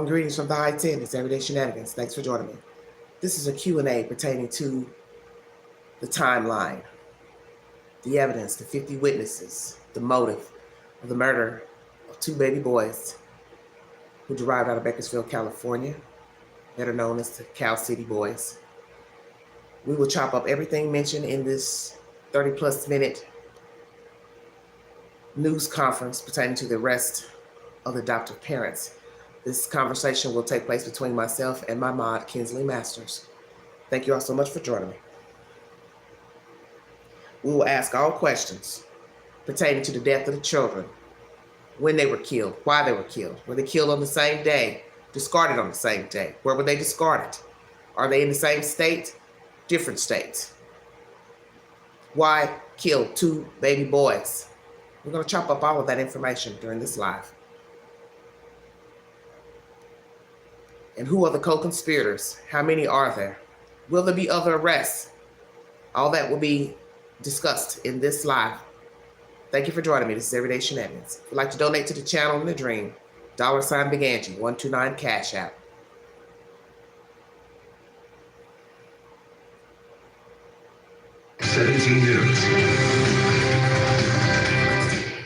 Greetings from the high 10. It's Everyday Shenanigans. Thanks for joining me. This is a Q&A pertaining to the timeline, the evidence, the 50 witnesses, the motive of the murder of two baby boys who derived out of Bakersfield, California, better known as the Cal City Boys. We will chop up everything mentioned in this 30-plus minute news conference pertaining to the arrest of the adoptive parents. This conversation will take place between myself and my mod, Kinsley Masters. Thank you all so much for joining me. We will ask all questions pertaining to the death of the children, when they were killed, why they were killed, were they killed on the same day, discarded on the same day, where were they discarded, are they in the same state, different states, why killed two baby boys. We're going to chop up all of that information during this live. And who are the co-conspirators? How many are there? Will there be other arrests? All that will be discussed in this live. Thank you for joining me. This is Everyday Shenanigans. If you'd like to donate to the channel in the dream, $ Big Angie, 129 Cash App.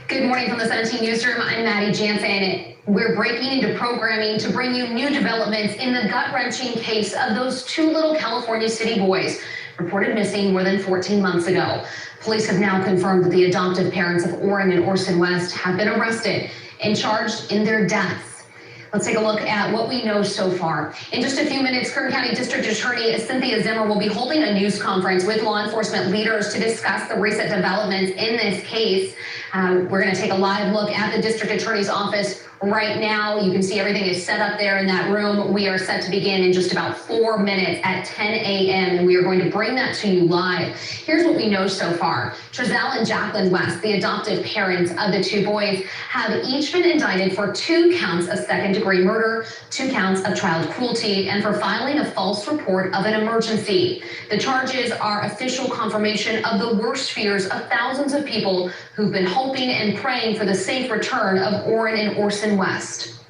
Good morning from the 17 Newsroom. I'm Maddie Jansen. We're breaking into programming to bring you new developments in the gut-wrenching case of those two little California city boys reported missing more than 14 months ago. Police have now confirmed that the adoptive parents of Orrin and Orson West have been arrested and charged in their deaths. Let's take a look at what we know so far. In just a few minutes, Kern County District Attorney Cynthia Zimmer will be holding a news conference with law enforcement leaders to discuss the recent developments in this case. We're going to take a live look at the district attorney's office right now. You can see everything is set up there in that room. We are set to begin in just about 4 minutes at 10 a.m. and we are going to bring that to you live. Here's what we know so far. Trezell and Jacqueline West, the adoptive parents of the two boys, have each been indicted for 2 counts of second-degree murder, 2 counts of child cruelty, and for filing a false report of an emergency. The charges are official confirmation of the worst fears of thousands of people who've been hoping and praying for the safe return of Orrin and Orson West.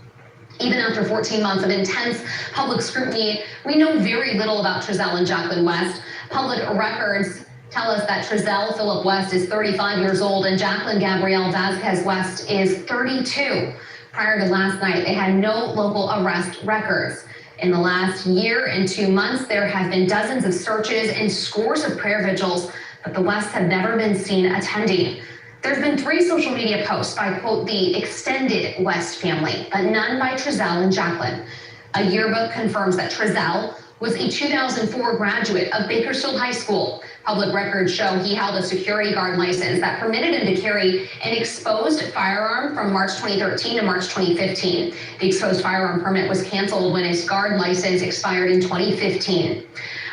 Even after 14 months of intense public scrutiny, we know very little about Trezell and Jacqueline West. Public records tell us that Trezell Philip West is 35 years old and Jacqueline Gabrielle Vasquez West is 32. Prior to last night, they had no local arrest records. In the last year and 2 months, there have been dozens of searches and scores of prayer vigils, but the Wests have never been seen attending. There's been 3 social media posts by, quote, the extended West family, but none by Trezell and Jacqueline. A yearbook confirms that Trezell was a 2004 graduate of Bakersfield High School. Public records show he held a security guard license that permitted him to carry an exposed firearm from March 2013 to March 2015. The exposed firearm permit was canceled when his guard license expired in 2015.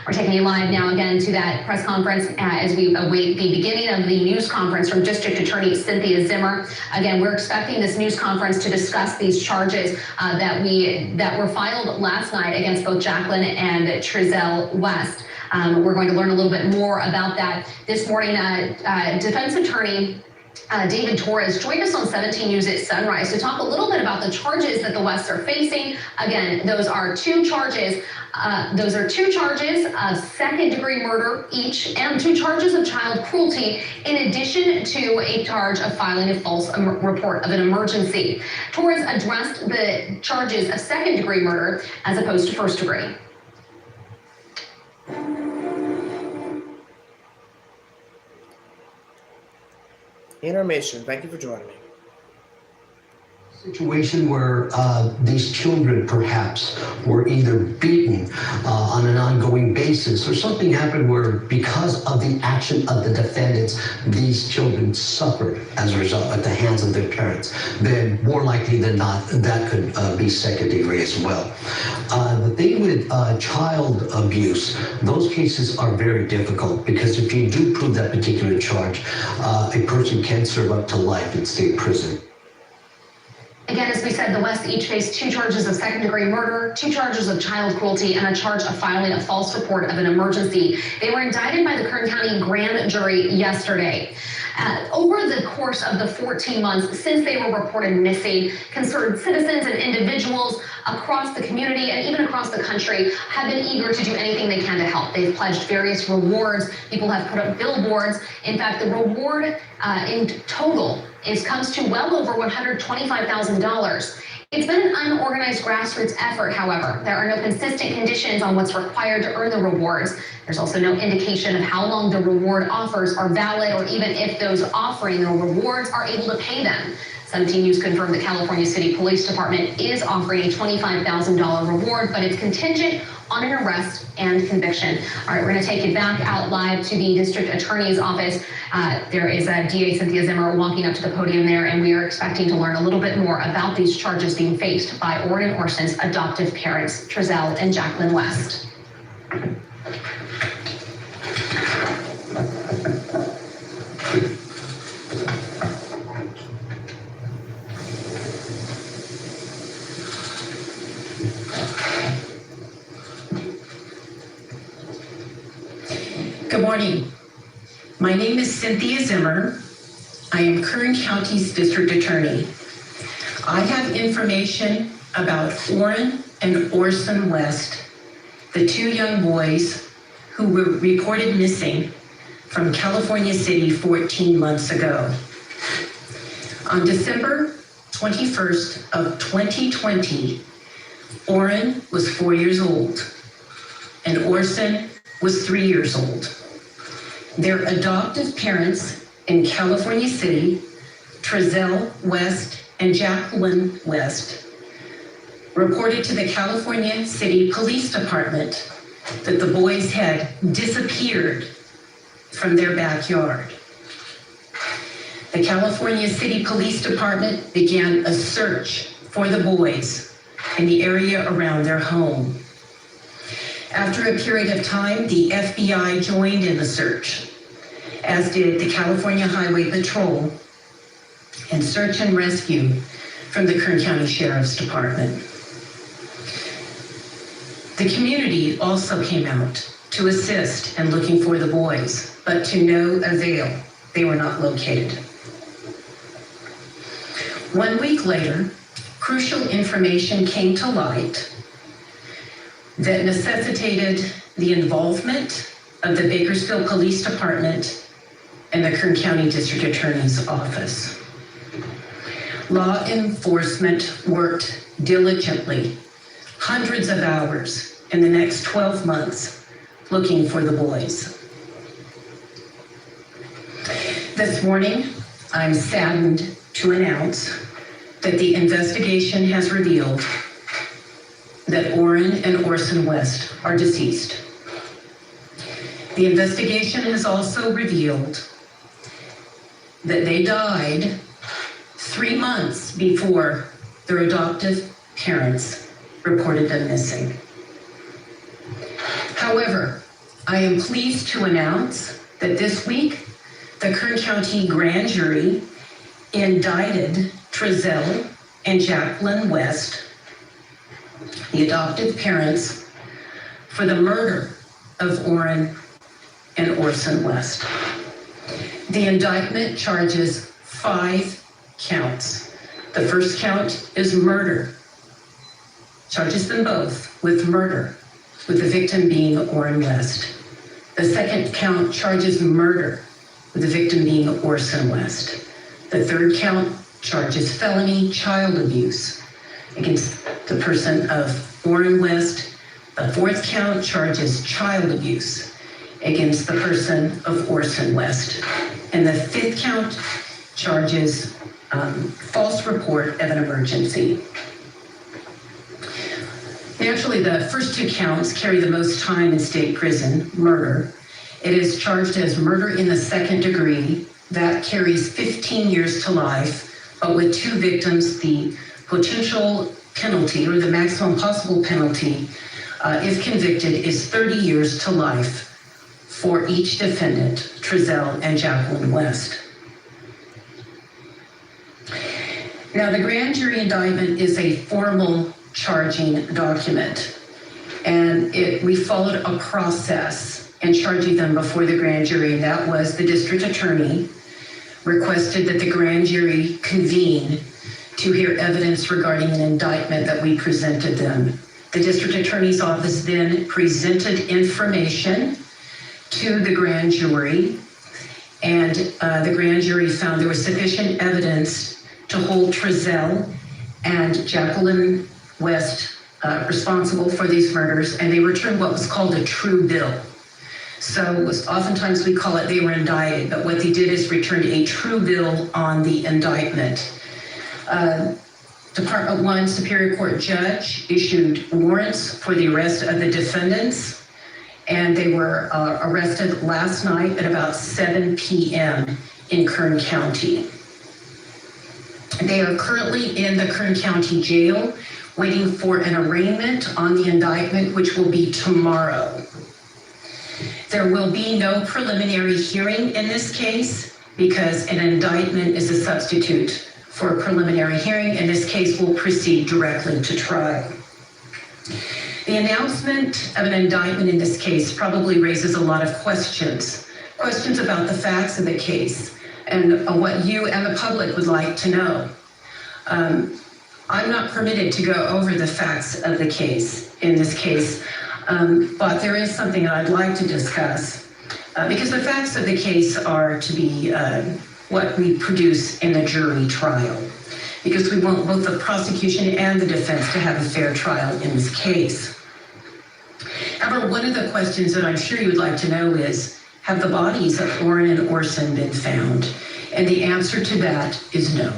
We're taking you live now again to that press conference as we await the beginning of the news conference from District Attorney Cynthia Zimmer. Again, we're expecting this news conference to discuss these charges that were filed last night against both Jacqueline and Trezell West. We're going to learn a little bit more about that this morning. Defense Attorney David Torres joined us on 17 News at Sunrise to talk a little bit about the charges that the Wests are facing. Again, those are 2 charges. Those are 2 charges of second-degree murder each and 2 charges of child cruelty, in addition to a charge of filing a false report of an emergency. Torres addressed the charges of second-degree murder as opposed to first-degree. Intermission. Thank you for joining me. Situation where these children perhaps were either beaten on an ongoing basis, or something happened where, because of the action of the defendants, these children suffered as a result at the hands of their parents, then more likely than not that could be second degree as well. The thing with child abuse, those cases are very difficult, because if you do prove that particular charge, a person can serve up to life in state prison. Again, as we said, the Wests each face 2 charges of second-degree murder, 2 charges of child cruelty, and a charge of filing a false report of an emergency. They were indicted by the Kern County grand jury yesterday. Over the course of the 14 months since they were reported missing, concerned citizens and individuals across the community and even across the country have been eager to do anything they can to help. They've pledged various rewards. People have put up billboards. In fact, the reward in total comes to well over $125,000. It's been an unorganized grassroots effort, however. There are no consistent conditions on what's required to earn the rewards. There's also no indication of how long the reward offers are valid or even if those offering the rewards are able to pay them. 17 News confirmed the California City Police Department is offering a $25,000 reward, but it's contingent on an arrest and conviction. All right, we're going to take it back out live to the district attorney's office. There is a DA Cynthia Zimmer walking up to the podium there, and we are expecting to learn a little bit more about these charges being faced by Orrin and Orson's adoptive parents, Trezell and Jacqueline West. Good morning. My name is Cynthia Zimmer. I am Kern County's district attorney. I have information about Orrin and Orson West, the two young boys who were reported missing from California City 14 months ago. On December 21st of 2020, Orrin was 4 years old and Orson was 3 years old. Their adoptive parents in California City, Trezell West and Jacqueline West, reported to the California City Police Department that the boys had disappeared from their backyard. The California City Police Department began a search for the boys in the area around their home. After a period of time, the FBI joined in the search, as did the California Highway Patrol and search and rescue from the Kern County Sheriff's Department. The community also came out to assist in looking for the boys, but to no avail. They were not located. 1 week later, crucial information came to light that necessitated the involvement of the Bakersfield Police Department and the Kern County District Attorney's Office. Law enforcement worked diligently, hundreds of hours in the next 12 months, looking for the boys. This morning, I'm saddened to announce that the investigation has revealed that Orrin and Orson West are deceased. The investigation has also revealed that they died 3 months before their adoptive parents reported them missing. However, I am pleased to announce that this week, the Kern County Grand Jury indicted Trezell and Jacqueline West, the adoptive parents, for the murder of Orrin and Orson West. The indictment charges 5 counts. The first count is murder. Charges them both with murder, with the victim being Orrin West. The second count charges murder, with the victim being Orson West. The third count charges felony child abuse against the person of Orrin West. The fourth count charges child abuse against the person of Orson West. And the fifth count charges false report of an emergency. Naturally, the first 2 counts carry the most time in state prison, murder. It is charged as murder in the second degree. That carries 15 years to life, but with 2 victims, the potential penalty or the maximum possible penalty, if convicted, is 30 years to life for each defendant, Trezell and Jacqueline West. Now, the grand jury indictment is a formal charging document, and we followed a process in charging them before the grand jury. That was the district attorney requested that the grand jury convene to hear evidence regarding an indictment that we presented them. The district attorney's office then presented information to the grand jury, and the grand jury found there was sufficient evidence to hold Trezell and Jacqueline West responsible for these murders, and they returned what was called a true bill. So oftentimes we call it they were indicted, but what they did is returned a true bill on the indictment. Department 1 Superior Court judge issued warrants for the arrest of the defendants, and they were arrested last night at about 7 p.m. in Kern County. They are currently in the Kern County Jail waiting for an arraignment on the indictment, which will be tomorrow. There will be no preliminary hearing in this case because an indictment is a substitute for a preliminary hearing. In this case, we'll proceed directly to trial. The announcement of an indictment in this case probably raises a lot of questions about the facts of the case and what you and the public would like to know. I'm not permitted to go over the facts of the case in this case, but there is something that I'd like to discuss because the facts of the case are to be what we produce in the jury trial, because we want both the prosecution and the defense to have a fair trial in this case. However, one of the questions that I'm sure you would like to know is, have the bodies of Orrin and Orson been found? And the answer to that is no,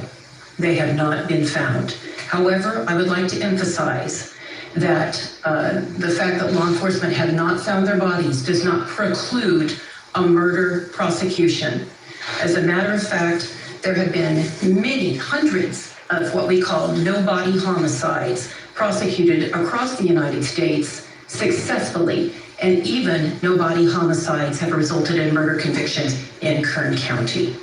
they have not been found. However, I would like to emphasize that the fact that law enforcement have not found their bodies does not preclude a murder prosecution. As a matter of fact, there have been many hundreds of what we call no-body homicides prosecuted across the United States successfully, and even no-body homicides have resulted in murder convictions in Kern County.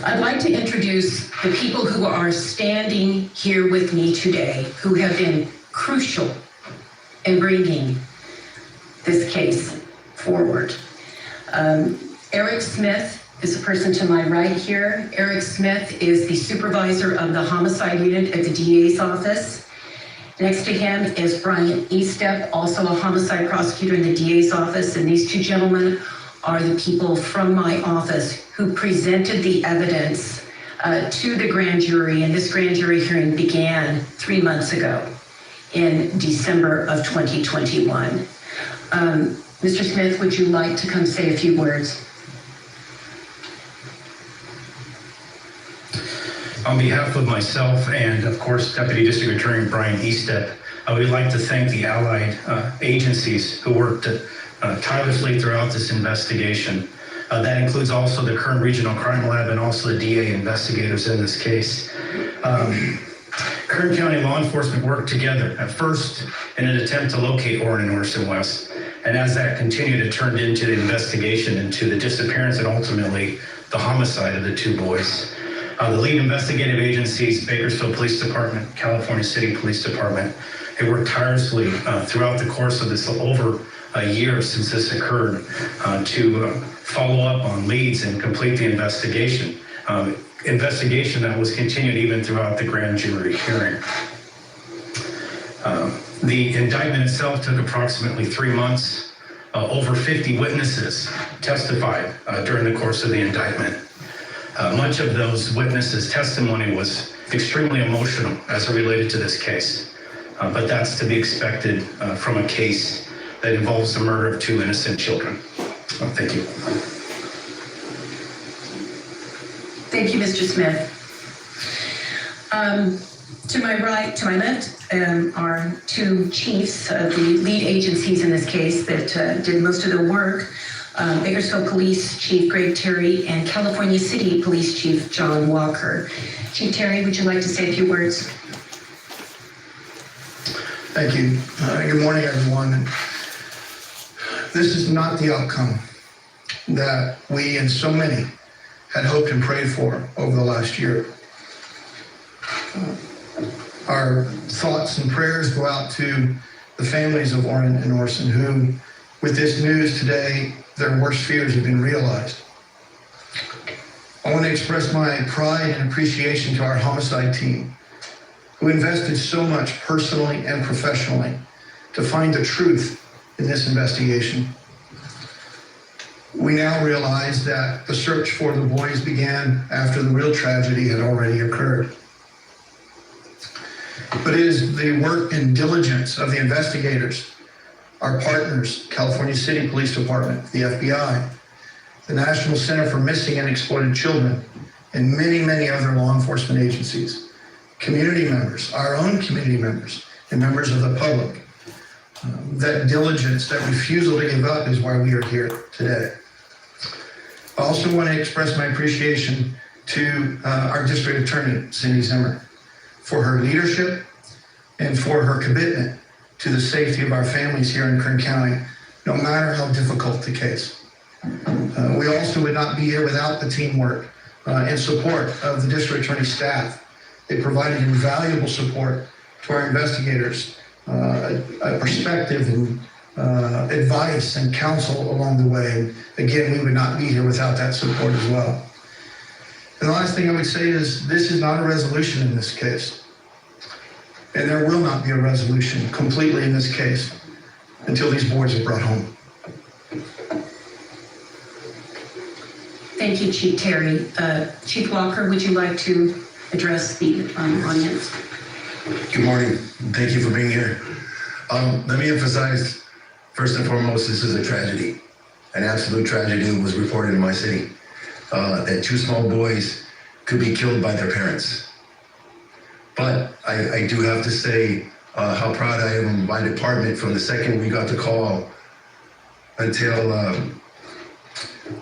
I'd like to introduce the people who are standing here with me today, who have been crucial in bringing this case forward. Eric Smith is the person to my right here. Eric Smith is the supervisor of the homicide unit at the DA's office. Next to him is Brian Estep, also a homicide prosecutor in the DA's office, and these two gentlemen are the people from my office who presented the evidence to the grand jury, and this grand jury hearing began 3 months ago in December of 2021. Mr. Smith, would you like to come say a few words? On behalf of myself and, of course, Deputy District Attorney Brian Estep, I would like to thank the allied agencies who worked tirelessly throughout this investigation. That includes also the Kern Regional Crime Lab and also the DA investigators in this case. Kern County law enforcement worked together at first in an attempt to locate Orrin and Orson West. And as that continued, it turned into the investigation into the disappearance and ultimately the homicide of the two boys. The lead investigative agencies, Bakersfield Police Department, California City Police Department, they worked tirelessly throughout the course of this over a year since this occurred to follow up on leads and complete the investigation. Investigation that was continued even throughout the grand jury hearing. The indictment itself took approximately 3 months. Over 50 witnesses testified during the course of the indictment. Much of those witnesses' testimony was extremely emotional as it related to this case, but that's to be expected from a case that involves the murder of 2 innocent children. Thank you. Thank you, Mr. Smith. To my right, to my left, are 2 chiefs of the lead agencies in this case that did most of the work. Bakersfield Police Chief Greg Terry and California City Police Chief John Walker. Chief Terry, would you like to say a few words? Thank you. Good morning, everyone. This is not the outcome that we and so many had hoped and prayed for over the last year. Our thoughts and prayers go out to the families of Orrin and Orson, who, with this news today, their worst fears have been realized. I want to express my pride and appreciation to our homicide team, who invested so much personally and professionally to find the truth in this investigation. We now realize that the search for the boys began after the real tragedy had already occurred. But it is the work and diligence of the investigators, our partners, California City Police Department, the FBI, the National Center for Missing and Exploited Children, and many, many other law enforcement agencies, community members, our own community members, and members of the public. That diligence, that refusal to give up is why we are here today. I also want to express my appreciation to our district attorney, Cindy Zimmer, for her leadership and for her commitment to the safety of our families here in Kern County, no matter how difficult the case. We also would not be here without the teamwork and support of the district attorney staff. They provided invaluable support to our investigators, a perspective and advice and counsel along the way. Again, we would not be here without that support as well. And the last thing I would say is this is not a resolution in this case. And there will not be a resolution completely in this case until these boys are brought home. Thank you, Chief Terry. Chief Walker, would you like to address the audience? Good morning. Thank you for being here. Let me emphasize, first and foremost, this is a tragedy. An absolute tragedy was reported in my city. That two small boys could be killed by their parents. But I do have to say how proud I am of my department from the second we got the call until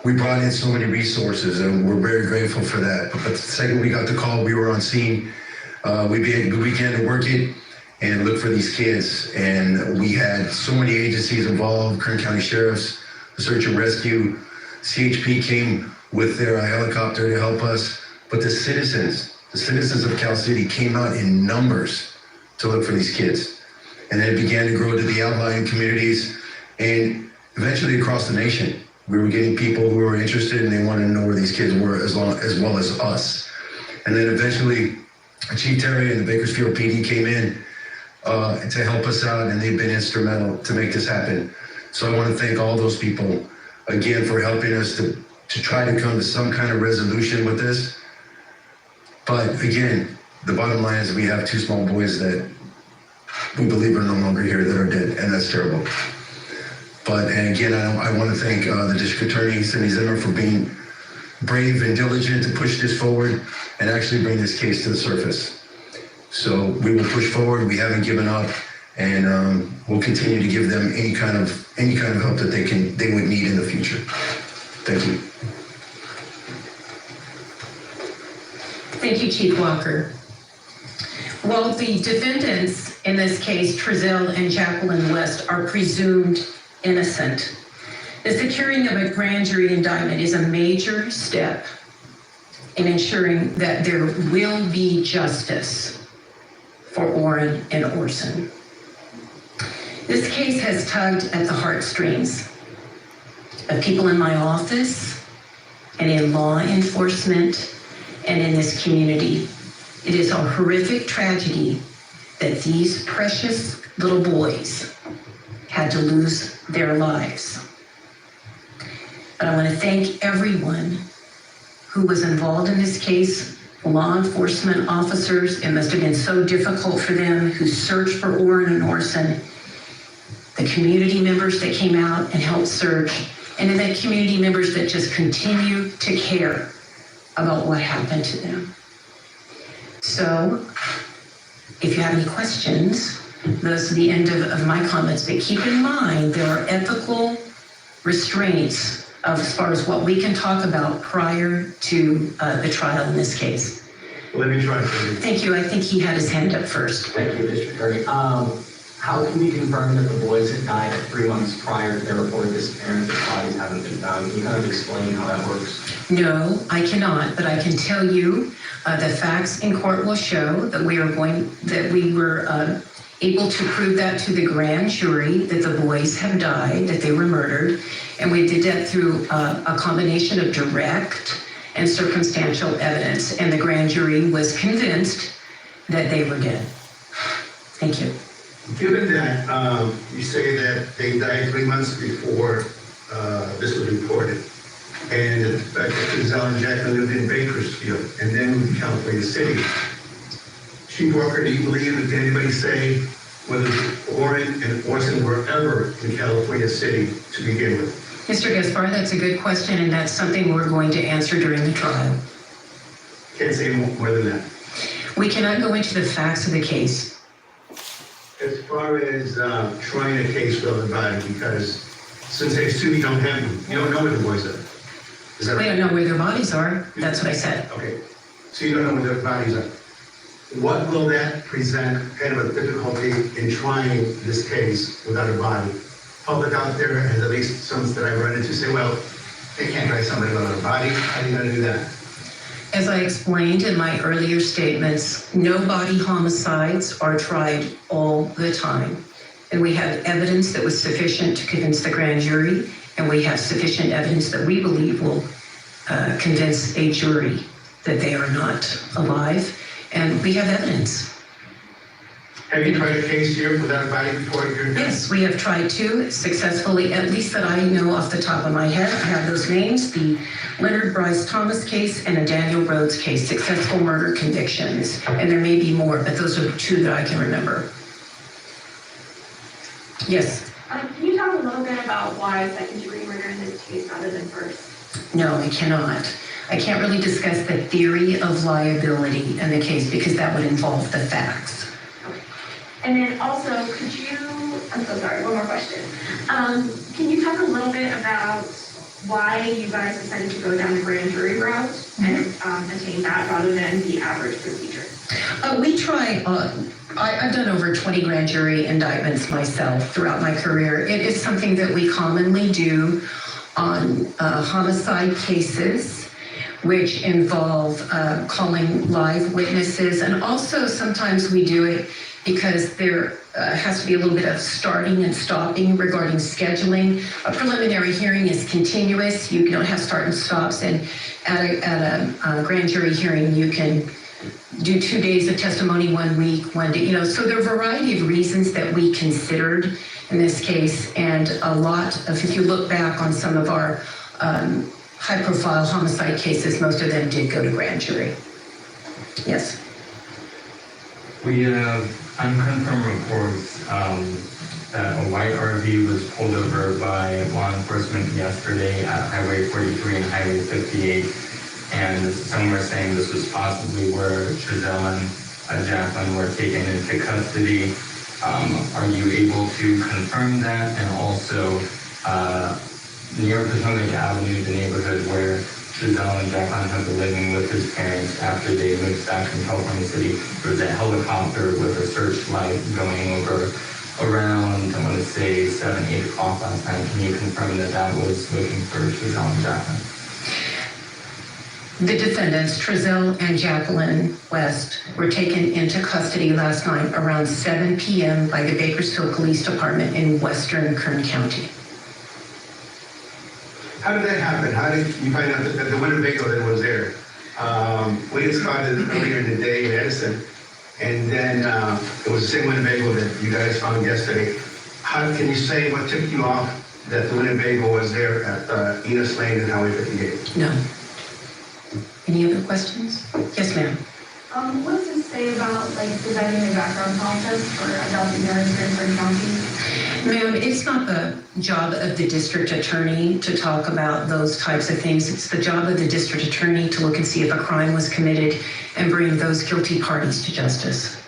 we brought in so many resources, and we're very grateful for that. But the second we got the call, we were on scene. We began to work it and look for these kids. And we had so many agencies involved, Kern County Sheriffs, the Search and Rescue, CHP came with their helicopter to help us. But the citizens of Cal City came out in numbers to look for these kids. And then it began to grow to the outlying communities and eventually across the nation. We were getting people who were interested and they wanted to know where these kids were as well as us. And then eventually Chief Terry and the Bakersfield PD came in to help us out, and they've been instrumental to make this happen. So I want to thank all those people again for helping us to try to come to some kind of resolution with this. But again, the bottom line is we have two small boys that we believe are no longer here that are dead, and that's terrible. But, and again, I want to thank the District Attorney, Cindy Zimmer, for being brave and diligent to push this forward and actually bring this case to the surface. So we will push forward. We haven't given up, and we'll continue to give them any kind of help that they would need in the future. Thank you. Thank you, Chief Walker. Well, the defendants in this case, Trezell and Jacqueline West, are presumed innocent. The securing of a grand jury indictment is a major step in ensuring that there will be justice for Orrin and Orson. This case has tugged at the heartstrings of people in my office and in law enforcement and in this community. It is a horrific tragedy that these precious little boys had to lose their lives. But I want to thank everyone who was involved in this case, law enforcement officers. It must have been so difficult for them who searched for Orrin and Orson, the community members that came out and helped search, and then the community members that just continue to care about what happened to them. So, if you have any questions, those are the end of my comments, but keep in mind there are ethical restraints as far as what we can talk about prior to the trial in this case. Let me try. Thank you. I think he had his hand up first. Thank you, District Attorney. How can we confirm that the boys had died 3 months prior to their reported disappearance? The bodies haven't been found. Can you kind of explain how that works? No, I cannot, but I can tell you the facts in court will show that we were able to prove that to the grand jury that the boys have died, that they were murdered, and we did that through a combination of direct and circumstantial evidence, and the grand jury was convinced that they were dead. Thank you. Given that you say that they died 3 months before this was reported, and the fact that Giselle and Jacqueline lived in Bakersfield and then moved to California City, Chief Walker, do you believe that anybody say whether Orrin and Orson were ever in California City to begin with? Mr. Gaspar, that's a good question, and that's something we're going to answer during the trial. Can't say more than that. We cannot go into the facts of the case. As far as trying a case for the body, because since they assume you don't have them, you don't know where the boys are. Is that We right? don't know where their bodies are. That's what I said. Okay, so you don't know where their bodies are. What will that present kind of a difficulty in trying this case without a body? Public out there, and at least some that I run into say, well, they can't try somebody without a body. How are you going to do that? As I explained in my earlier statements, no body homicides are tried all the time. And we have evidence that was sufficient to convince the grand jury, and we have sufficient evidence that we believe will convince a jury that they are not alive. And we have evidence. Have you tried a case here without a body before you're done? Yes, we have tried to successfully, at least that I know off the top of my head. I have those names, the Leonard Bryce Thomas case and a Daniel Rhodes case, successful murder convictions. And there may be more, but those are the two that I can remember. Yes. Can you talk a little bit about why second-degree murder in this case rather than first? No, I cannot. I can't really discuss the theory of liability in the case because that would involve the facts. Okay. And then also, could you, I'm so sorry, one more question. Can you talk a little bit about why you guys decided to go down the grand jury route and attain that rather than the average procedure? We try, I've done over 20 grand jury indictments myself throughout my career. It is something that we commonly do on homicide cases, which involve calling live witnesses. And also sometimes we do it because there has to be a little bit of starting and stopping regarding scheduling. A preliminary hearing is continuous. You don't have start and stops. And at a grand jury hearing, you can do 2 days of testimony, 1 week, 1 day, so there are a variety of reasons that we considered in this case. And a lot of, if you look back on some of our high profile homicide cases, most of them did go to grand jury. Yes. We have unconfirmed reports that a white RV was pulled over by law enforcement yesterday at Highway 43 and Highway 58. And some were saying this was possibly where Giselle and Jacqueline were taken into custody. Are you able to confirm that? And also, near Potomac Avenue, the neighborhood where Giselle and Jacqueline have been living with his parents after they moved back from California City, there was a helicopter with a searchlight going over around, I want to say 7, 8 o'clock last night. Can you confirm that that was looking for Giselle and Jacqueline? The defendants, Trezell and Jacqueline West, were taken into custody last night around 7 p.m. by the Bakersfield Police Department in western Kern County. How did that happen? How did you find out that the Winnebago that was there? We had spotted earlier in the day in Edison, and then it was the same Winnebago that you guys found yesterday. How can you say what tipped you off that the Winnebago was there at Enos Lane and Highway 58? No. Any other questions? Yes, ma'am. What does this say about presenting a background process for adopting parents in Kern County? Ma'am, it's not the job of the district attorney to talk about those types of things. It's the job of the district attorney to look and see if a crime was committed and bring those guilty parties to justice.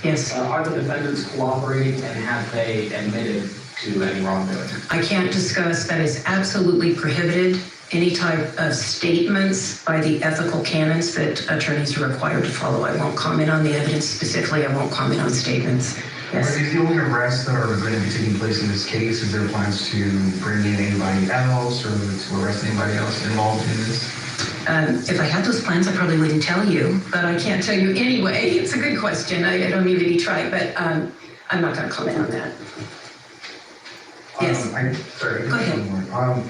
Yes. Are the defendants cooperating, and have they admitted to any wrongdoing? I can't discuss. That is absolutely prohibited. Any type of statements by the ethical canons that attorneys are required to follow. I won't comment on the evidence specifically. I won't comment on statements. Yes. Are these the only arrests that are going to be taking place in this case? Is there plans to bring in anybody else or to arrest anybody else involved in this? If I had those plans, I probably wouldn't tell you, but I can't tell you anyway. It's a good question. I don't mean to be trite, but I'm not going to comment on that. Yes. Sorry. Go ahead.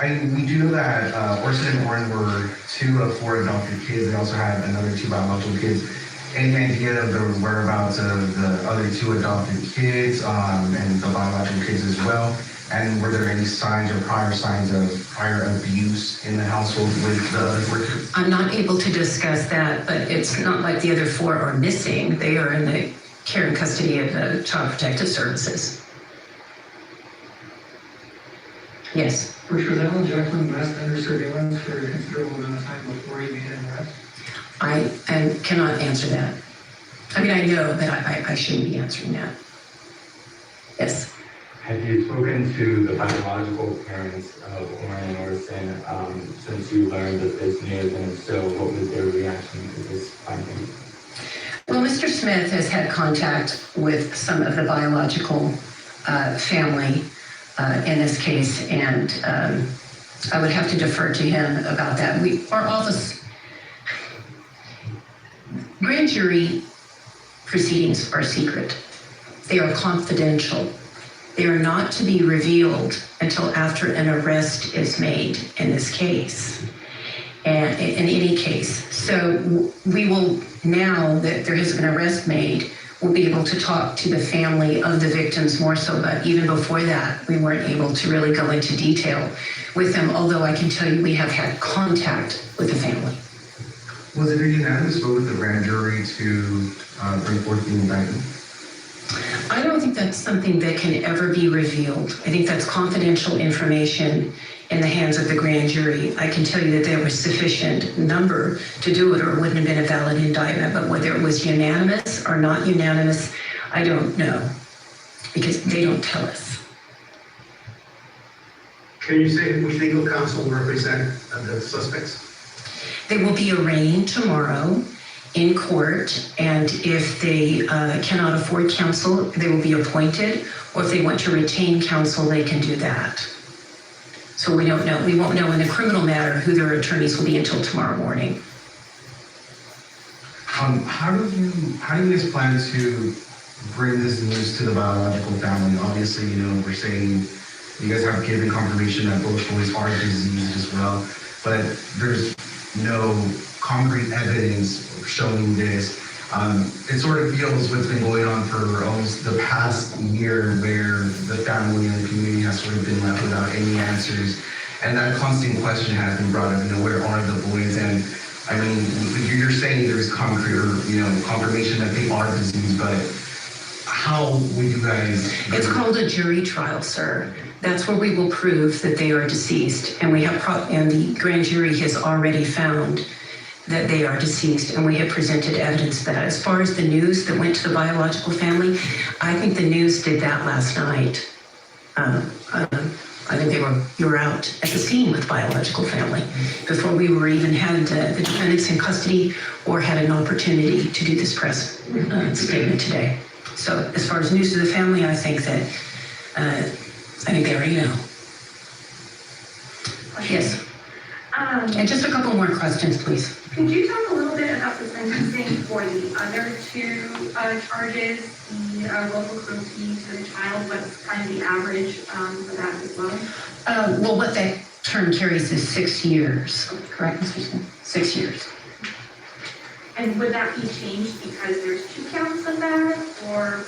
We do know that Orson and Oren were 2 of 4 adopted kids. They also had another 2 biological kids. Any idea of the whereabouts of the other 2 adopted kids and the biological kids as well? And were there any signs or prior signs of prior abuse in the household with the other 4 kids? I'm not able to discuss that, but it's not like the other 4 are missing. They are in the care and custody of the Child Protective Services. Yes. Were Trezell and Jacqueline last under surveillance for a considerable amount of time before he made an arrest? I cannot answer that. I mean, I know that I shouldn't be answering that. Yes. Have you spoken to the biological parents of Oren and Orson since you learned of this news, and if so, what was their reaction to this finding? Well, Mr. Smith has had contact with some of the biological family in this case, and I would have to defer to him about that. Our office, grand jury proceedings are secret. They are confidential. They are not to be revealed until after an arrest is made in this case, and in any case. So we will, now that there has been an arrest made, we'll be able to talk to the family of the victims more so, but even before that, we weren't able to really go into detail with them, although I can tell you we have had contact with the family. Was it a unanimous vote of the grand jury to bring forth the indictment? I don't think that's something that can ever be revealed. I think that's confidential information in the hands of the grand jury. I can tell you that there was sufficient number to do it, or it wouldn't have been a valid indictment, but whether it was unanimous or not unanimous, I don't know, because they don't tell us. Can you say which legal counsel will represent the suspects? They will be arraigned tomorrow in court, and if they cannot afford counsel, they will be appointed, or if they want to retain counsel, they can do that. So we don't know. We won't know in the criminal matter who their attorneys will be until tomorrow morning. How do you guys plan to bring this news to the biological family? Obviously, we're saying you guys have given confirmation that both boys are diseased as well, but there's no concrete evidence showing this. It sort of feels what's been going on for almost the past year, where the family and the community has sort of been left without any answers. And that constant question has been brought up, where are the boys? And I mean, you're saying there's concrete or, confirmation that they are diseased, but how would you guys? It's called a jury trial, sir. That's where we will prove that they are deceased. And and the grand jury has already found that they are deceased, and we have presented evidence of that. As far as the news that went to the biological family, I think the news did that last night. I think you were out at the scene with biological family before we were even had the defendants in custody or had an opportunity to do this press statement today. So as far as news to the family, I think that they already know. Yes. And just a couple more questions, please. Could you talk a little bit about the sentencing for the other 2 charges, the local cruelty to the child? What's kind of the average for that as well? Well, what that term carries is 6 years, correct, Mr. Smith? 6 years. And would that be changed because there's 2 counts of that, or?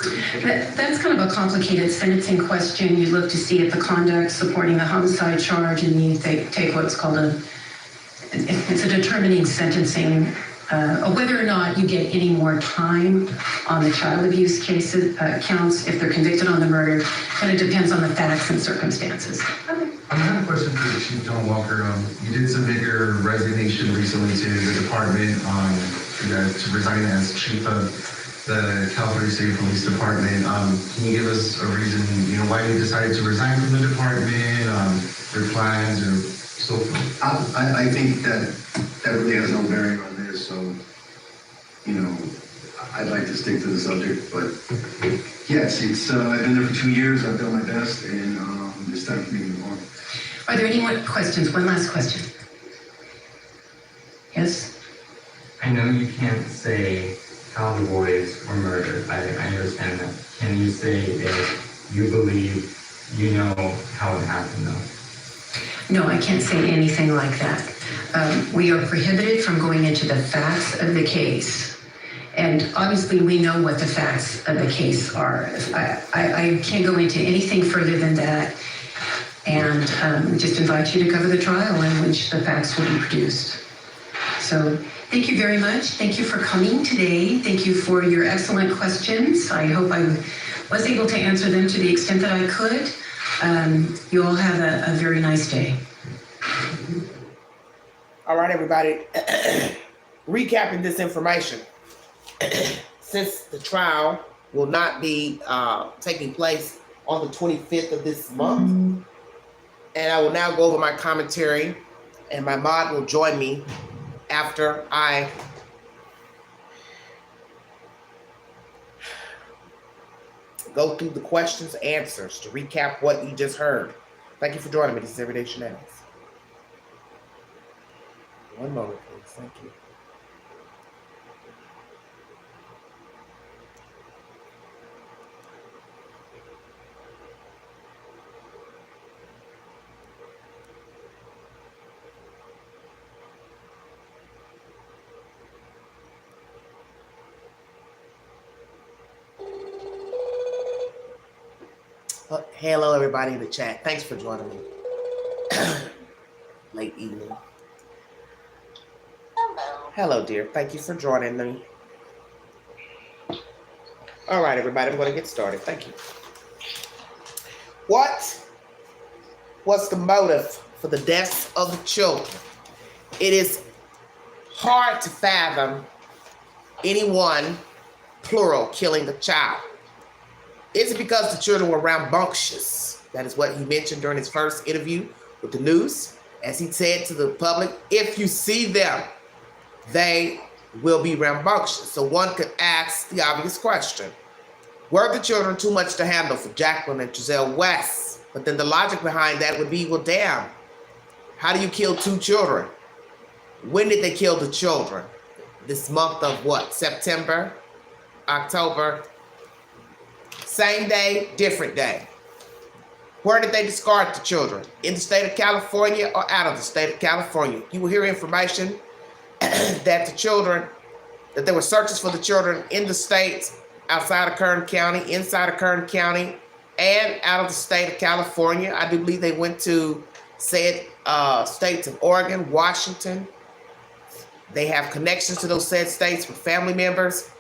That's kind of a complicated sentencing question. You look to see if the conduct supporting the homicide charge, and you take what's called it's a determining sentencing, whether or not you get any more time on the child abuse cases counts if they're convicted on the murder. Kind of depends on the facts and circumstances. Okay. I have a question for Chief John Walker. You did submit your resignation recently to the department to resign as chief of the California State Police Department. Can you give us a reason, why you decided to resign from the department, your plans, or so forth? I think that really has no bearing on this, so, I'd like to stick to the subject, but yes, I've been there for 2 years, I've done my best, and it's time for me to move on. Are there any more questions? One last question. Yes? I know you can't say how the boys were murdered. I understand that. Can you say if you believe you know how it happened, though? No, I can't say anything like that. We are prohibited from going into the facts of the case. And obviously we know what the facts of the case are. I can't go into anything further than that. And just invite you to cover the trial in which the facts will be produced. So thank you very much. Thank you for coming today. Thank you for your excellent questions. I hope I was able to answer them to the extent that I could. You all have a very nice day. All right, everybody. Recapping this information. Since the trial will not be taking place on the 25th of this month, and I will now go over my commentary, and my mod will join me after I go through the questions, answers to recap what you just heard. Thank you for joining me. This is Everyday Shenanigans. One moment, please. Thank you. Hello, everybody in the chat. Thanks for joining me. Late evening. Hello, dear. Thank you for joining me. All right, everybody. I'm going to get started. Thank you. What was the motive for the deaths of the children? It is hard to fathom anyone, plural, killing the child. Is it because the children were rambunctious? That is what he mentioned during his first interview with the news. As he said to the public, if you see them, they will be rambunctious. So one could ask the obvious question. Were the children too much to handle for Jacqueline and Giselle West? But then the logic behind that would be, well, damn, how do you kill two children? When did they kill the children? This month of what? September? October? Same day, different day. Where did they discard the children? In the state of California or out of the state of California? You will hear information that the children, that there were searches for the children in the states, outside of Kern County, inside of Kern County, and out of the state of California. I do believe they went to said states of Oregon, Washington. They have connections to those said states with family members.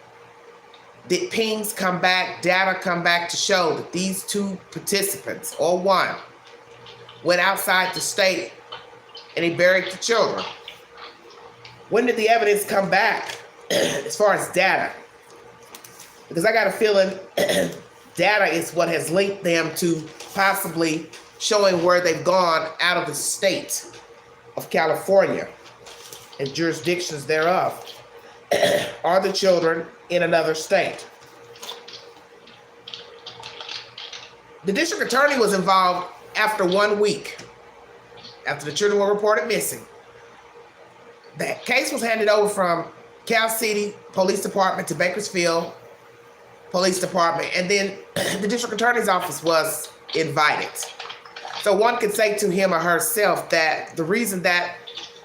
Did pings come back, data come back to show that these two participants, or one, went outside the state and they buried the children? When did the evidence come back as far as data? Because I got a feeling data is what has linked them to possibly showing where they've gone out of the state of California and jurisdictions thereof. Are the children in another state? The district attorney was involved after 1 week, after the children were reported missing. The case was handed over from Cal City Police Department to Bakersfield Police Department, and then the district attorney's office was invited. So one could say to him or herself that the reason that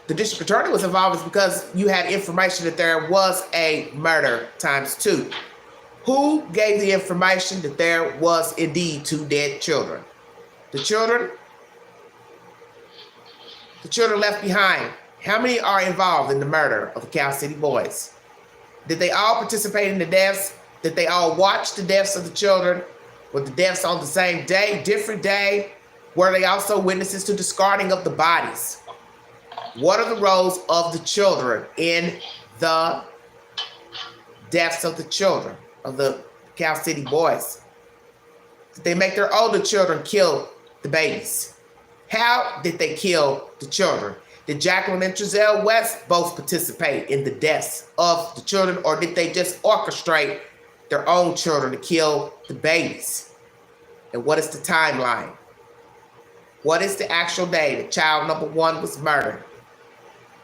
the district attorney was involved is because you had information that there was a murder ×2. Who gave the information that there was indeed 2 dead children? The children left behind. How many are involved in the murder of the Cal City boys? Did they all participate in the deaths? Did they all watch the deaths of the children? Were the deaths on the same day, different day? Were they also witnesses to discarding of the bodies? What are the roles of the children in the deaths of the children, of the Cal City boys? Did they make their older children kill the babies? How did they kill the children? Did Jacqueline and Giselle West both participate in the deaths of the children, or did they just orchestrate their own children to kill the babies? And what is the timeline? What is the actual day that child number 1 was murdered?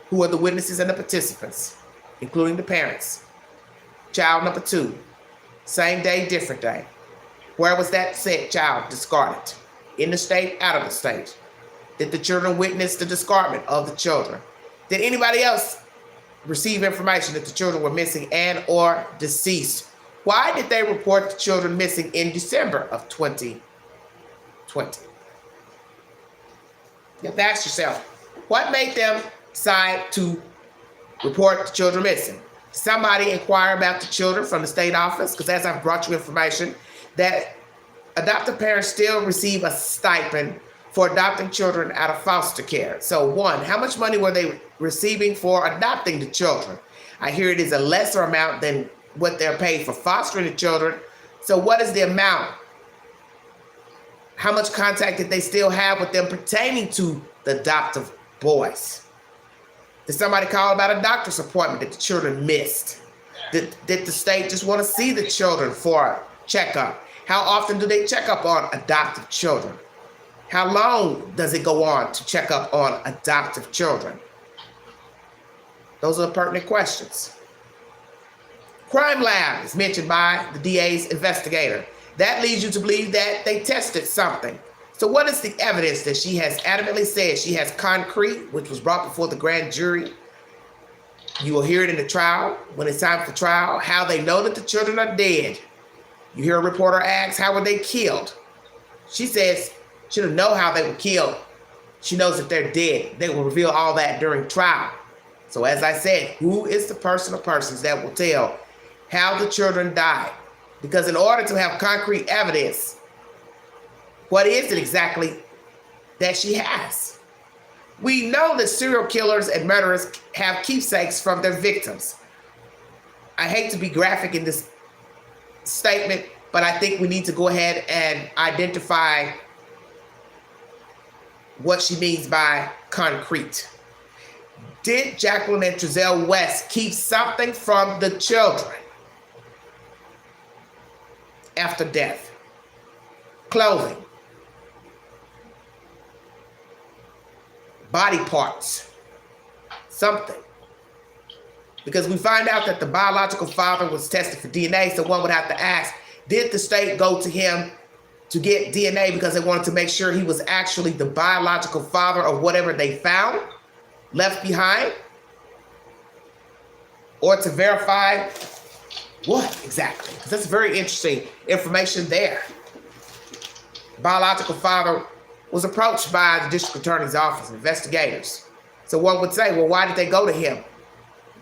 Who are the witnesses and the participants, including the parents? Child number 2, same day, different day. Where was that said child discarded? In the state, out of the state? Did the children witness the discardment of the children? Did anybody else receive information that the children were missing and or deceased? Why did they report the children missing in December of 2020? You have to ask yourself, what made them decide to report the children missing? Did somebody inquire about the children from the state office? Because as I've brought you information, that adoptive parents still receive a stipend for adopting children out of foster care. So one, how much money were they receiving for adopting the children? I hear it is a lesser amount than what they're paid for fostering the children. So what is the amount? How much contact did they still have with them pertaining to the adoptive boys? Did somebody call about a doctor's appointment that the children missed? Did the state just want to see the children for a checkup? How often do they check up on adoptive children? How long does it go on to check up on adoptive children? Those are the pertinent questions. Crime lab is mentioned by the DA's investigator. That leads you to believe that they tested something. So what is the evidence that she has adamantly said she has concrete, which was brought before the grand jury? You will hear it in the trial, when it's time for trial, how they know that the children are dead. You hear a reporter ask, how were they killed? She says she doesn't know how they were killed. She knows that they're dead. They will reveal all that during trial. So as I said, who is the person or persons that will tell how the children died? Because in order to have concrete evidence, what is it exactly that she has? We know that serial killers and murderers have keepsakes from their victims. I hate to be graphic in this statement, but I think we need to go ahead and identify what she means by concrete. Did Jacqueline and Trezell West keep something from the children after death? Clothing, body parts, something. Because we find out that the biological father was tested for DNA, so one would have to ask, did the state go to him to get DNA because they wanted to make sure he was actually the biological father of whatever they found left behind? Or to verify what exactly? Because that's very interesting information there. Biological father was approached by the district attorney's office, investigators. So one would say, well, why did they go to him?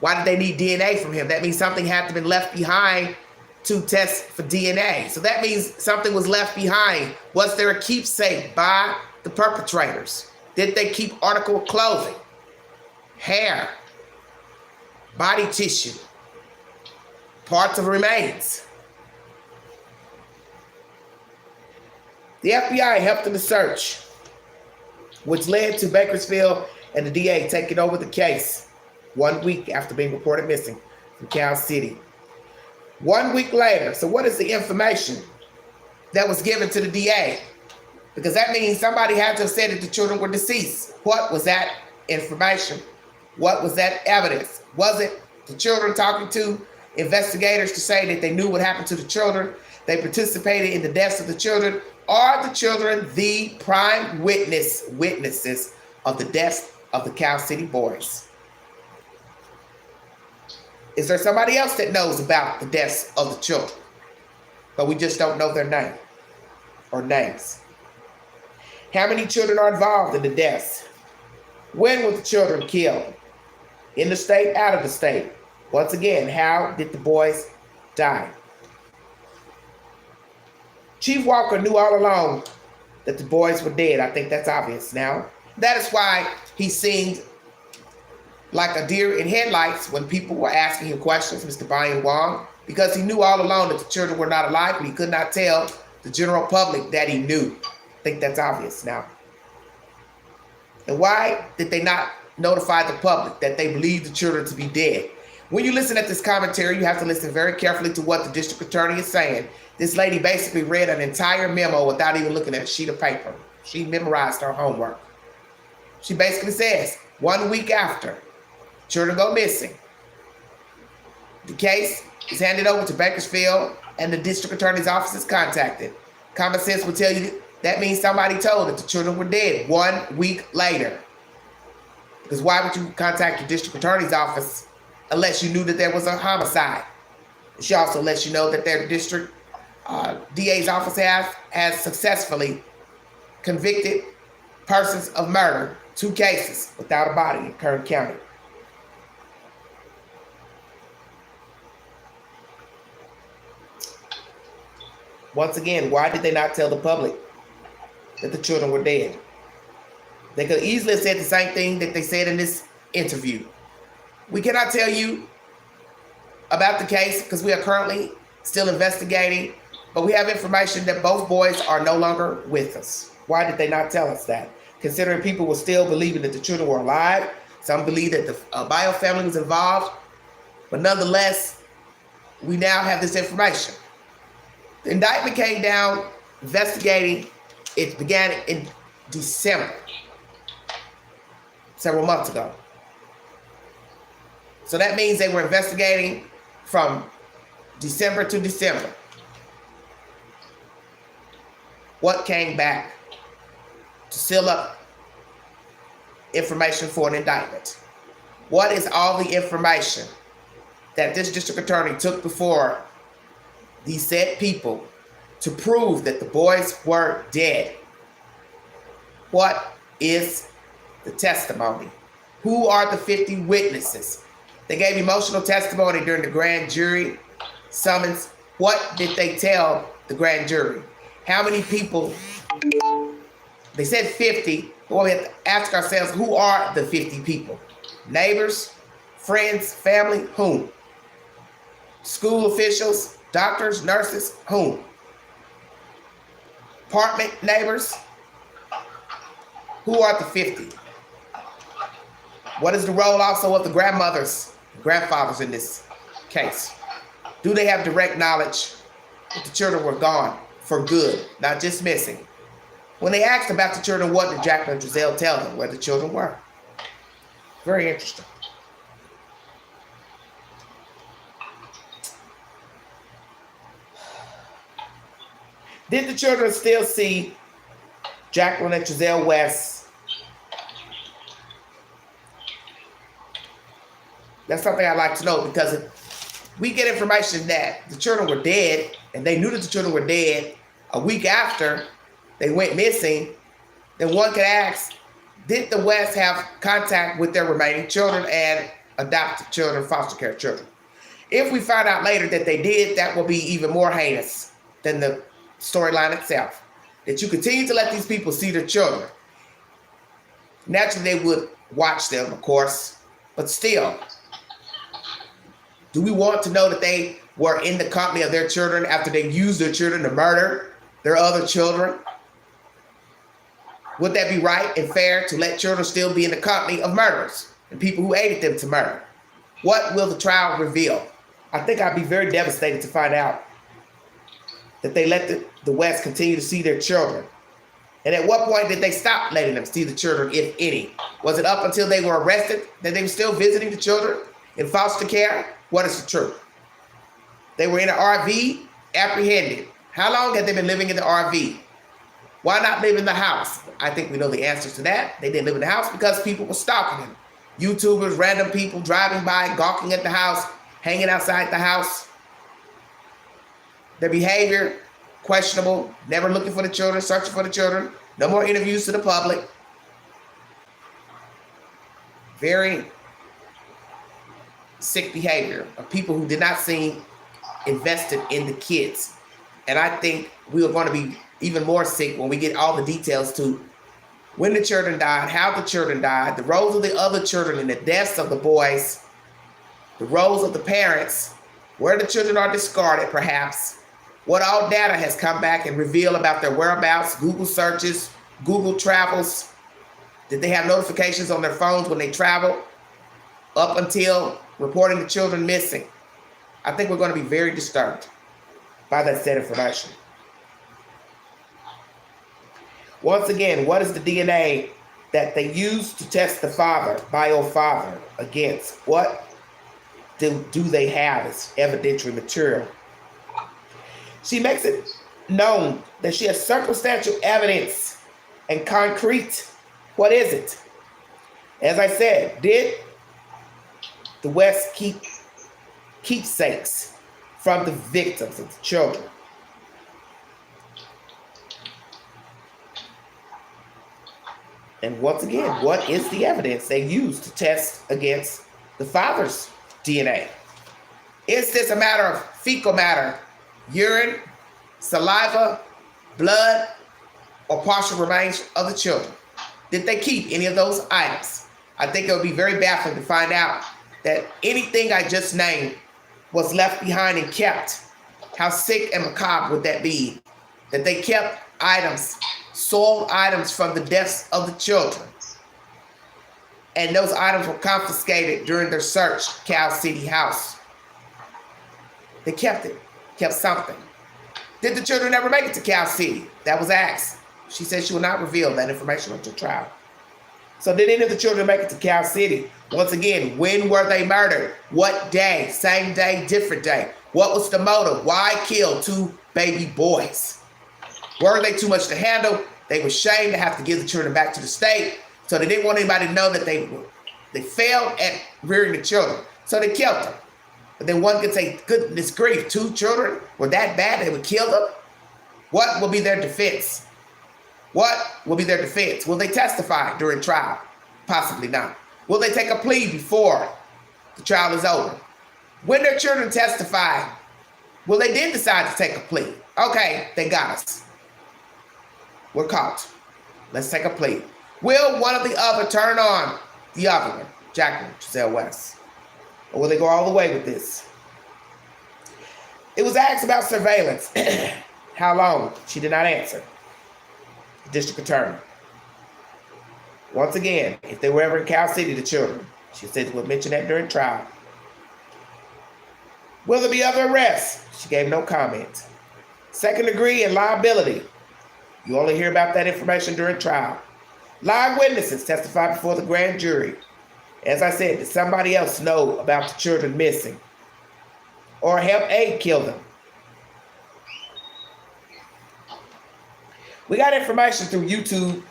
Why did they need DNA from him? That means something had to have been left behind to test for DNA. So that means something was left behind. Was there a keepsake by the perpetrators? Did they keep article of clothing, hair, body tissue, parts of remains? The FBI helped in the search, which led to Bakersfield and the DA taking over the case 1 week after being reported missing from Cal City. 1 week later, so what is the information that was given to the DA? Because that means somebody had to have said that the children were deceased. What was that information? What was that evidence? Was it the children talking to investigators to say that they knew what happened to the children? They participated in the deaths of the children? Are the children the prime witnesses of the deaths of the Cal City boys? Is there somebody else that knows about the deaths of the children, but we just don't know their name or names? How many children are involved in the deaths? When were the children killed? In the state, out of the state? Once again, how did the boys die? Chief Walker knew all along that the boys were dead. I think that's obvious now. That is why he seemed like a deer in headlights when people were asking him questions, Mr. Byron Wong, because he knew all along that the children were not alive, but he could not tell the general public that he knew. I think that's obvious now. And why did they not notify the public that they believed the children to be dead? When you listen at this commentary, you have to listen very carefully to what the district attorney is saying. This lady basically read an entire memo without even looking at a sheet of paper. She memorized her homework. She basically says, 1 week after, children go missing, the case is handed over to Bakersfield and the district attorney's office is contacted. Common sense will tell you that means somebody told that the children were dead 1 week later. Because why would you contact the district attorney's office unless you knew that there was a homicide? She also lets you know that their district DA's office has successfully convicted persons of murder, 2 cases without a body in Kern County. Once again, why did they not tell the public that the children were dead? They could easily have said the same thing that they said in this interview. We cannot tell you about the case because we are currently still investigating, but we have information that both boys are no longer with us. Why did they not tell us that? Considering people were still believing that the children were alive. Some believe that the bio family was involved, but nonetheless, we now have this information. The indictment came down investigating. It began in December, several months ago. So that means they were investigating from December to December. What came back to seal up information for an indictment? What is all the information that this district attorney took before these said people to prove that the boys were dead? What is the testimony? Who are the 50 witnesses? They gave emotional testimony during the grand jury summons. What did they tell the grand jury? How many people? They said 50, but we have to ask ourselves, who are the 50 people? Neighbors, friends, family, whom? School officials, doctors, nurses, whom? Apartment neighbors? Who are the 50? What is the role also of the grandmothers, grandfathers in this case? Do they have direct knowledge that the children were gone for good, not just missing? When they asked about the children, what did Jacqueline and Giselle tell them where the children were? Very interesting. Did the children still see Jacqueline and Giselle West? That's something I'd like to know, because if we get information that the children were dead and they knew that the children were dead a week after they went missing, then one could ask, did the West have contact with their remaining children and adopted children, foster care children? If we find out later that they did, that will be even more heinous than the storyline itself. That you continue to let these people see their children. Naturally, they would watch them, of course, but still, do we want to know that they were in the company of their children after they used their children to murder their other children? Would that be right and fair to let children still be in the company of murderers and people who aided them to murder? What will the trial reveal? I think I'd be very devastated to find out that they let the West continue to see their children. And at what point did they stop letting them see the children, if any? Was it up until they were arrested that they were still visiting the children in foster care? What is the truth? They were in an RV, apprehended. How long had they been living in the RV? Why not live in the house? I think we know the answers to that. They didn't live in the house because people were stalking them. YouTubers, random people driving by, gawking at the house, hanging outside the house. Their behavior, questionable, never looking for the children, searching for the children. No more interviews to the public. Very sick behavior of people who did not seem invested in the kids. And I think we are going to be even more sick when we get all the details to when the children died, how the children died, the roles of the other children in the deaths of the boys, the roles of the parents, where the children are discarded perhaps, what all data has come back and revealed about their whereabouts, Google searches, Google travels. Did they have notifications on their phones when they travel up until reporting the children missing? I think we're going to be very disturbed by that said information. Once again, what is the DNA that they used to test the father, bio father, against? What do they have as evidentiary material? She makes it known, that she has circumstantial evidence and concrete. What is it? As I said, did the West keep keepsakes from the victims of the children? And once again, what is the evidence they used to test against the father's DNA? Is this a matter of fecal matter, urine, saliva, blood, or partial remains of the children? Did they keep any of those items? I think it would be very baffling to find out that anything I just named was left behind and kept. How sick and macabre would that be? That they kept items, sold items from the deaths of the children. And those items were confiscated during their search, Cal City House. They kept it, kept something. Did the children ever make it to Cal City? That was asked. She said she will not reveal that information until trial. So did any of the children make it to Cal City? Once again, when were they murdered? What day? Same day, different day? What was the motive? Why kill two baby boys? Were they too much to handle? They were ashamed to have to give the children back to the state. So they didn't want anybody to know that they failed at rearing the children. So they killed them. But then one could say, goodness grief, two children were that bad they would kill them? What will be their defense? What will be their defense? Will they testify during trial? Possibly not. Will they take a plea before the trial is over? When their children testify, will they then decide to take a plea? Okay, they got us. We're caught. Let's take a plea. Will one or the other turn on the other one, Jacqueline Giselle West? Or will they go all the way with this? It was asked about surveillance. How long? She did not answer. The district attorney. Once again, if they were ever in Cal City, the children, she said we'll mention that during trial. Will there be other arrests? She gave no comment. Second degree and liability. You only hear about that information during trial. Live witnesses testify before the grand jury. As I said, did somebody else know about the children missing? Or help aid kill them? We got information through YouTube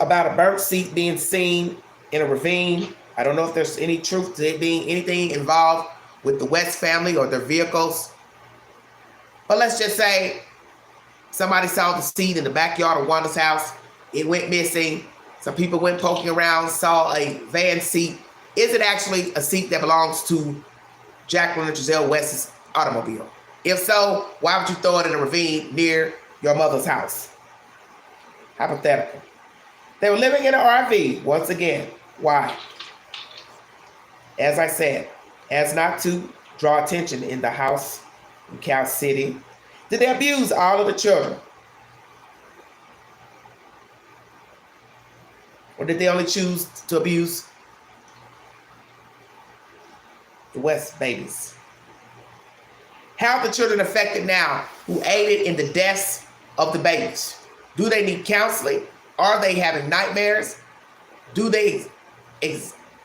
about a burnt seat being seen in a ravine. I don't know if there's any truth to it being anything involved with the West family or their vehicles. But let's just say somebody saw the seat in the backyard of Wanda's house. It went missing. Some people went poking around, saw a van seat. Is it actually a seat that belongs to Jacqueline and Giselle West's automobile? If so, why would you throw it in a ravine near your mother's house? Hypothetical. They were living in an RV. Once again, why? As I said, as not to draw attention in the house in Cal City. Did they abuse all of the children? Or did they only choose to abuse the West babies? How are the children affected now who aided in the deaths of the babies? Do they need counseling? Are they having nightmares? Do they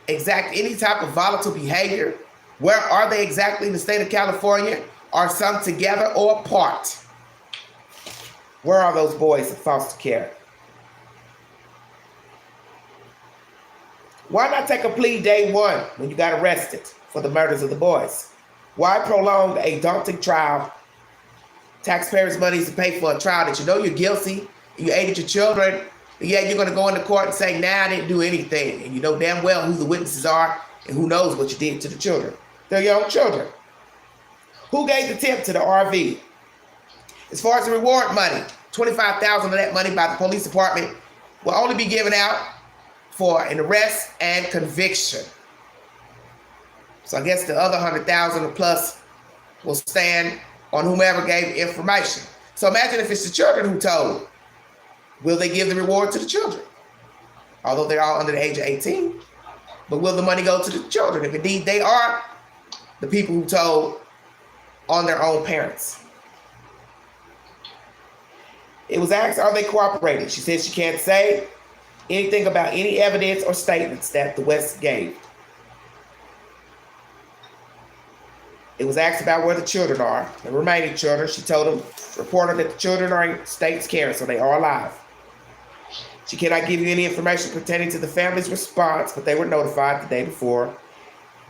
exact any type of volatile behavior? Where are they exactly in the state of California? Are some together or apart? Where are those boys in foster care? Why not take a plea day one when you got arrested for the murders of the boys? Why prolong a daunting trial? Taxpayers' money to pay for a trial that you know you're guilty, you aided your children, and yet you're going to go into court and say, nah, I didn't do anything. And you know damn well who the witnesses are and who knows what you did to the children. They're your own children. Who gave the tip to the RV? As far as the reward money, $25,000 of that money by the police department will only be given out for an arrest and conviction. So I guess the other $100,000 plus will stand on whomever gave information. So imagine if it's the children who told. Will they give the reward to the children? Although they're all under the age of 18. But will the money go to the children if indeed they are the people who told on their own parents? It was asked, are they cooperating? She said she can't say anything about any evidence or statements that the West gave. It was asked about where the children are, the remaining children. She told them, reported that the children are in state's care, so they are alive. She cannot give you any information pertaining to the family's response, but they were notified the day before.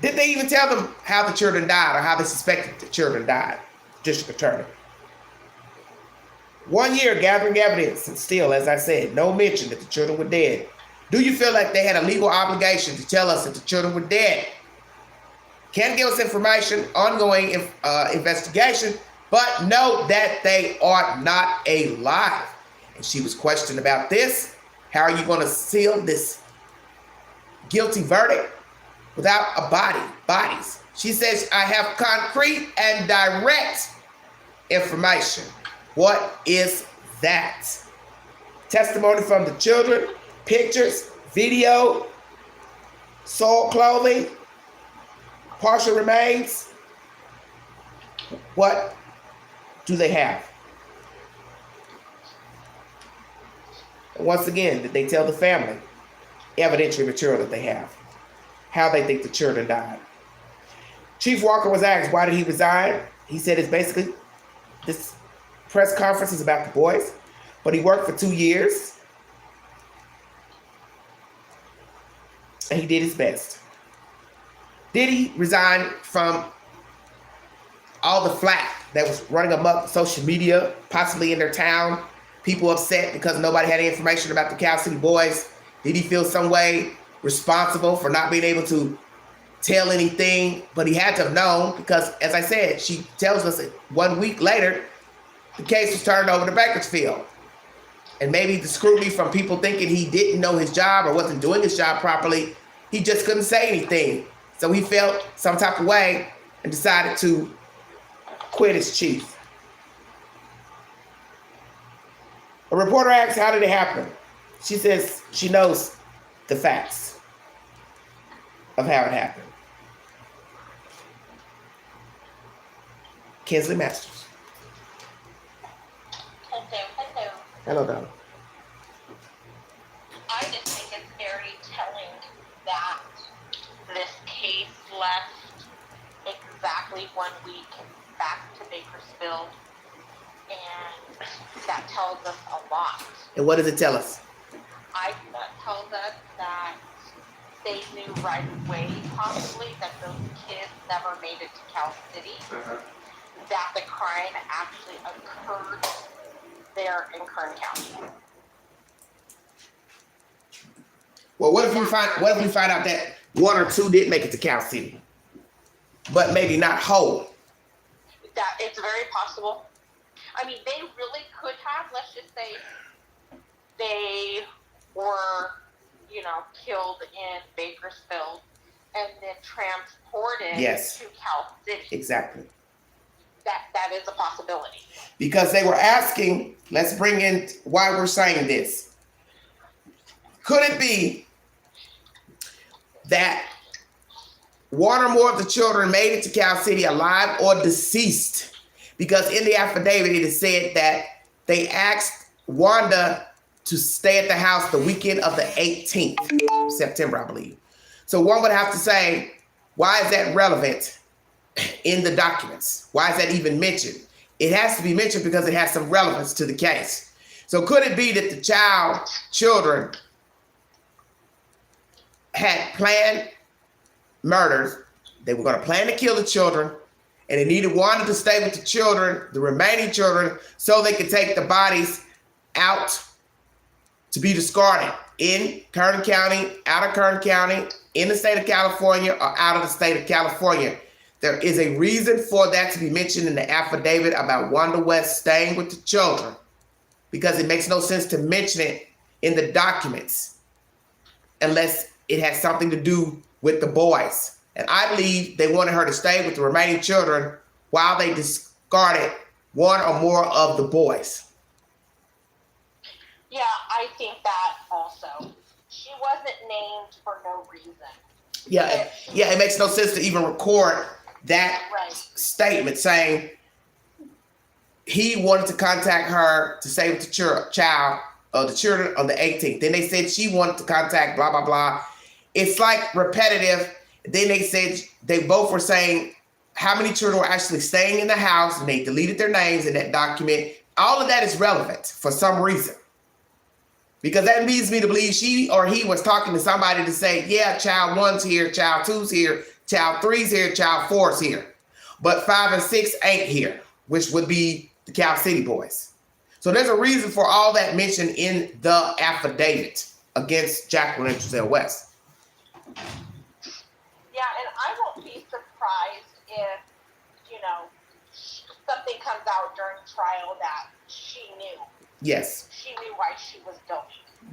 Did they even tell them how the children died or how they suspected the children died? District Attorney. 1 year gathering evidence, and still, as I said, no mention that the children were dead. Do you feel like they had a legal obligation to tell us that the children were dead? Can't give us information, ongoing investigation, but know that they are not alive. And she was questioned about this. How are you going to seal this guilty verdict without a bodies? She says, I have concrete and direct information. What is that? Testimony from the children, pictures, video, soiled clothing, partial remains. What do they have? And once again, did they tell the family evidentiary material that they have? How they think the children died? Chief Walker was asked, why did he resign? He said it's basically, this press conference is about the boys, but he worked for 2 years and he did his best. Did he resign from all the flack that was running amok social media, possibly in their town? People upset because nobody had any information about the Cal City boys. Did he feel some way responsible for not being able to tell anything? But he had to have known because, as I said, she tells us that 1 week later, the case was turned over to Bakersfield. And maybe the scrutiny from people thinking he didn't know his job or wasn't doing his job properly, he just couldn't say anything. So he felt some type of way and decided to quit as chief. A reporter asks, how did it happen? She says she knows the facts of how it happened. Kinsley Masters. Hello, Donna. I just think it's very telling that this case left exactly 1 week back to Bakersfield, and that tells us a lot. And what does it tell us? That tells us that they knew right away, possibly, that those kids never made it to Cal City, that the crime actually occurred there in Kern County. Well, what if we find out that 1 or 2 did make it to Cal City, but maybe not whole? That it's very possible. I mean, they really could have. Let's just say they were, killed in Bakersfield and then transported to Cal City. Exactly. That is a possibility. Because they were asking, let's bring in why we're saying this. Could it be that 1 or more of the children made it to Cal City alive or deceased? Because in the affidavit, it is said that they asked Wanda to stay at the house the weekend of the 18th September, I believe. So one would have to say, why is that relevant in the documents? Why is that even mentioned? It has to be mentioned because it has some relevance to the case. So could it be that the children had planned murders? They were going to plan to kill the children, and they needed Wanda to stay with the children, the remaining children, so they could take the bodies out to be discarded in Kern County, out of Kern County, in the state of California, or out of the state of California. There is a reason for that to be mentioned in the affidavit about Wanda West staying with the children, because it makes no sense to mention it in the documents unless it has something to do with the boys. And I believe they wanted her to stay with the remaining children while they discarded 1 or more of the boys. Yeah, I think that also. She wasn't named for no reason. Yeah, it makes no sense to even record that statement saying he wanted to contact her to stay with the the children on the 18th. Then they said she wanted to contact blah, blah, blah. It's like repetitive. Then they said they both were saying how many children were actually staying in the house, and they deleted their names in that document. All of that is relevant for some reason. Because that leads me to believe she or he was talking to somebody to say, yeah, child 1's here, child 2's here, child 3's here, child 4's here. But 5 and 6 ain't here, which would be the Cal City boys. So there's a reason for all that mentioned in the affidavit against Jacqueline and Trezell West. Yeah, and I won't be surprised if, something comes out during trial that she knew. Yes. She knew why she was doing.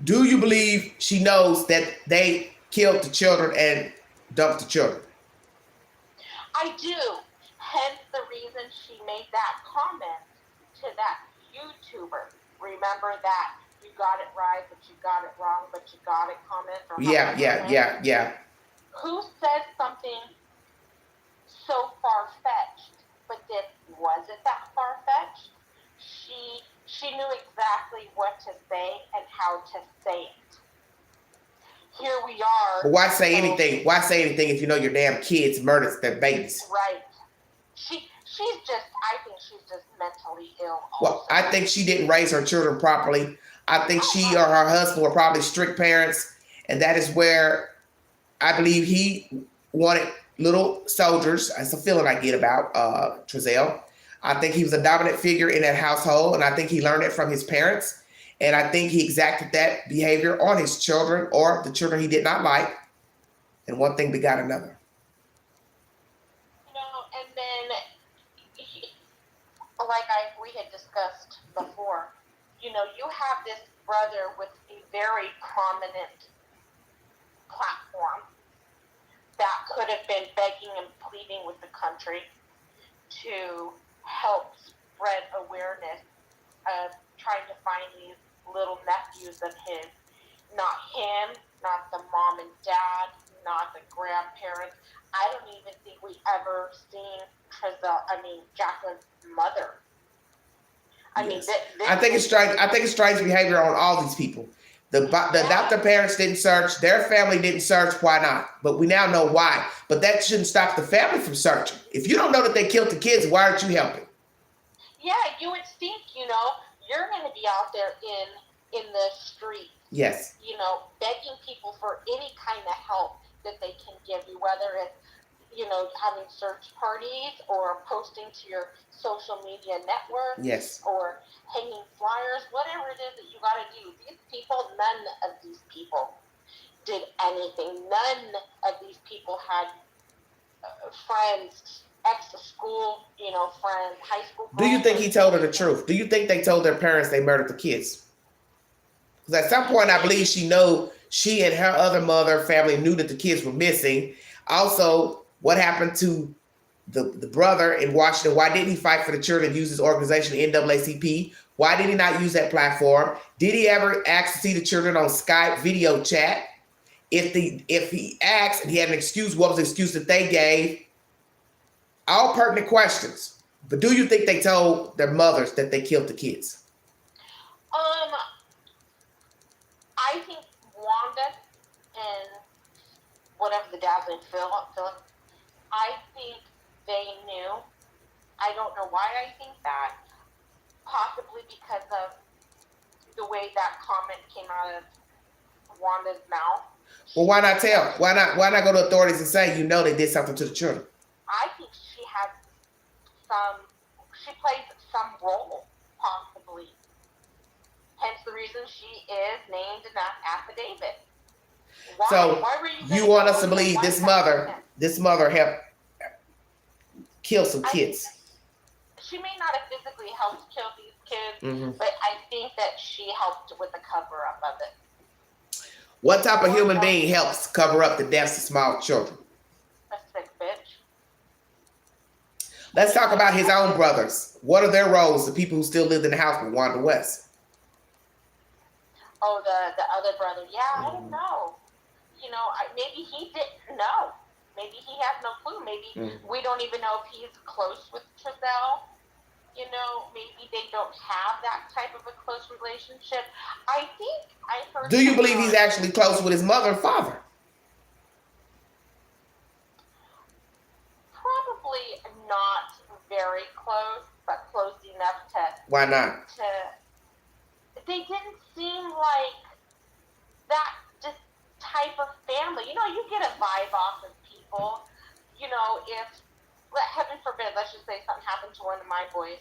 Do you believe she knows that they killed the children and dumped the children? I do. Hence the reason she made that comment to that YouTuber. Remember that you got it right, but you got it wrong, but you got it comment? Yeah. Who said something so far-fetched? But was it that far-fetched? She knew exactly what to say and how to say it. Here we are. But why say anything? Why say anything if you know your damn kids murdered their babies? Right. I think she's just mentally ill also. Well, I think she didn't raise her children properly. I think she or her husband were probably strict parents. And that is where I believe he wanted little soldiers. That's a feeling I get about Trezell. I think he was a dominant figure in that household, and I think he learned it from his parents. And I think he exacted that behavior on his children or the children he did not like. And one thing begot another. And then, we had discussed before, you have this brother with a very prominent platform that could have been begging and pleading with the country to help spread awareness of trying to find these little nephews of his. Not him, not the mom and dad, not the grandparents. I don't even think we ever seen Jacqueline's mother. I think it's strange. I think it's strange behavior on all these people. The adoptive parents didn't search. Their family didn't search. Why not? But we now know why. But that shouldn't stop the family from searching. If you don't know that they killed the kids, why aren't you helping? Yeah, you would think, you're going to be out there in the street. Yes. Begging people for any kind of help that they can give you, whether it's, having search parties or posting to your social media network. Yes. Or hanging flyers, whatever it is that you got to do. These people, none of these people did anything. None of these people had friends, ex-school, friends, high school. Do you think he told her the truth? Do you think they told their parents they murdered the kids? Because at some point, I believe she and her other mother family knew that the kids were missing. Also, what happened to the brother in Washington? Why didn't he fight for the children, use his organization, NAACP? Why did he not use that platform? Did he ever ask to see the children on Skype video chat? If he asked and he had an excuse, what was the excuse that they gave? All pertinent questions. But do you think they told their mothers that they killed the kids? I think Wanda and whatever the dad's name, Philip, I think they knew. I don't know why I think that. Possibly because of the way that comment came out of Wanda's mouth. Well, why not tell? Why not go to authorities and say, they did something to the children? I think she plays some role, possibly. Hence the reason she is named in that affidavit. Why were you want us to believe this mother helped kill some kids? She may not have physically helped kill these kids, but I think that she helped with the cover-up of it. What type of human being helps cover up the deaths of small children? A sick bitch. Let's talk about his own brothers. What are their roles, the people who still lived in the house with Wanda West? Oh, the other brother. Yeah, I don't know. Maybe he didn't know. Maybe he had no clue. Maybe we don't even know if he's close with Trezell. Maybe they don't have that type of a close relationship. I think I heard. Do you believe he's actually close with his mother and father? Probably not very close, but close enough to. Why not? They didn't seem like that just type of family. You know, you get a vibe off of people. You know, if, heaven forbid, let's just say something happened to one of my boys,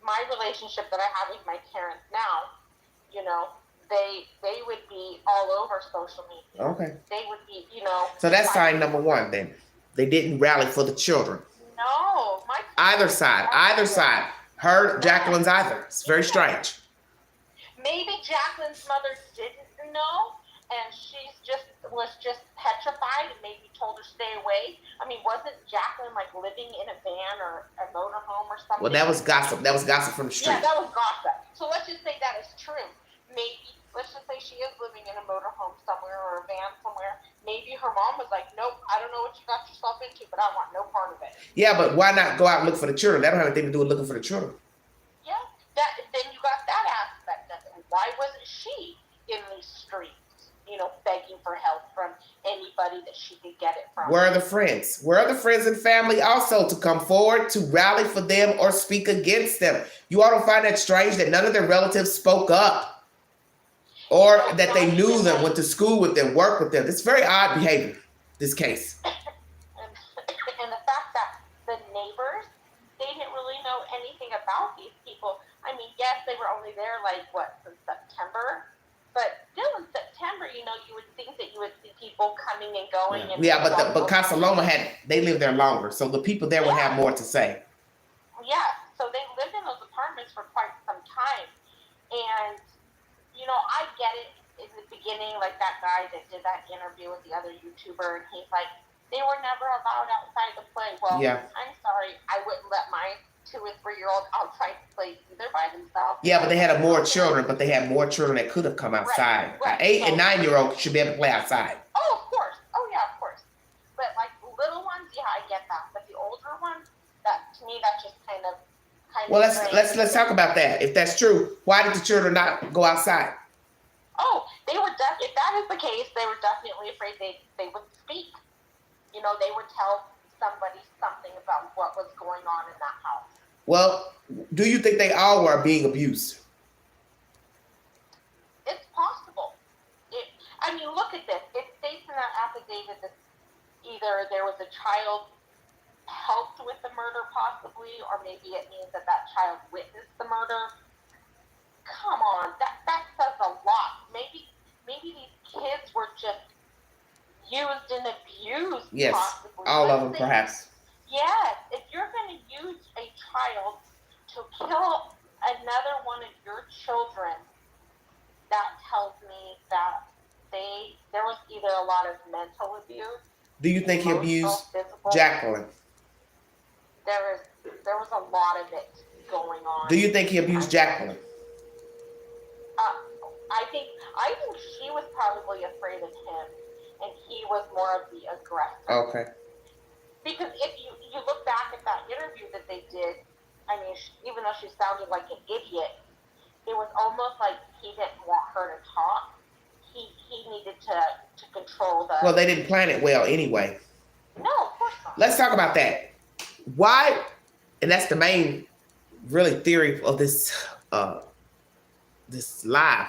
my relationship that I have with my parents now, you know, they would be all over social media. Okay. They would be, you know. So that's sign number one then. They didn't rally for the children. No. Either side. Her, Jacqueline's either. It's very strange. Maybe Jacqueline's mother didn't know, and was just petrified and maybe told her stay away. I mean, wasn't Jacqueline like living in a van or a motorhome or something? Well, that was gossip. That was gossip from the street. Yeah, that was gossip. So let's just say that is true. Maybe, let's just say she is living in a motorhome somewhere or a van somewhere. Maybe her mom was like, nope, I don't know what you got yourself into, but I want no part of it. Yeah, but why not go out and look for the children? That don't have anything to do with looking for the children. Yeah, then you got that aspect of it. Why wasn't she in these streets, you know, begging for help from anybody that she could get it from? Where are the friends? Where are the friends and family also to come forward to rally for them or speak against them? You all don't find that strange that none of their relatives spoke up? Or that they knew them, went to school with them, worked with them. It's very odd behavior, this case. And the fact that the neighbors, they didn't really know anything about these people. I mean, yes, they were only there since September? But still in September, you know, you would think that you would see people coming and going. Yeah, but Casa Loma they lived there longer, so the people there would have more to say. Yeah, so they lived in those apartments for quite some time. And you know, I get it in the beginning, like that guy that did that interview with the other YouTuber, and he's like, they were never allowed outside to play. Well, yeah. I'm sorry, I wouldn't let my 2 and 3-year-old outside to play either by themselves. Yeah, but they had more children that could have come outside. Right. 8 and 9-year-old should be able to play outside. Oh, of course. Oh, yeah, of course. But like little ones, yeah, I get that. But the older ones, that to me, that's just kind of. Well, let's talk about that. If that's true, why did the children not go outside? Oh, they were if that is the case, they were definitely afraid they would speak. You know, they would tell somebody something about what was going on in that house. Well, do you think they all were being abused? It's possible. I mean, look at this. It states in that affidavit that either there was a child helped with the murder possibly, or maybe it means that child witnessed the murder. Come on, that says a lot. Maybe these kids were just used and abused. Yes, possibly. all of them perhaps. Yes, if you're going to use a child to kill another one of your children, that tells me that there was either a lot of mental abuse. Do you think he abused Jacqueline? There was a lot of it going on. Do you think he abused Jacqueline? I think she was probably afraid of him, and he was more of the aggressor. Okay. Because if you look back at that interview that they did, I mean, even though she sounded like an idiot, it was almost like he didn't want her to talk. He needed to control the. Well, they didn't plan it well anyway. No, of course not. Let's talk about that. Why? And that's the main, really, theory of this live.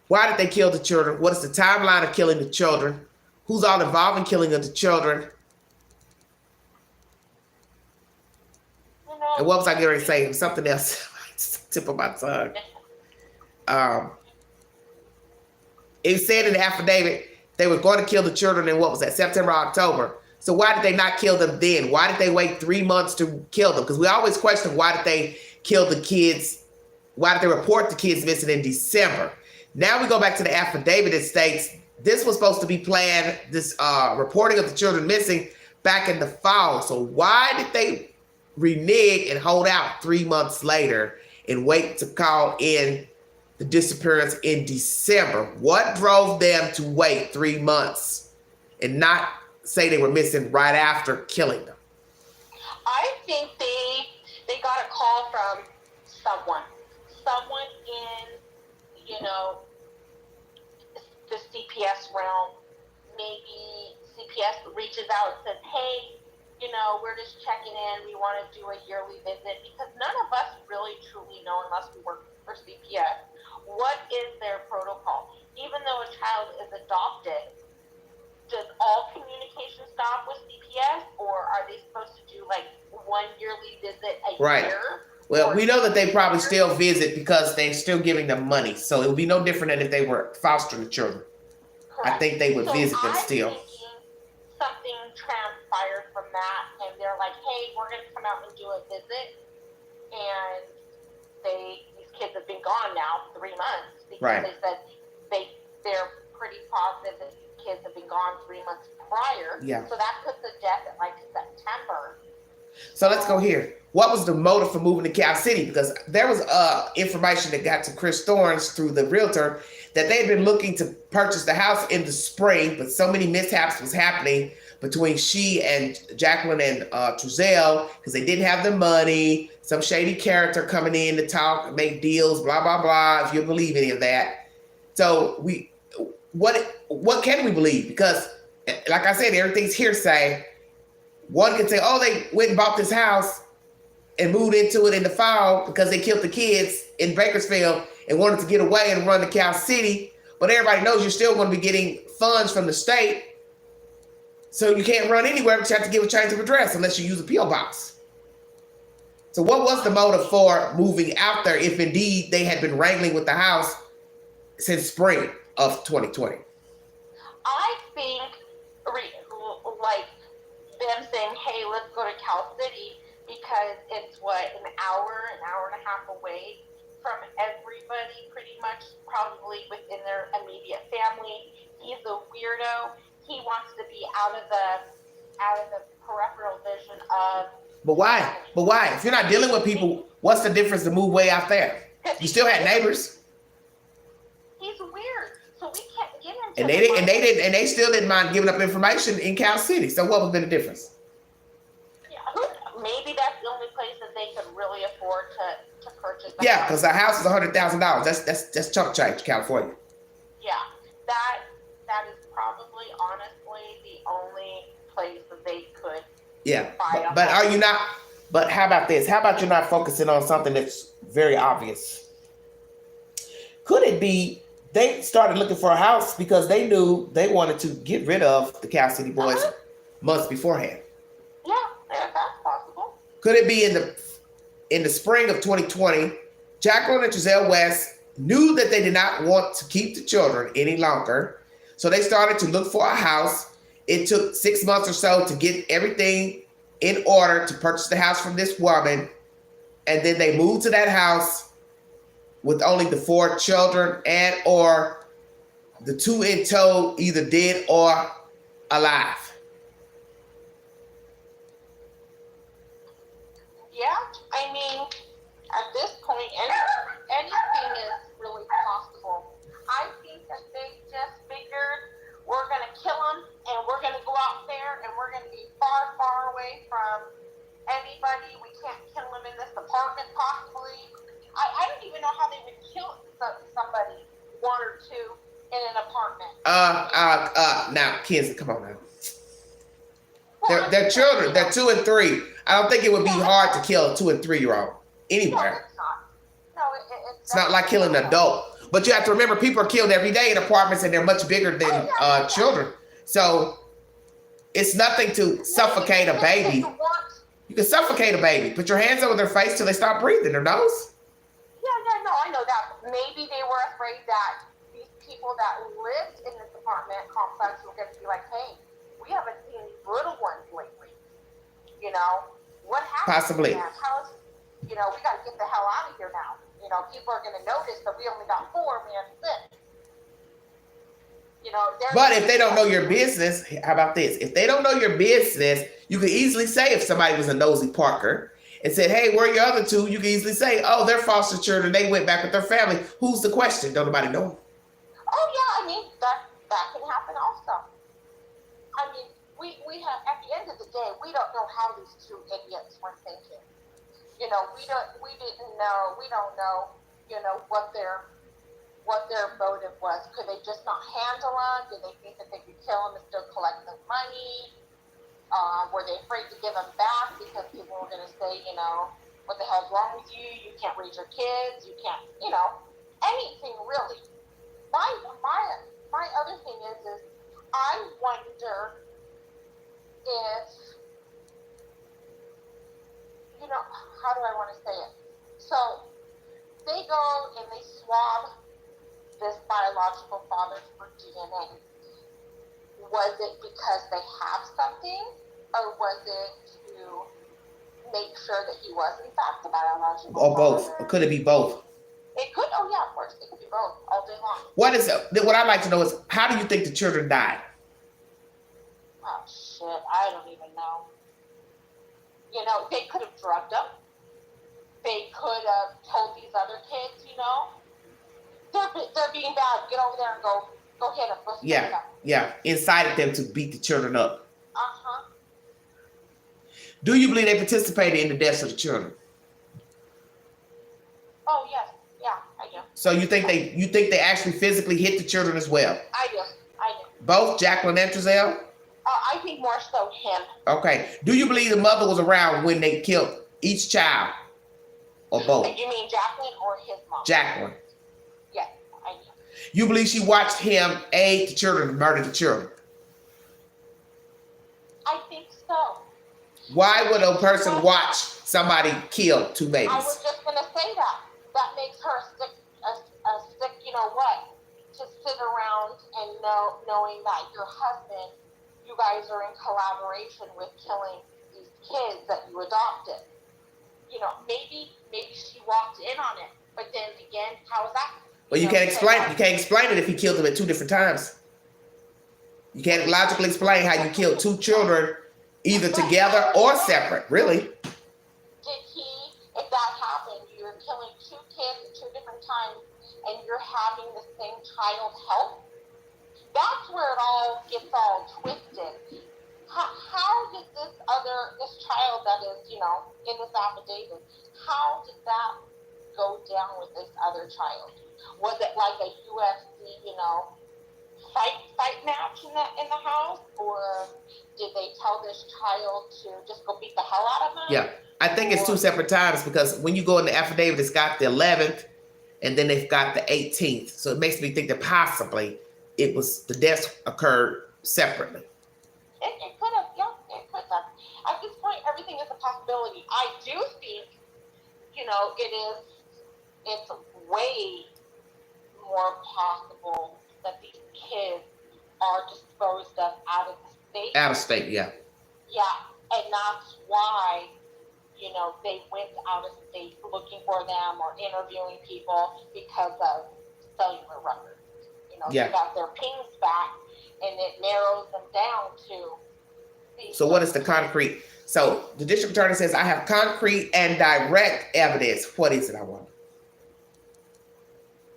Why did they kill the children? What is the timeline of killing the children? Who's all involved in killing of the children? You know, and what was I going to say? Something else. Tip of my tongue. It said in the affidavit they were going to kill the children in what was that, September, October. So why did they not kill them then? Why did they wait 3 months to kill them? Because we always question why did they kill the kids? Why did they report the kids missing in December? Now we go back to the affidavit that states this was supposed to be planned, this reporting of the children missing back in the fall. So why did they renege and hold out 3 months later and wait to call in the disappearance in December? What drove them to wait 3 months and not say they were missing right after killing them? I think they got a call from someone in, you know, the CPS realm. Maybe CPS reaches out and says, hey, you know, we're just checking in. We want to do a yearly visit because none of us really truly know unless we work for CPS. What is their protocol? Even though a child is adopted, does all communication stop with CPS, or are they supposed to do like one yearly visit a year? Well, we know that they probably still visit because they're still giving them money. So it would be no different than if they were fostering children. Correct. I think they would visit them still. I'm thinking something transpired from that, and they're like, "Hey, we're going to come out and do a visit," and these kids have been gone now 3 months because they said they're pretty positive that these kids have been gone 3 months prior. Yeah. So that puts the death at like September. So let's go here. What was the motive for moving to Cal City? Because there was information that got to Chris Thorns through the realtor that they had been looking to purchase the house in the spring, but so many mishaps was happening between she and Jacqueline and Trezell because they didn't have the money. Some shady character coming in to talk and make deals, blah, blah, blah, if you believe any of that. So what can we believe? Because like I said, everything's hearsay. One can say, oh, they went and bought this house and moved into it in the fall because they killed the kids in Bakersfield and wanted to get away and run to Cal City. But everybody knows you're still going to be getting funds from the state. So you can't run anywhere, but you have to give a change of address unless you use a P.O. box. So what was the motive for moving out there if indeed they had been wrangling with the house since spring of 2020? I think like them saying, hey, let's go to Cal City because it's an hour and a half away from everybody pretty much, probably within their immediate family. He's a weirdo. He wants to be out of the peripheral vision of. But why? If you're not dealing with people, what's the difference to move way out there? You still had neighbors. He's weird, so we can't get into. And they still didn't mind giving up information in Cal City. So what would be the difference? Yeah, maybe that's the only place that they could really afford to purchase. Yeah, because a house is $100,000. That's chump change, California. Yeah, that is probably honestly the only place that they could. Yeah, but are you not? But how about this? How about you're not focusing on something that's very obvious? Could it be they started looking for a house because they knew they wanted to get rid of the Cal City boys months beforehand? Yeah, that's possible. Could it be in the spring of 2020, Jacqueline and Trezell West knew that they did not want to keep the children any longer, so they started to look for a house. It took 6 months or so to get everything in order to purchase the house from this woman. And then they moved to that house with only the 4 children and or the 2 in tow, either dead or alive. Yeah, I mean, at this point, anything is really possible. I think that they just figured we're going to kill them and we're going to go out there and we're going to be far, far away from anybody. We can't kill them in this apartment, possibly. I don't even know how they would kill somebody, 1 or 2, in an apartment. Now, kids, come on now. They're children. They're 2 and 3. I don't think it would be hard to kill a 2 and 3-year-old anywhere. No, it's not like killing an adult. But you have to remember, people are killed every day in apartments, and they're much bigger than children. So it's nothing to suffocate a baby. You can suffocate a baby. Put your hands over their face till they stop breathing, their nose. Yeah, no, I know that. Maybe they were afraid that these people that lived in this apartment complex were going to be like, hey, we haven't seen these little ones lately. You know, what happened? Possibly. We got to get the hell out of here now. You know, people are going to notice that we only got 4, we have 6. You know, but if they don't know your business, how about this? If they don't know your business, you could easily say if somebody was a nosy Parker and said, hey, where are your other 2? You can easily say, oh, they're foster children. They went back with their family. Who's the question? Don't nobody know. Oh, yeah, I mean, that can happen also. I mean, we have, at the end of the day, we don't know how these 2 idiots were thinking. You know, we don't know, you know, what their motive was. Could they just not handle them? Did they think that they could kill them and still collect the money? Were they afraid to give them back because people were going to say, you know, what the hell's wrong with you? You can't raise your kids. You can't, you know, anything really. My other thing is I wonder if, you know, how do I want to say it? So they go and they swab this biological father for DNA. Was it because they have something, or was it to make sure that he was in fact the biological Or father? both? Or could it be both? It could, oh yeah, of course, it could be both all day long. What I'd like to know is, how do you think the children died? Oh shit, I don't even know. You know, they could have drugged them. They could have told these other kids, you know, they're being bad. Get over there and go hit them. Go Yeah, them. yeah. Incited them to beat the children up. Uh-huh. Do you believe they participated in the deaths of the children? Oh yes, yeah, I do. So you think they actually physically hit the children as well? I do. Both Jacqueline and Trezell? I think more so him. Okay. Do you believe the mother was around when they killed each child? Or both? You mean Jacqueline or his mom? Jacqueline. Yes, I do. You believe she watched him aid the children and murder the children? I think so. Why would a person watch somebody kill two babies? I was just gonna say that. That makes her a sick, you know what? To sit around and knowing that your husband, you guys are in collaboration with killing these kids that you adopted. You know, maybe she walked in on it, but then again, how is that? Well, you can't explain it. You can't explain it if he killed them at two different times. You can't logically explain how you killed two children either together or separate, really. Did he, if that happened, you're killing two kids at two different times and you're having the same child help? That's where it all gets all twisted. How did this child that is, you know, in this affidavit, how did that go down with this other child? Was it like a UFC, you know, fight match in the house, or did they tell this child to just go beat the hell out of him? Yeah, I think it's two separate times, because when you go in the affidavit, it's got the 11th and then they've got the 18th. So it makes me think that possibly the deaths occurred separately. It could have, yeah, it could have. At this point, everything is a possibility. I do think, you know, it's way more possible that these kids are disposed of out of the state. Out of state, yeah. Yeah, and that's why, you know, they went out of state looking for them or interviewing people because of cellular records. You know, Yeah. they got their pings back, and it narrows them down to. So what is the concrete? So the district attorney says, I have concrete and direct evidence. What is it, I wonder?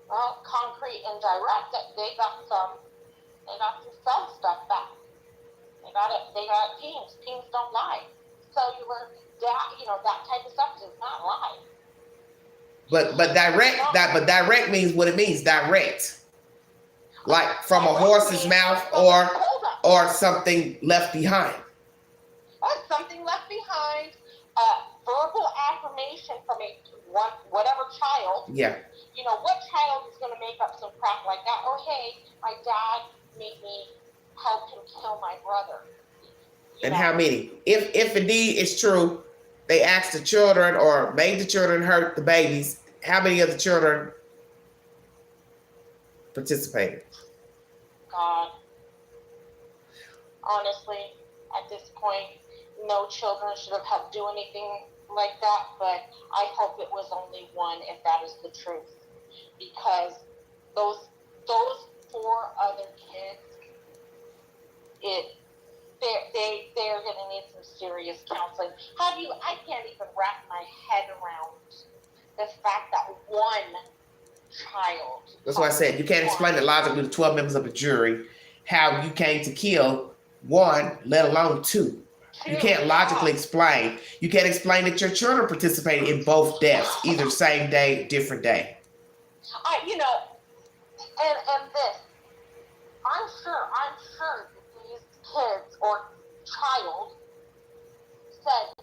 Well, concrete and direct, they got some cell stuff back. They got pings. Pings don't lie. Cellular, that type of stuff does not lie. But direct means what it means, direct. Like from a horse's mouth or something left behind. Something left behind, verbal affirmation from whatever child. Yeah. You know, what child is going to make up some crap like that? Or, hey, my dad made me help him kill my brother. And how many? If indeed it's true, they asked the children or made the children hurt the babies, how many of the children participated? God. Honestly, at this point, no children should have helped do anything like that, but I hope it was only one if that is the truth. Because those 4 other kids, they're gonna need some serious counseling. I can't even wrap my head around the fact that one child. That's why I said you can't explain it logically to 12 members of a jury how you came to kill one, let alone 2. You can't logically explain. You can't explain that your children participated in both deaths, either same day, different day. You know, and this, I'm sure that these kids or child said,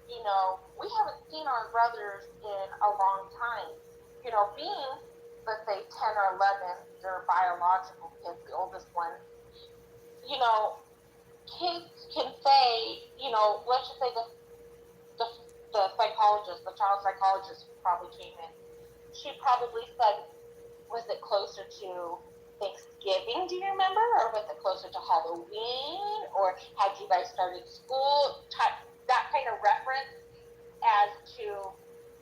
you know, we haven't seen our brothers in a long time. You know, being, let's say, 10 or 11, they're biological kids, the oldest one, you know, kids can say, you know, let's just say the psychologist, the child psychologist probably came in. She probably said, was it closer to Thanksgiving, do you remember? Or was it closer to Halloween? Or had you guys started school? That kind of reference as to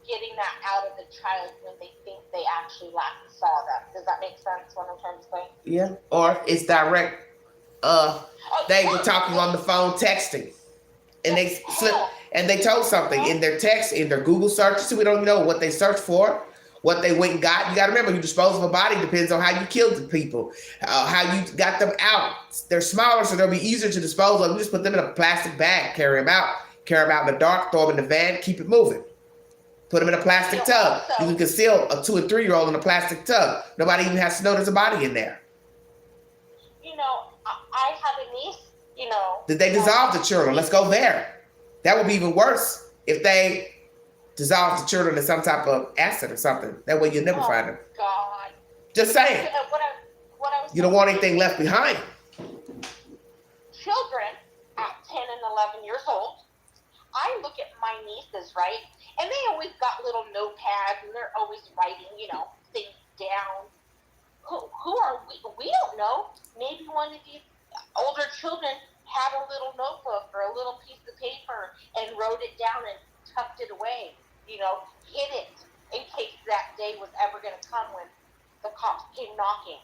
getting that out of the child when they think they actually last saw them. Does that make sense, what I'm trying to say? Yeah. Or it's direct. They were talking on the phone, texting, and they slipped, and they told something in their text, in their Google searches. So we don't know what they searched for, what they went and got. You got to remember, you dispose of a body depends on how you killed the people, how you got them out. They're smaller, so they'll be easier to dispose of. You just put them in a plastic bag, carry them out in the dark, throw them in the van, keep it moving. Put them in a plastic tub. You can conceal a 2 or 3 year old in a plastic tub. Nobody even has to know there's a body in there. You know, I have a niece, you know. Did they dissolve the children? Let's go there. That would be even worse if they dissolve the children in some type of acid or something. That way you'll never find them. God. Just saying. What I was You don't want anything left behind. Children at 10 and 11 years old, I look at my nieces, right? And they always got little notepads and they're always writing, you know, things down. Who are we? We don't know. Maybe one of these older children had a little notebook or a little piece of paper and wrote it down and tucked it away, you know, hid it in case that day was ever going to come when the cops came knocking.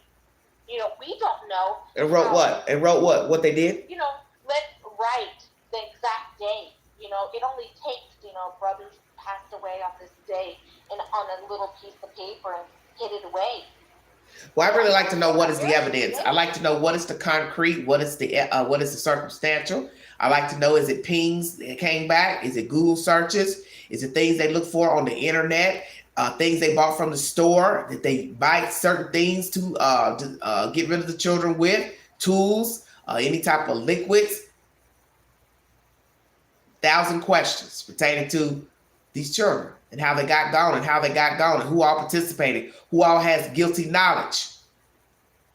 You know, we don't know. And wrote what? And wrote what? What they did? You know, let's write the exact day. You know, it only takes, you know, brothers passed away on this day and on a little piece of paper and hid it away. Well, I really like to know what is the evidence. I like to know what is the concrete, what is the circumstantial. I like to know, is it pings that came back? Is it Google searches? Is it things they look for on the internet? Things they bought from the store? Did they buy certain things to get rid of the children with? Tools, any type of liquids? 1,000 questions pertaining to these children and how they got gone and who all participated, who all has guilty knowledge.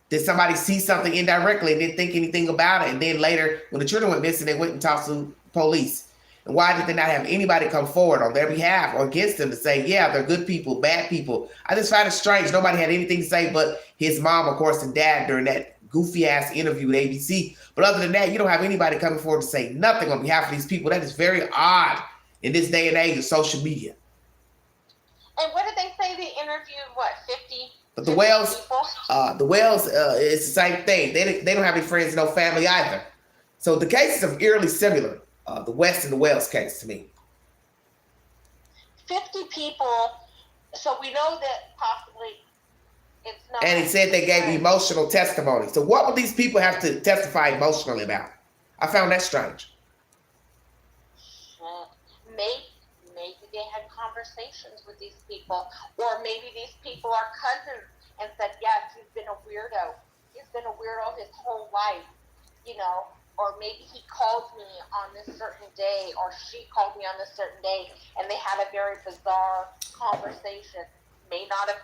Did somebody see something indirectly and didn't think anything about it? And then later, when the children went missing, they went and talked to police. And why did they not have anybody come forward on their behalf or against them to say, yeah, they're good people, bad people? I just find it strange. Nobody had anything to say but his mom, of course, and dad during that goofy ass interview with ABC. But other than that, you don't have anybody coming forward to say nothing on behalf of these people. That is very odd in this day and age of social media. And what did they say? They interviewed, what, 50? But the Wells, it's the same thing. They don't have any friends, no family either. So the cases are eerily similar. The West and the Wells case to me. 50 people. So we know that possibly it's not. And he said they gave emotional testimony. So what would these people have to testify emotionally about? I found that strange. Maybe they had conversations with these people, or maybe these people are cousins and said, yes, he's been a weirdo. He's been a weirdo his whole life, you know, or maybe he called me on this certain day, or she called me on this certain day, and they had a very bizarre conversation. May not have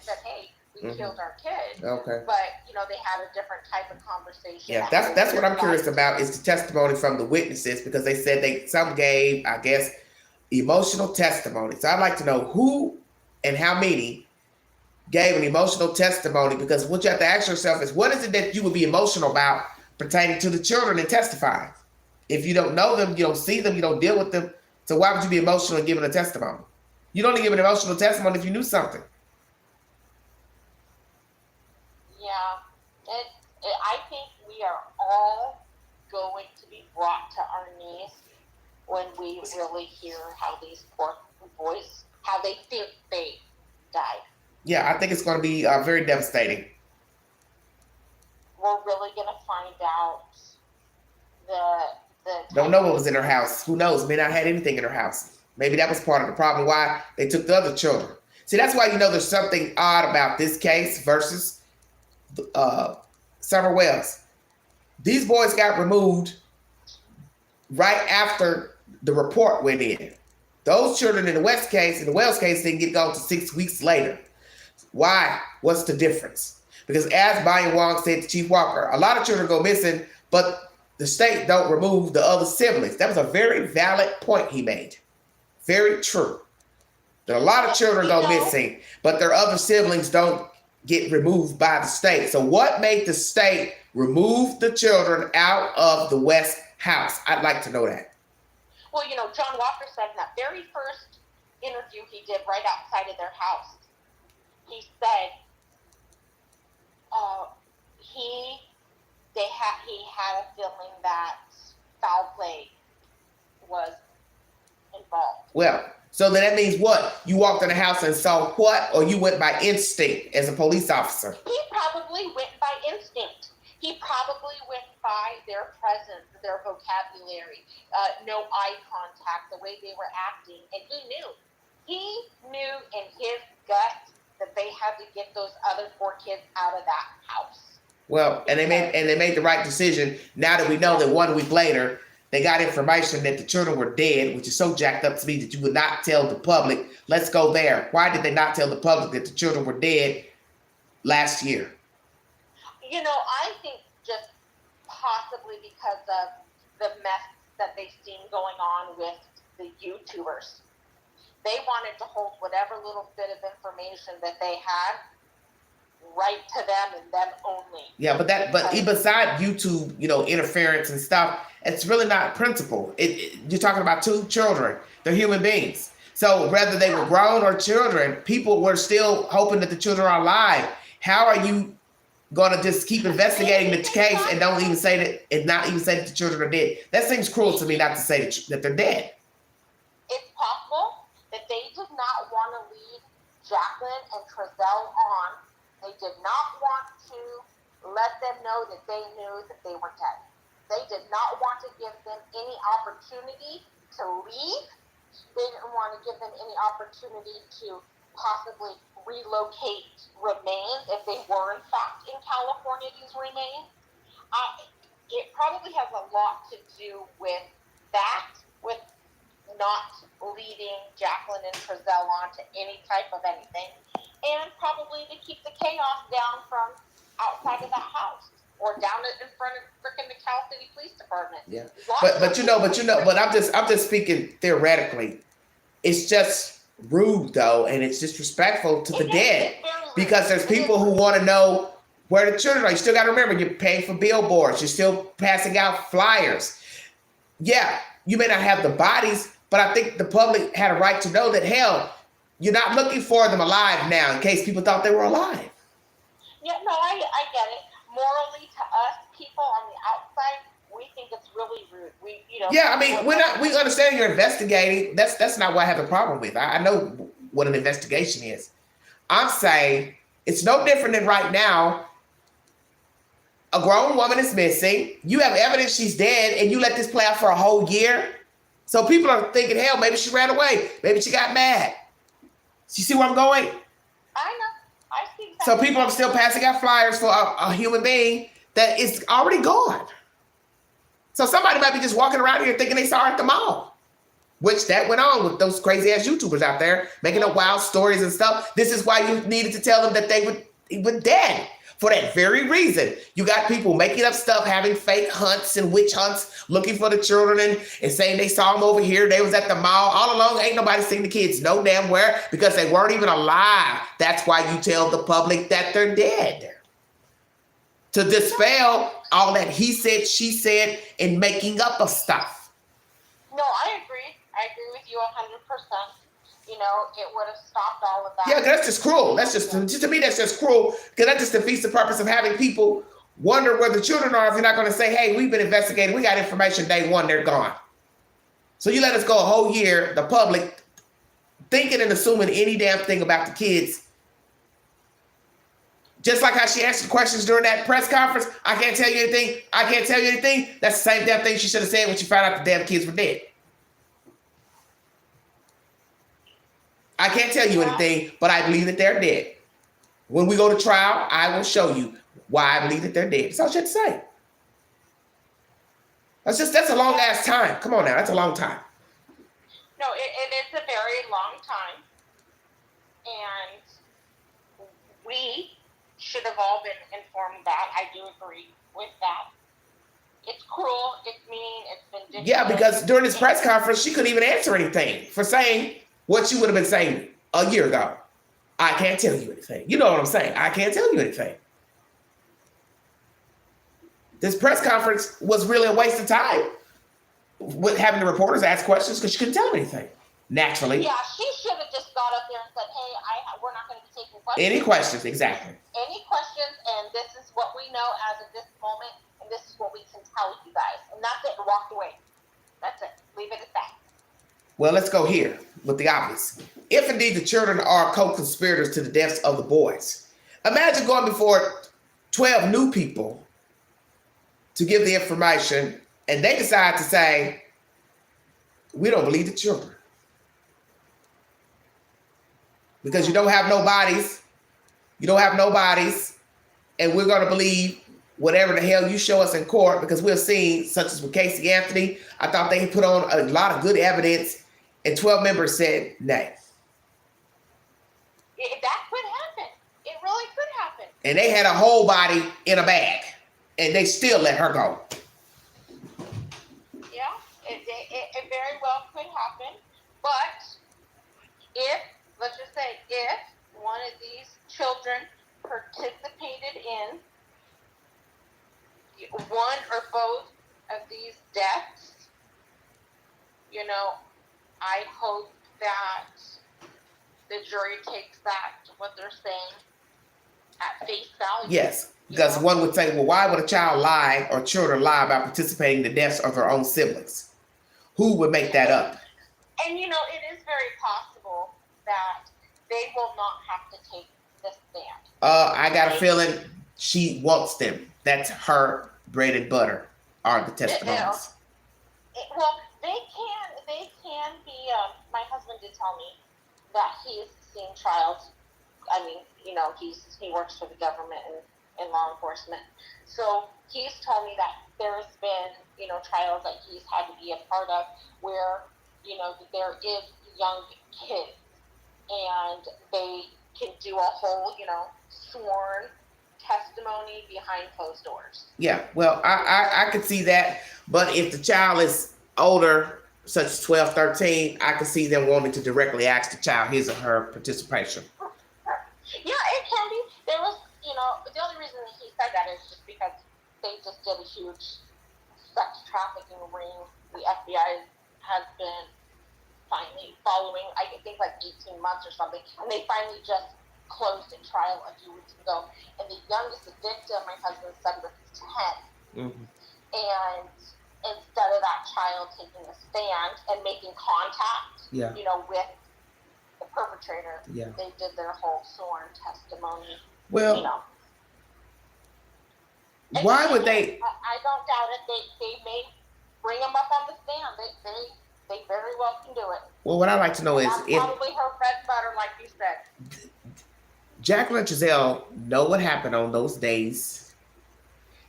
said, hey, we killed our kid. Okay. But, you know, they had a different type of conversation. Yeah, that's what I'm curious about is the testimony from the witnesses, because they said some gave, I guess, emotional testimony. So I'd like to know who and how many gave an emotional testimony, because what you have to ask yourself is, what is it that you would be emotional about pertaining to the children and testifying? If you don't know them, you don't see them, you don't deal with them, so why would you be emotional in giving a testimony? You'd only give an emotional testimony if you knew something. Yeah, I think we are all going to be brought to our knees when we really hear how these poor boys, how they think they died. Yeah, I think it's going to be very devastating. We're really going to find out the Don't know what was in her house. Who knows? May not have had anything in her house. Maybe that was part of the problem why they took the other children. See, that's why you know there's something odd about this case versus Summer Wells. These boys got removed right after the report went in. Those children in the Wells case didn't get gone to 6 weeks later. Why? What's the difference? Because as Byron Wong said to Chief Walker, a lot of children go missing, but the state don't remove the other siblings. That was a very valid point he made. Very true. That a lot of children go missing, but their other siblings don't get removed by the state. So what made the state remove the children out of the West house? I'd like to know that. Well, John Walker said in that very first interview he did right outside of their house, he said he had a feeling that foul play was involved. Well, so then that means what? You walked in the house and saw what? Or you went by instinct as a police officer? He probably went by instinct. He probably went by their presence, their vocabulary, no eye contact, the way they were acting, and he knew. He knew in his gut that they had to get those other 4 kids out of that house. Well, and they made the right decision. Now that we know that 1 week later, they got information that the children were dead, which is so jacked up to me that you would not tell the public. Let's go there. Why did they not tell the public that the children were dead last year? I think just possibly because of the mess that they've seen going on with the YouTubers. They wanted to hold whatever little bit of information that they had right to them and them only. Yeah, but beside YouTube, interference and stuff, it's really not principle. You're talking about 2 children. They're human beings. So whether they were grown or children, people were still hoping that the children are alive. How are you going to just keep investigating the case and not even say that the children are dead? That seems cruel to me not to say that they're dead. It's possible that they did not want to lead Jacqueline and Trezell on. They did not want to let them know that they knew that they were dead. They did not want to give them any opportunity to leave. They didn't want to give them any opportunity to possibly relocate remains if they were in fact in California, these remains. It probably has a lot to do with that, with not leading Jacqueline and Trezell on to any type of anything, and probably to keep the chaos down from outside of the house or down in front of frickin' the Cal City Police Department. Yeah, but I'm just speaking theoretically. It's just rude though, and it's disrespectful to the dead because there's people who want to know where the children are. You still got to remember, you're paying for billboards. You're still passing out flyers. Yeah, you may not have the bodies, but I think the public had a right to know that, hell, you're not looking for them alive now in case people thought they were alive. Yeah, no, I get it. Morally, to us, people on the outside, we think it's really rude. Yeah, I mean, we understand you're investigating. That's not what I have a problem with. I know what an investigation is. I'm saying it's no different than right now. A grown woman is missing. You have evidence she's dead, and you let this play out for a whole year. So people are thinking, hell, maybe she ran away. Maybe she got mad. You see where I'm going? I know. I see that. So people are still passing out flyers for a human being that is already gone. So somebody might be just walking around here thinking they saw her at the mall, which that went on with those crazy ass YouTubers out there making up wild stories and stuff. This is why you needed to tell them that they were dead. For that very reason, you got people making up stuff, having fake hunts and witch hunts, looking for the children and saying they saw them over here. They was at the mall. All along, ain't nobody seen the kids no damn where because they weren't even alive. That's why you tell the public that they're dead. To dispel all that he said, she said, and making up of stuff. No, I agree. I agree with you 100%. It would have stopped all of that. Yeah, that's just cruel. That's just to me, that's just cruel because that just defeats the purpose of having people wonder where the children are if you're not going to say, hey, we've been investigating. We got information day one, they're gone. So you let us go a whole year, the public, thinking and assuming any damn thing about the kids. Just like how she answered questions during that press conference. I can't tell you anything. I can't tell you anything. That's the same damn thing she should have said when she found out the damn kids were dead. I can't tell you anything, but I believe that they're dead. When we go to trial, I will show you why I believe that they're dead. That's all she had to say. That's a long ass time. Come on now, that's a long time. No, it is a very long time, and we should have all been informed of that. I do agree with that. It's cruel, it's mean, it's vindictive. Yeah, because during this press conference, she couldn't even answer anything for saying what she would have been saying a year ago. I can't tell you anything. You know what I'm saying? I can't tell you anything. This press conference was really a waste of time with having the reporters ask questions because she couldn't tell them anything. Naturally. Yeah, she should have just got up there and said, hey, we're not going to be taking questions. Any questions, exactly. Any questions, and this is what we know as of this moment, and this is what we can tell you guys. And that's it, and walked away. That's it. Leave it at that. Well, let's go here with the obvious. If indeed the children are co-conspirators to the deaths of the boys, imagine going before 12 new people to give the information, and they decide to say, we don't believe the children. Because you don't have no bodies. You don't have no bodies. And we're going to believe whatever the hell you show us in court, because we're seeing, such as with Casey Anthony, I thought they put on a lot of good evidence, and 12 members said nay. That could happen. It really could happen. And they had a whole body in a bag, and they still let her go. Yeah, it very well could happen. But if, let's just say, if one of these children participated in one or both of these deaths, you know, I hope that the jury takes that, what they're saying, at face value. Yes, because one would say, well, why would a child lie or children lie about participating in the deaths of their own siblings? Who would make that up? And, you know, it is very possible that they will not have to take the stand. I got a feeling she wants them. That's her bread and butter, are the testimonies. Well, they can be, my husband did tell me that he's seen trials. I mean, you know, he works for the government and law enforcement. So he's told me that there's been, you know, trials that he's had to be a part of where, you know, there is young kids and they can do a whole, you know, sworn testimony behind closed doors. Yeah, well, I could see that. But if the child is older, such as 12, 13, I could see them wanting to directly ask the child his or her participation. Yeah, it can be. There was, you know, the only reason he said that is just because they just did a huge sex trafficking ring. The FBI has been finally following, I think like 18 months or something, and they finally just closed in trial a few weeks ago. And the youngest victim, my husband said, was 10. Mm-hmm. And instead of that child taking a stand and making contact, you know, with the perpetrator, they did their whole sworn testimony. Well, you know. Why would they? I don't doubt it. They may bring them up on the stand. They very well can do it. Well, what I'd like to know is that's probably her bread and butter, like you said. Jacqueline and Giselle know what happened on those days.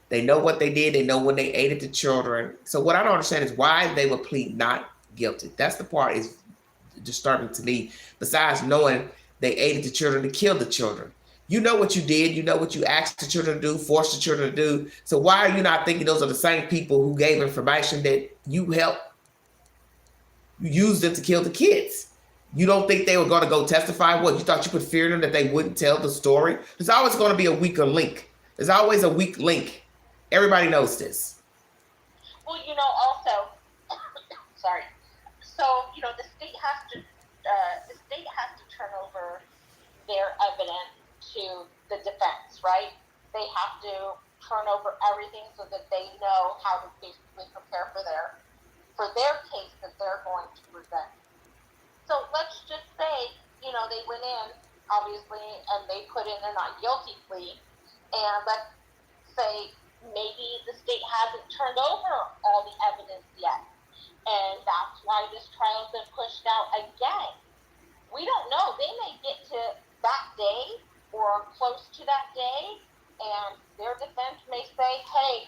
They know what they did. They know when they aided the children. So what I don't understand is why they would plead not guilty. That's the part is disturbing to me. Besides knowing they aided the children to kill the children. You know what you did. You know what you asked the children to do, forced the children to do. So why are you not thinking those are the same people who gave information that you helped? You used them to kill the kids. You don't think they were going to go testify? What, you thought you could fear them that they wouldn't tell the story? There's always going to be a weaker link. There's always a weak link. Everybody knows this. Well, you know, also, sorry. So, you know, the state has to turn over their evidence to the defense, right? They have to turn over everything so that they know how to basically prepare for their case that they're going to present. So let's just say, you know, they went in, obviously, and they put in their not guilty plea, and let's say maybe the state hasn't turned over all the evidence yet, and that's why this trial's been pushed out again. We don't know. They may get to that day or close to that day, and their defense may say, hey,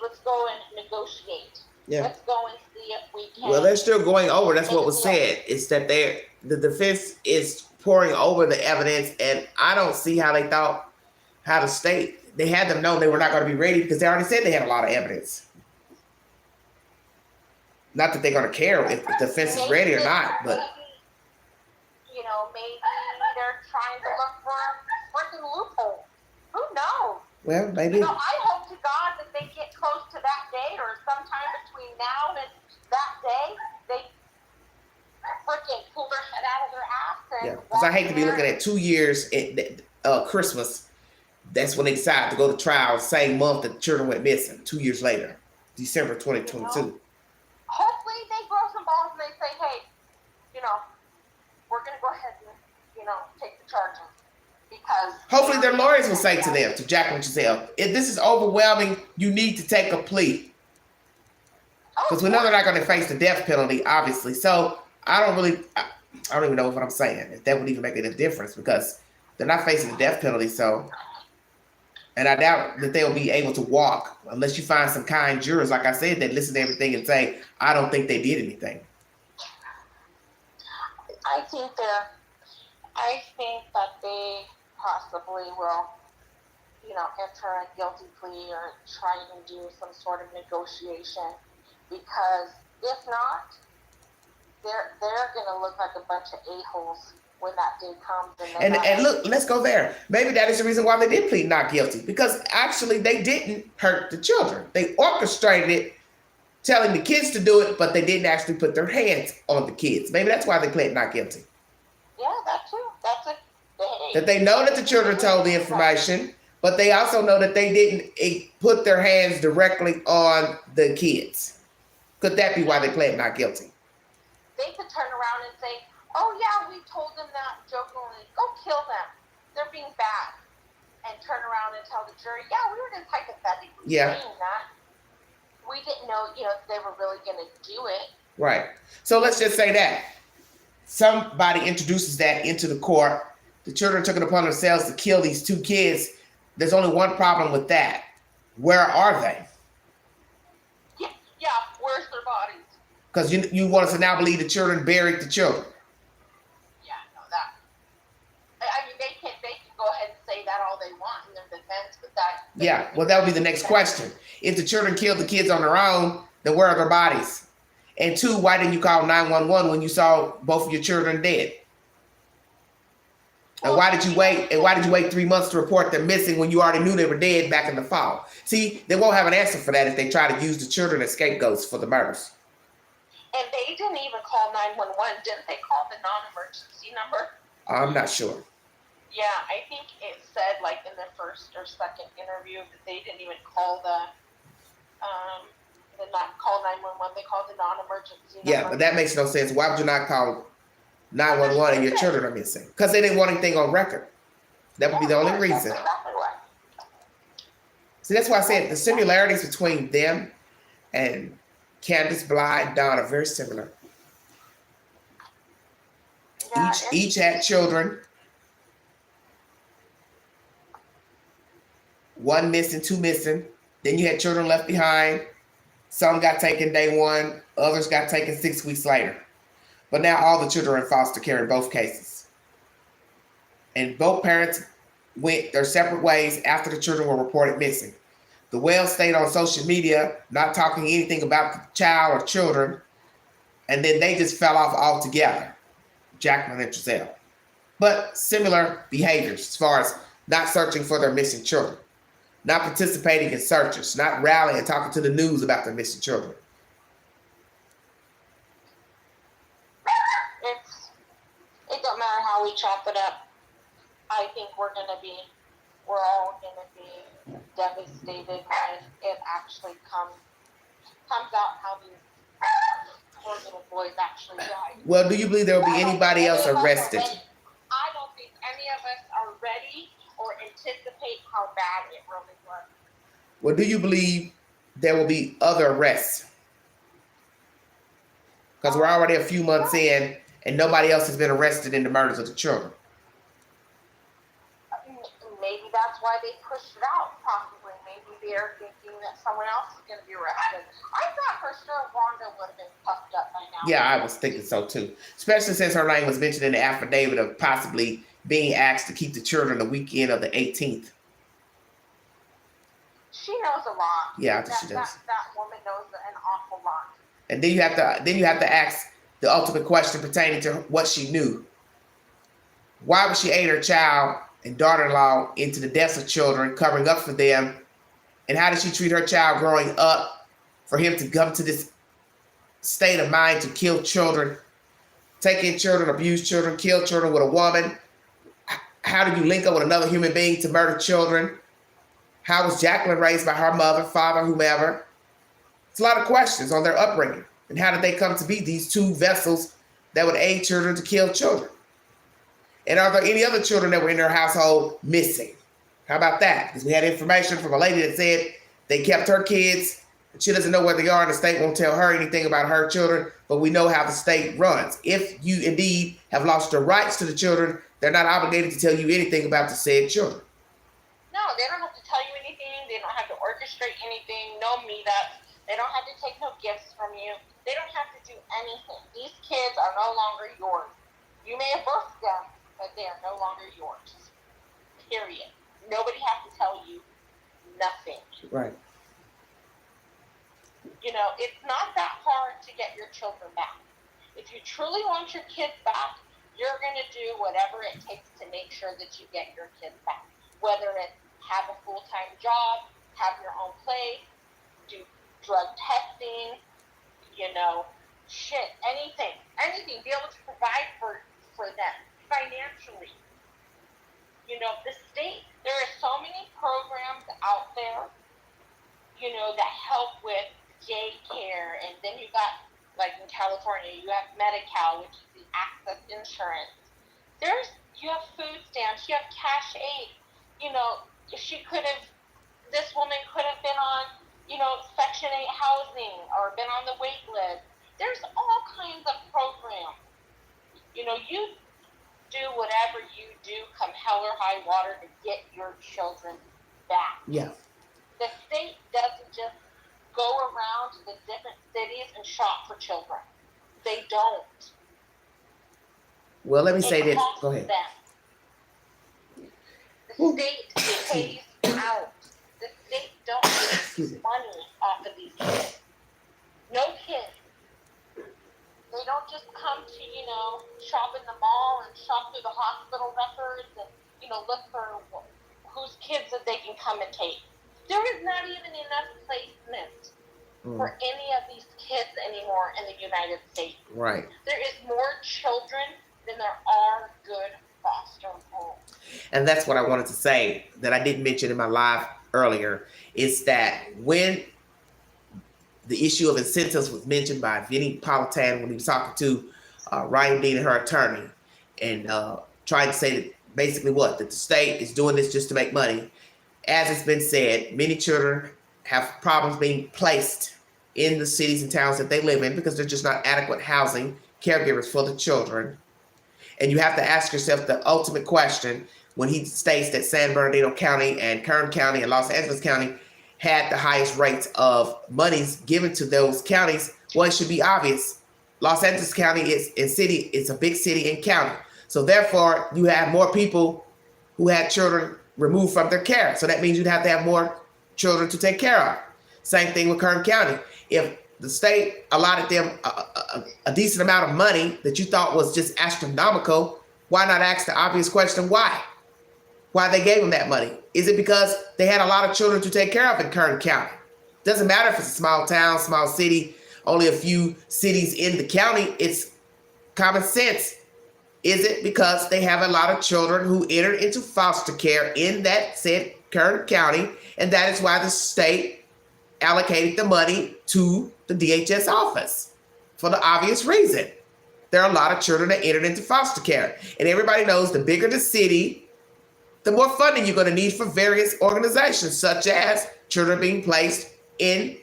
let's go and negotiate. Yeah. Let's go and see if we can. Well, they're still going over. That's what was said. It's that the defense is pouring over the evidence, and I don't see how they thought how the state, they had them know they were not going to be ready because they already said they had a lot of evidence. Not that they're going to care if the defense is ready or not, but You know, maybe they're trying to look for a freaking loophole. Who knows? well, maybe. You know, I hope to God that they get close to that day, or sometime between now and that day, they freaking pull their head out of their ass. Yeah, because I hate to be looking at 2 years at Christmas. That's when they decided to go to trial, same month that the children went missing. 2 years later, December 2022. You know, hopefully they grow some balls and they say, hey, you know, we're going to go ahead and, you know, take the charges. Because hopefully their lawyers will say to them, to Jacqueline Giselle, if this is overwhelming, you need to take a plea. Because we know they're not going to face the death penalty, obviously. So I don't even know what I'm saying. If that would even make a difference, because they're not facing the death penalty. So, and I doubt that they'll be able to walk unless you find some kind jurors, like I said, that listen to everything and say, I don't think they did anything. I think that they possibly will, you know, enter a guilty plea or try and do some sort of negotiation, because if not, they're going to look like a bunch of a-holes when that day comes. And look, let's go there. Maybe that is the reason why they did plead not guilty, because actually they didn't hurt the children. They orchestrated it, telling the kids to do it, but they didn't actually put their hands on the kids. Maybe that's why they plead not guilty. Yeah, that too. That's it. That they know that the children told the information, but they also know that they didn't put their hands directly on the kids. Could that be why they pled not guilty? They could turn around and say, oh yeah, we told them that jokingly, go kill them. They're being bad. And turn around and tell the jury, yeah, we were just hypothetically saying that. We didn't know, you know, they were really going to do it. Right. So let's just say that somebody introduces that into the court. The children took it upon themselves to kill these two kids. There's only one problem with that. Where are they? Yeah, where's their bodies? Because you want us to now believe the children buried the children. Yeah, no, that. I mean, they can go ahead and say that all they want in their defense, but that. Yeah, well, that would be the next question. If the children killed the kids on their own, then where are their bodies? And two, why didn't you call 911 when you saw both of your children dead? And why did you wait? And why did you wait 3 months to report them missing when you already knew they were dead back in the fall? See, they won't have an answer for that if they try to use the children as scapegoats for the murders. And they didn't even call 911. Didn't they call the non-emergency number? I'm not sure. Yeah, I think it said like in the first or second interview that they didn't even call not call 911. They called the non-emergency number. Yeah, but that makes no sense. Why would you not call 911 and your children are missing? Because they didn't want anything on record. That would be the only reason. Exactly right. See, that's why I said the similarities between them and Candace, Bly, and Dawn are very similar. Yeah, Each had children. One missing, two missing. Then you had children left behind. Some got taken day one. Others got taken 6 weeks later. But now all the children are in foster care in both cases. And both parents went their separate ways after the children were reported missing. The Wells stayed on social media, not talking anything about the child or children. And then they just fell off altogether, Jacqueline and Giselle. But similar behaviors as far as not searching for their missing children, not participating in searches, not rallying and talking to the news about their missing children. It don't matter how we chop it up. I think we're all gonna be devastated when it actually comes out how these poor little boys actually died. Well, do you believe there will be anybody else arrested? I don't think any of us are ready or anticipate how bad it really was. Well, do you believe there will be other arrests? Because we're already a few months in and nobody else has been arrested in the murders of the children. Maybe that's that's why they pushed it out, possibly. Maybe they're thinking that someone else is going to be arrested. I thought for sure Wanda would have been puffed up by now. Yeah, I was thinking so too. Especially since her name was mentioned in the affidavit of possibly being asked to keep the children the weekend of the 18th. She knows a lot. Yeah, I think she does. That woman knows an awful lot. And then you have to ask the ultimate question pertaining to what she knew. Why would she aid her child and daughter-in-law into the deaths of children, covering up for them? And how did she treat her child growing up for him to come to this state of mind to kill children, take in children, abuse children, kill children with a woman? How did you link up with another human being to murder children? How was Jacqueline raised by her mother, father, whomever? It's a lot of questions on their upbringing. And how did they come to be these two vessels that would aid children to kill children? And are there any other children that were in their household missing? How about that? Because we had information from a lady that said they kept her kids. And she doesn't know where they are, and the state won't tell her anything about her children, but we know how the state runs. If you indeed have lost your rights to the children, they're not obligated to tell you anything about the said children. No, they don't have to tell you anything. They don't have to orchestrate anything. No meetups. They don't have to take no gifts from you. They don't have to do anything. These kids are no longer yours. You may have birthed them, but they are no longer yours. Period. Nobody has to tell you nothing. Right. You know, it's not that hard to get your children back. If you truly want your kids back, you're going to do whatever it takes to make sure that you get your kids back. Whether it's have a full-time job, have your own place, do drug testing, you know, anything, be able to provide for them financially. You know, the state, there are so many programs out there, you know, that help with daycare, and then you got, like in California, you have Medi-Cal, which is the access insurance. You have food stamps, you have cash aid. You know, this woman could have been on, you know, Section 8 housing or been on the wait list. There's all kinds of programs. You know, you do whatever you do, come hell or high water, to get your children back. Yeah. The state doesn't just go around to the different cities and shop for children. They don't. Well, let me say this. Go ahead. The state pays out. The state don't make money off of these kids. No kids. They don't just come to, you know, shop in the mall and shop through the hospital records and, you know, look for whose kids that they can come and take. There is not even enough placement for any of these kids anymore in the United States. Right. There is more children than there are good foster homes. And that's what I wanted to say that I didn't mention in my live earlier, is that when the issue of incentives was mentioned by Vinnie Politan when he was talking to Ryan Dean and her attorney, and trying to say that basically that the state is doing this just to make money. As it's been said, many children have problems being placed in the cities and towns that they live in because there's just not adequate housing, caregivers for the children. And you have to ask yourself the ultimate question when he states that San Bernardino County and Kern County and Los Angeles County had the highest rates of monies given to those counties. Well, it should be obvious. Los Angeles County is a big city and county. So therefore, you have more people who had children removed from their care. So that means you'd have to have more children to take care of. Same thing with Kern County. If the state allotted them a decent amount of money that you thought was just astronomical, why not ask the obvious question, why? Why they gave them that money? Is it because they had a lot of children to take care of in Kern County? Doesn't matter if it's a small town, small city, only a few cities in the county. It's common sense. Is it because they have a lot of children who entered into foster care in that said Kern County, and that is why the state allocated the money to the DHS office? For the obvious reason. There are a lot of children that entered into foster care. And everybody knows the bigger the city, the more funding you're going to need for various organizations, such as children being placed in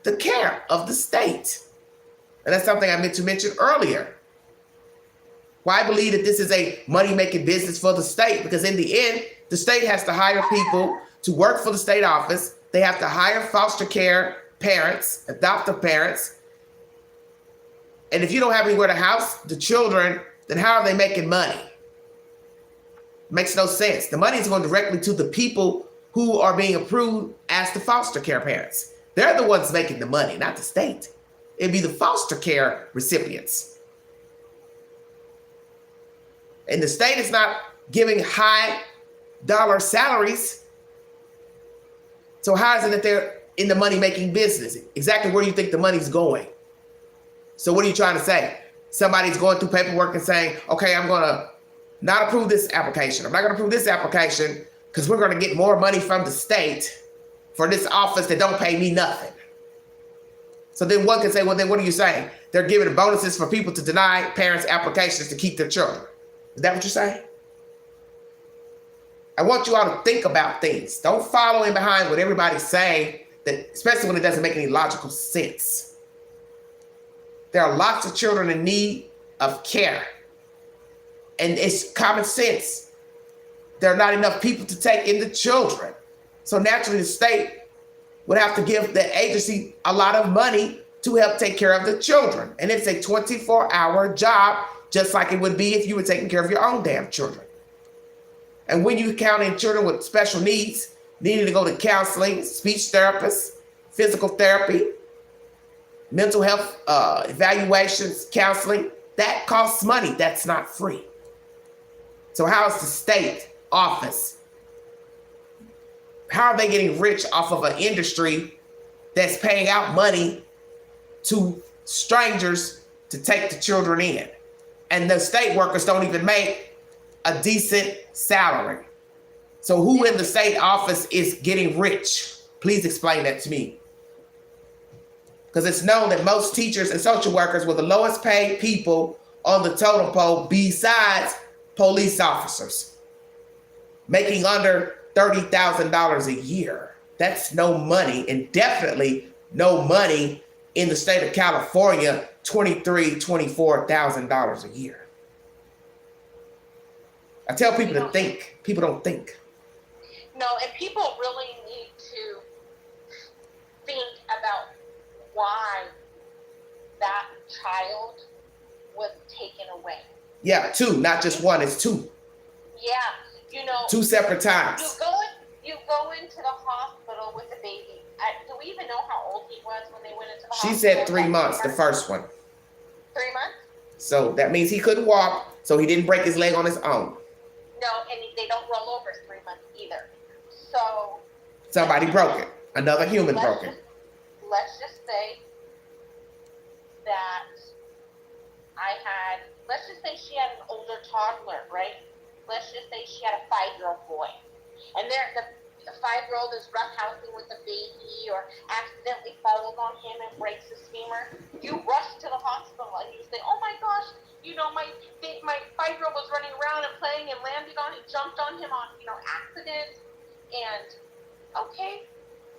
the care of the state. And that's something I meant to mention earlier. Why I believe that this is a money-making business for the state? Because in the end, The state has to hire people to work for the state office. They have to hire foster care parents, adoptive parents. And if you don't have anywhere to house the children, then how are they making money? Makes no sense. The money is going directly to the people who are being approved as the foster care parents. They're the ones making the money, not the state. It'd be the foster care recipients. And the state is not giving high dollar salaries. So how is it that they're in the money-making business? Exactly where do you think the money's going? So what are you trying to say? Somebody's going through paperwork and saying, okay, I'm going to not approve this application. I'm not going to approve this application because we're going to get more money from the state for this office that don't pay me nothing. So then one can say, well, then what are you saying? They're giving bonuses for people to deny parents applications to keep their children. Is that what you're saying? I want you all to think about things. Don't follow in behind what everybody's saying, that, especially when it doesn't make any logical sense. There are lots of children in need of care. And it's common sense. There are not enough people to take in the children. So naturally the state would have to give the agency a lot of money to help take care of the children. And it's a 24-hour job, just like it would be if you were taking care of your own damn children. And when you count in children with special needs, needing to go to counseling, speech therapists, physical therapy, mental health evaluations, counseling, that costs money. That's not free. So how is the state office, how are they getting rich off of an industry that's paying out money to strangers to take the children in? And the state workers don't even make a decent salary. So who in the state office is getting rich? Please explain that to me. Because it's known that most teachers and social workers were the lowest paid people on the totem pole besides police officers, making under $30,000 a year. That's no money, and definitely no money in the state of California, $23,000, $24,000 a year. I tell people to think. People don't think. No, and people really need to think about why that child was taken away. Yeah, two, not just one, it's two. Yeah, you know. Two separate times. You go into the hospital with the baby. Do we even know how old he was when they went into the hospital? She said 3 months, the first one. 3 months? So that means he couldn't walk, so he didn't break his leg on his own. No, and they don't roll over 3 months either. So Somebody broke it. Another human broke it. Let's just say that let's just say she had an older toddler, right? Let's just say she had a 5-year-old boy. And the 5-year-old is roughhousing with the baby or accidentally falls on him and breaks his femur. You rush to the hospital and you say, oh my gosh, you know, my 5-year-old was running around and playing and landed on him, jumped on him on, accident. And, okay,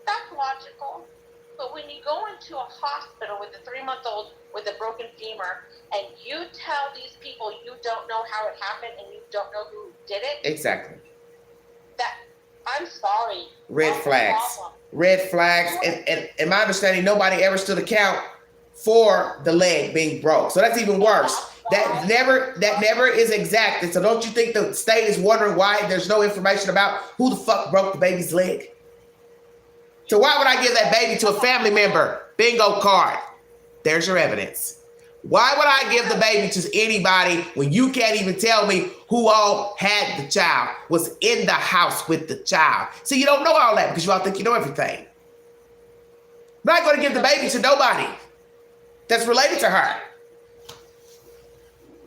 that's logical. But when you go into a hospital with a 3-month-old with a broken femur and you tell these people you don't know how it happened and you don't know who did it. Exactly. I'm sorry. Red flags. Red flags. And my understanding, nobody ever stood account for the leg being broke. So that's even worse. That never is exacted. So don't you think the state is wondering why there's no information about who the fuck broke the baby's leg? So why would I give that baby to a family member? Bingo card. There's your evidence. Why would I give the baby to anybody when you can't even tell me who all had the child, was in the house with the child? So you don't know all that because you all think you know everything. I'm not going to give the baby to nobody that's related to her.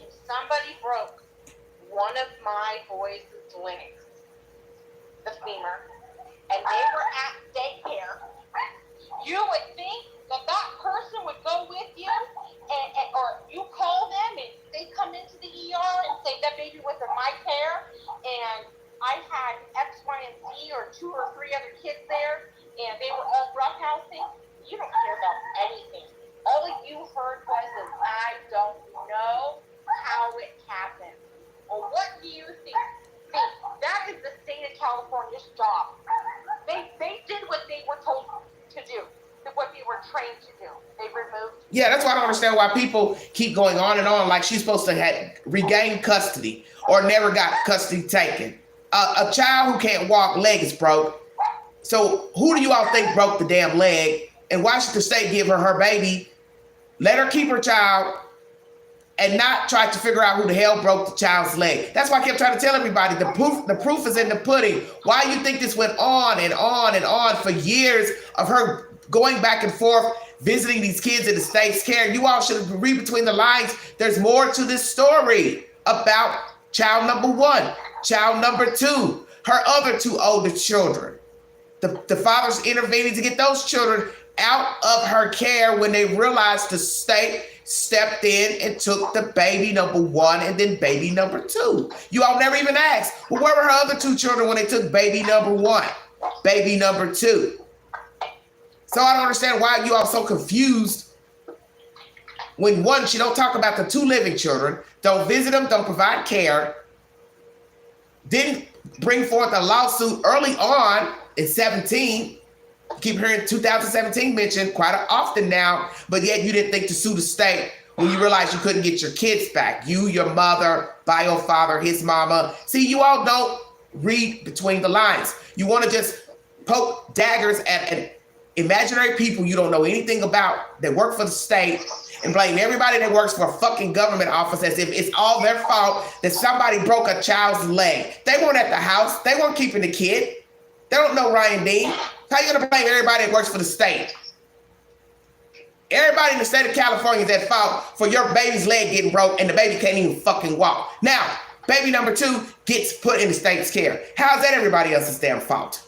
If somebody broke one of my boys' legs, the femur, and they were at daycare, you would think that person would go with you, or you call them and they come into the ER and say that baby was in my care, and I had X, Y, and Z, or 2 or 3 other kids there, and they were all roughhousing. You don't care about anything. All you heard was, I don't know how it happened. Well, what do you think? See, that is the state of Yeah, that's why I don't understand why people keep going on and on like she's supposed to have regained custody or never got custody taken. A child who can't walk, leg is broke. So who do you all think broke the damn leg? And why should the state give her her baby? Let her keep her child and not try to figure out who the hell broke the child's leg. That's why I kept trying to tell everybody the proof is in the pudding. Why you think this went on and on and on for years of her going back and forth, visiting these kids in the state's care? You all should read between the lines. There's more to this story about child number 1, child number 2, her other 2 older children. The father's intervening to get those children out of her care when they realized the state stepped in and took the baby number 1 and then baby number 2. You all never even asked, well, where were her other 2 children when they took baby number 1, baby number 2? So I don't understand why you all so confused when, one, she don't talk about the 2 living children, don't visit them, don't provide care, didn't bring forth a lawsuit early on in 17. Keep hearing 2017 mentioned quite often now, but yet you didn't think to sue the state when you realized you couldn't get your kids back. You, your mother, bio father, his mama. See, you all don't read between the lines. You want to just poke daggers at an imaginary people you don't know anything about that work for the state and blame everybody that works for a fucking government office as if it's all their fault that somebody broke a child's leg. They weren't at the house. They weren't keeping the kid. They don't know Ryan Dean. How you gonna blame everybody that works for the state? Everybody in the state of California is at fault for your baby's leg getting broke and the baby can't even fucking walk. Now, baby number 2 gets put in the state's care. How is that everybody else's damn fault?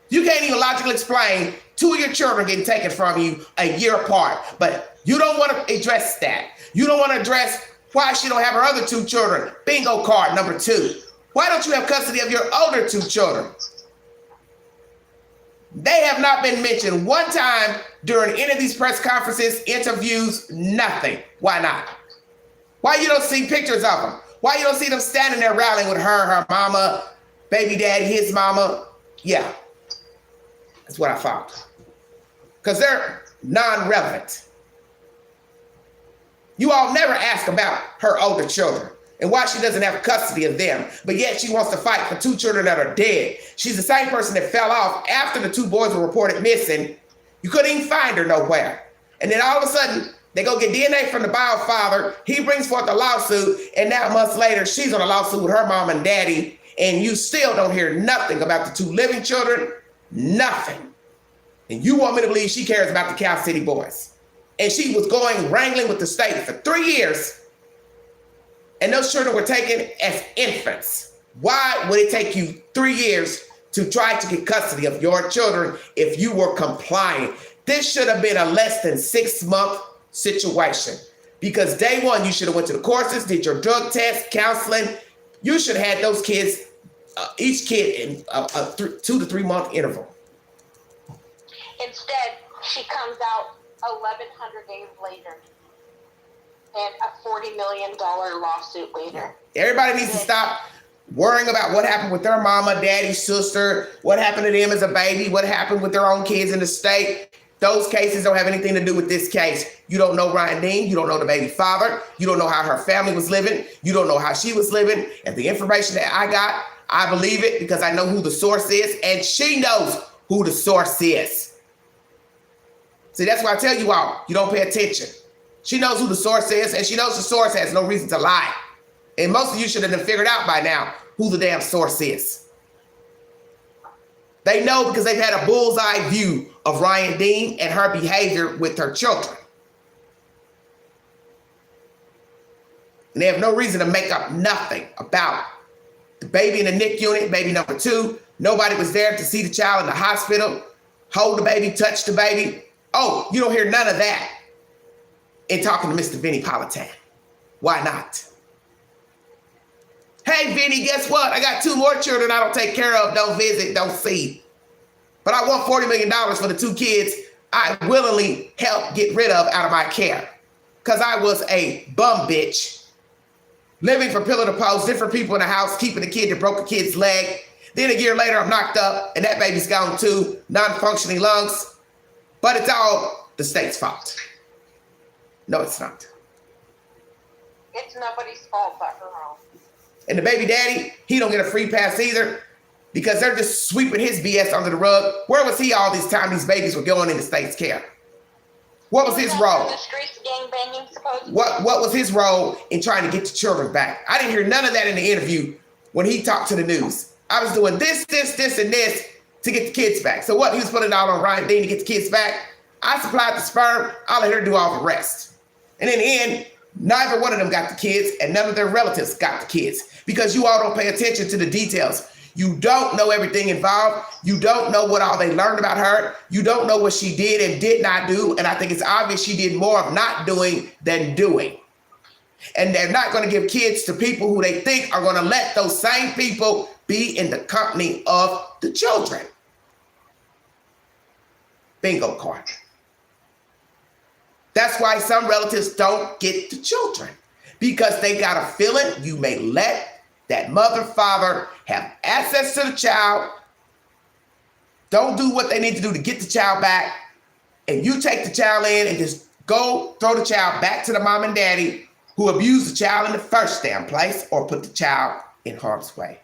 You can't even logically explain 2 of your children getting taken from you a year apart, but you don't want to address that. You don't want to address why she don't have her other 2 children. Bingo card number 2. Why don't you have custody of your older 2 children? They have not been mentioned one time during any of these press conferences, interviews, nothing. Why not? Why you don't see pictures of them? Why you don't see them standing there rallying with her mama, baby daddy, his mama? Yeah, that's what I thought. Because they're non-relevant. You all never ask about her older children and why she doesn't have custody of them, but yet she wants to fight for 2 children that are dead. She's the same person that fell off after the 2 boys were reported missing. You couldn't even find her nowhere. And then all of a sudden, they go get DNA from the bio father. He brings forth a lawsuit, and now months later, she's on a lawsuit with her mom and daddy, and you still don't hear nothing about the 2 living children, nothing. And you want me to believe she cares about the Cal City boys. And she was going wrangling with the state for 3 years. And those children were taken as infants. Why would it take you 3 years to try to get custody of your children if you were complying? This should have been a less than 6-month situation, because day 1, you should have went to the courses, did your drug test, counseling. You should have had those kids, each kid in a 2 to 3 month interval. Instead, she comes out 1,100 days later and a $40 million lawsuit later. Everybody needs to stop worrying about what happened with their mama, daddy, sister, what happened to them as a baby, what happened with their own kids in the state. Those cases don't have anything to do with this case. You don't know Ryan Dean. You don't know the baby father. You don't know how her family was living. You don't know how she was living. And the information that I got, I believe it because I know who the source is, and she knows who the source is. See, that's why I tell you all, you don't pay attention. She knows who the source is, and she knows the source has no reason to lie. And most of you should have figured out by now who the damn source is. They know because they've had a bullseye view of Ryan Dean and her behavior with her children. And they have no reason to make up nothing about the baby in the NICU unit, baby number 2. Nobody was there to see the child in the hospital, hold the baby, touch the baby. Oh, you don't hear none of that in talking to Mr. Vinny Politan. Why not? Hey, Vinny, guess what? I got 2 more children I don't take care of, don't visit, don't see. But I want $40 million for the 2 kids I willingly helped get rid of out of my care. Because I was a bum bitch, living from pillar to post, different people in the house, keeping the kid that broke a kid's leg. Then a year later, I'm knocked up, and that baby's gone too, non-functioning lungs. But it's all the state's fault. No, it's not. It's nobody's fault but her own. And the baby daddy, he don't get a free pass either because they're just sweeping his BS under the rug. Where was he all this time these babies were going into state's care? What was his role? The streets gang banging, supposedly. What was his role in trying to get the children back? I didn't hear none of that in the interview when he talked to the news. I was doing this, and this to get the kids back. So what? He was putting it all on Ryan Dean to get the kids back. I supplied the sperm. I let her do all the rest. And in the end, neither one of them got the kids, and none of their relatives got the kids because you all don't pay attention to the details. You don't know everything involved. You don't know what all they learned about her. You don't know what she did and did not do. And I think it's obvious she did more of not doing than doing. And they're not going to give kids to people who they think are going to let those same people be in the company of the children. Bingo card. That's why some relatives don't get the children, because they got a feeling you may let that mother, father have access to the child, don't do what they need to do to get the child back, and you take the child in and just go throw the child back to the mom and daddy who abused the child in the first damn place or put the child in harm's way.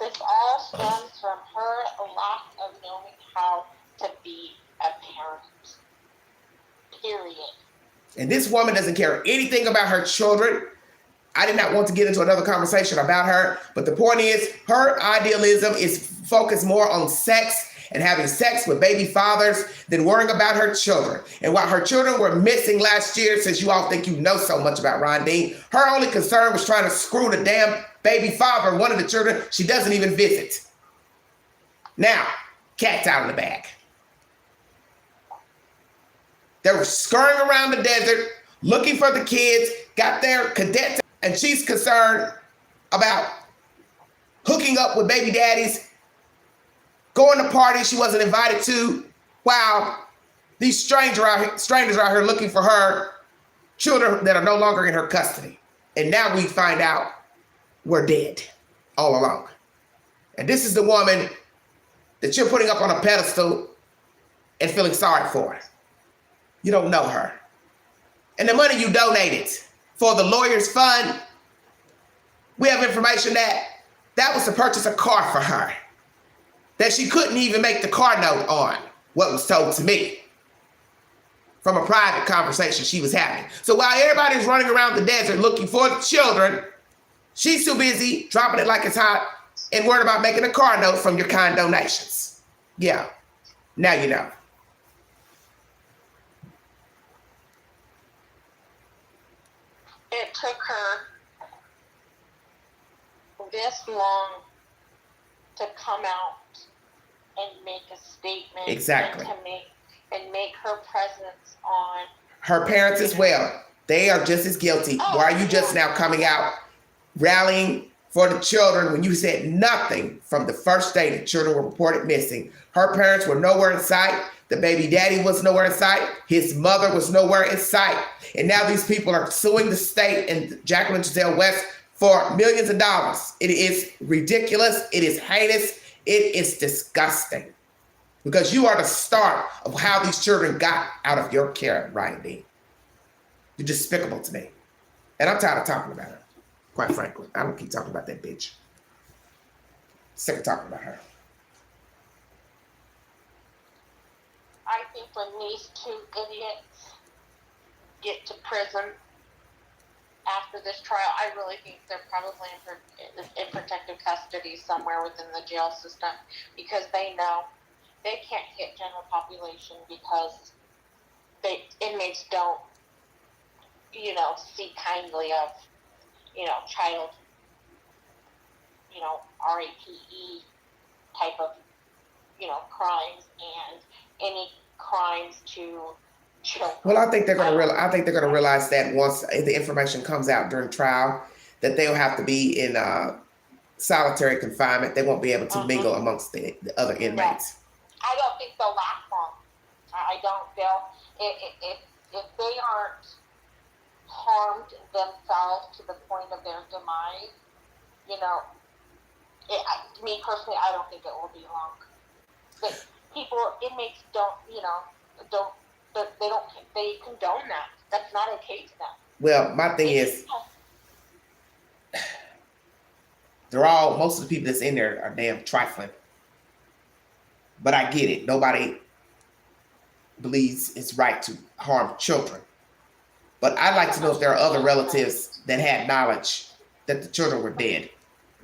This all stems from her lack of knowing how to be a parent. Period. And this woman doesn't care anything about her children. I did not want to get into another conversation about her, but the point is her idealism is focused more on sex and having sex with baby fathers than worrying about her children. And while her children were missing last year, since you all think you know so much about Ron Dean, her only concern was trying to screw the damn baby father, one of the children she doesn't even visit. Now, cat's out of the bag. They were scurrying around the desert, looking for the kids, got their cadets, and she's concerned about hooking up with baby daddies, going to parties she wasn't invited to, while these strangers are out here looking for her children that are no longer in her custody. And now we find out we're dead all along. And this is the woman that you're putting up on a pedestal and feeling sorry for. You don't know her. And the money you donated for the lawyer's fund, we have information that was to purchase a car for her, that she couldn't even make the car note on, what was told to me from a private conversation she was having. So while everybody's running around the desert looking for the children, she's too busy dropping it like it's hot and worried about making a car note from your kind donations. Yeah, now you know. It took her this long to come out and make a statement. Exactly. And make her presence on. Her parents as well. They are just as guilty. Why are you just now coming out rallying for the children when you said nothing from the first day the children were reported missing? Her parents were nowhere in sight. The baby daddy was nowhere in sight. His mother was nowhere in sight. And now these people are suing the state and Jacqueline Giselle West for millions of dollars. It is ridiculous. It is heinous. It is disgusting. Because you are the start of how these children got out of your care, Ryan Dean. You're despicable to me. And I'm tired of talking about her, quite frankly. I don't keep talking about that bitch. Sick of talking about her. I think when these two idiots get to prison after this trial, I really think they're probably in protective custody somewhere within the jail system, because they know they can't hit general population because inmates don't, see kindly of, child, RAPE type of, crimes and any crimes to children. Well, I think they're going to realize that once the information comes out during trial, that they'll have to be in solitary confinement. They won't be able to mingle amongst the other inmates. I don't think they'll last long. I don't. If they aren't harmed themselves to the point of their demise, me personally, I don't think it will be long. But inmates don't, they condone that. That's not okay to them. Well, my thing is, most of the people that's in there are damn trifling. But I get it. Nobody believes it's right to harm children. But I'd like to know if there are other relatives that had knowledge that the children were dead,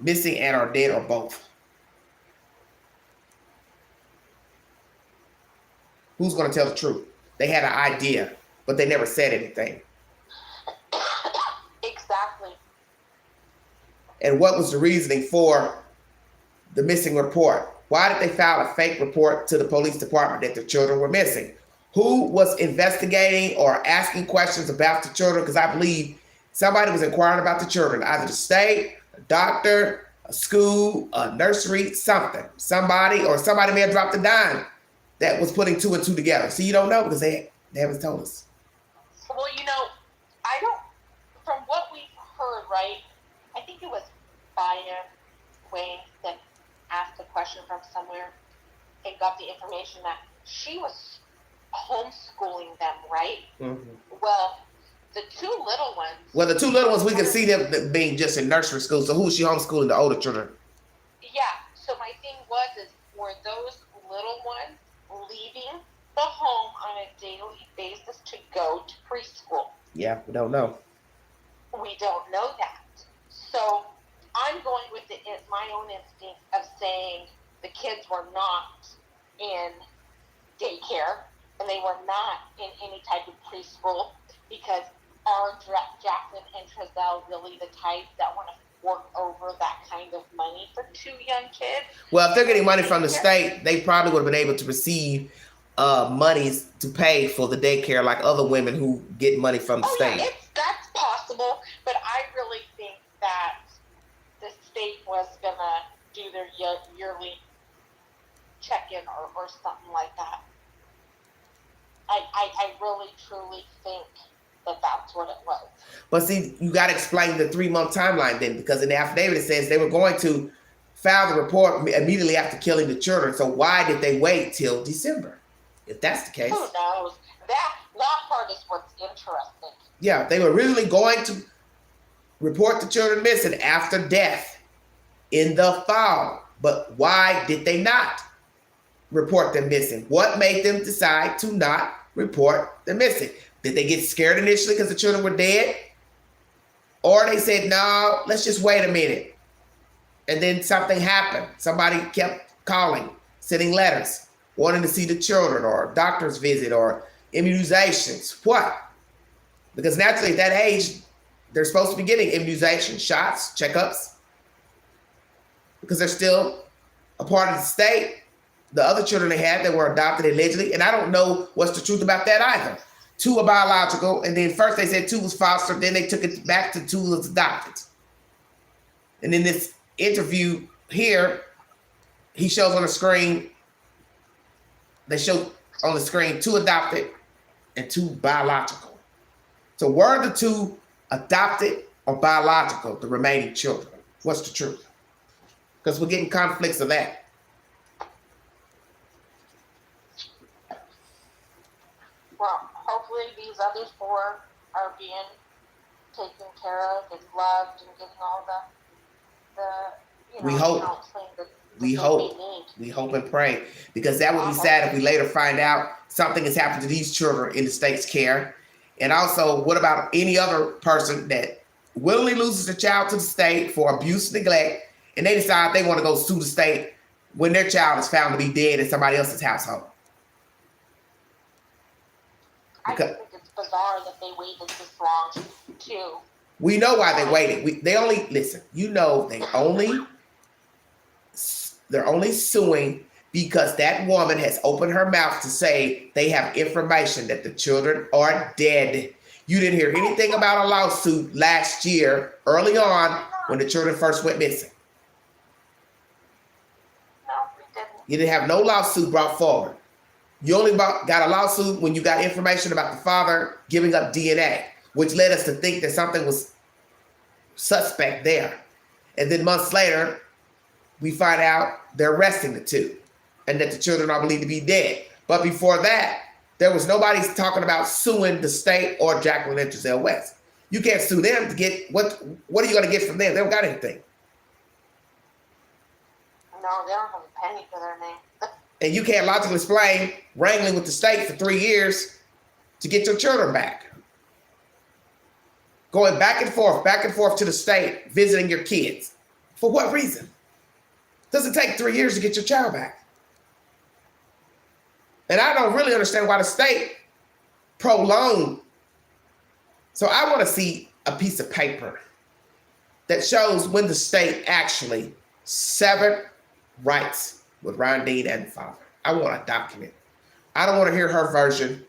missing and are dead, or both. Who's going to tell the truth? They had an idea, but they never said anything. Exactly. And what was the reasoning for the missing report? Why did they file a fake report to the police department that the children were missing? Who was investigating or asking questions about the children? Because I believe somebody was inquiring about the children, either the state, a doctor, a school, a nursery, something. Somebody may have dropped a dime that was putting 2 and 2 together. So you don't know because they haven't told us. Well, from what we've heard, right, I think it was Baya Wayne that asked a question from somewhere and got the information that she was homeschooling them, right? Mm-hmm. Well, the 2 little ones. We can see them being just in nursery school. So who is she homeschooling? The older children? Yeah. So my thing were those little ones leaving the home on a daily basis to go to preschool? Yeah, we don't know. We don't know that. So I'm going with my own instinct of saying the kids were not in daycare and they were not in any type of preschool, because are Jackson and Trezell really the type that want to fork over that kind of money for 2 young kids? Well, if they're getting money from the state, they probably would have been able to receive monies to pay for the daycare like other women who get money from the state. Yeah, that's possible, but I really think that the state was going to do their yearly check-in or something like that. I really, truly think that that's what it was. But see, you got to explain the 3-month timeline then, because in the affidavit it says they were going to file the report immediately after killing the children. So why did they wait till December? If that's the case. Who knows? That part is what's interesting. Yeah, they were originally going to report the children missing after death in the fall. But why did they not report them missing? What made them decide to not report them missing? Did they get scared initially because the children were dead? Or they said, no, let's just wait a minute. And then something happened. Somebody kept calling, sending letters, wanting to see the children, or a doctor's visit, or immunizations. What? Because naturally at that age, they're supposed to be getting immunizations, shots, checkups, because they're still a part of the state. The other children they had that were adopted allegedly, and I don't know what's the truth about that either. 2 are biological, and then first they said 2 was foster, then they took it back to 2 was adopted. And in this interview here, he shows on the screen, they show on the screen 2 adopted and 2 biological. So were the 2 adopted or biological, the remaining children? What's the truth? Because we're getting conflicts of that. Well, hopefully these other 4 are being taken care of and loved and getting all the counseling that we hope and pray, because that would be sad if we later find out something has happened to these children in the state's care. And also, what about any other person that willingly loses a child to the state for abuse, neglect, and they decide they want to go sue the state when their child is found to be dead in somebody else's household? I think it's bizarre that they waited this long too. We know why they waited. They're only suing because that woman has opened her mouth to say they have information that the children are dead. You didn't hear anything about a lawsuit last year, early on, when the children first went missing. No, we didn't. You didn't have no lawsuit brought forward. You only got a lawsuit when you got information about the father giving up DNA, which led us to think that something was suspect there. And then months later, we find out they're arresting the 2 and that the children are believed to be dead. But before that, There was nobody talking about suing the state or Jacqueline and Giselle West. You can't sue them to get, what are you going to get from them? They don't got anything. No, they don't have a penny for their name. And you can't logically explain wrangling with the state for 3 years to get your children back. Going back and forth to the state, visiting your kids. For what reason? Does it take 3 years to get your child back? And I don't really understand why the state prolonged. So I want to see a piece of paper that shows when the state actually severed rights with Ron Dean and the father. I want a document. I don't want to hear her version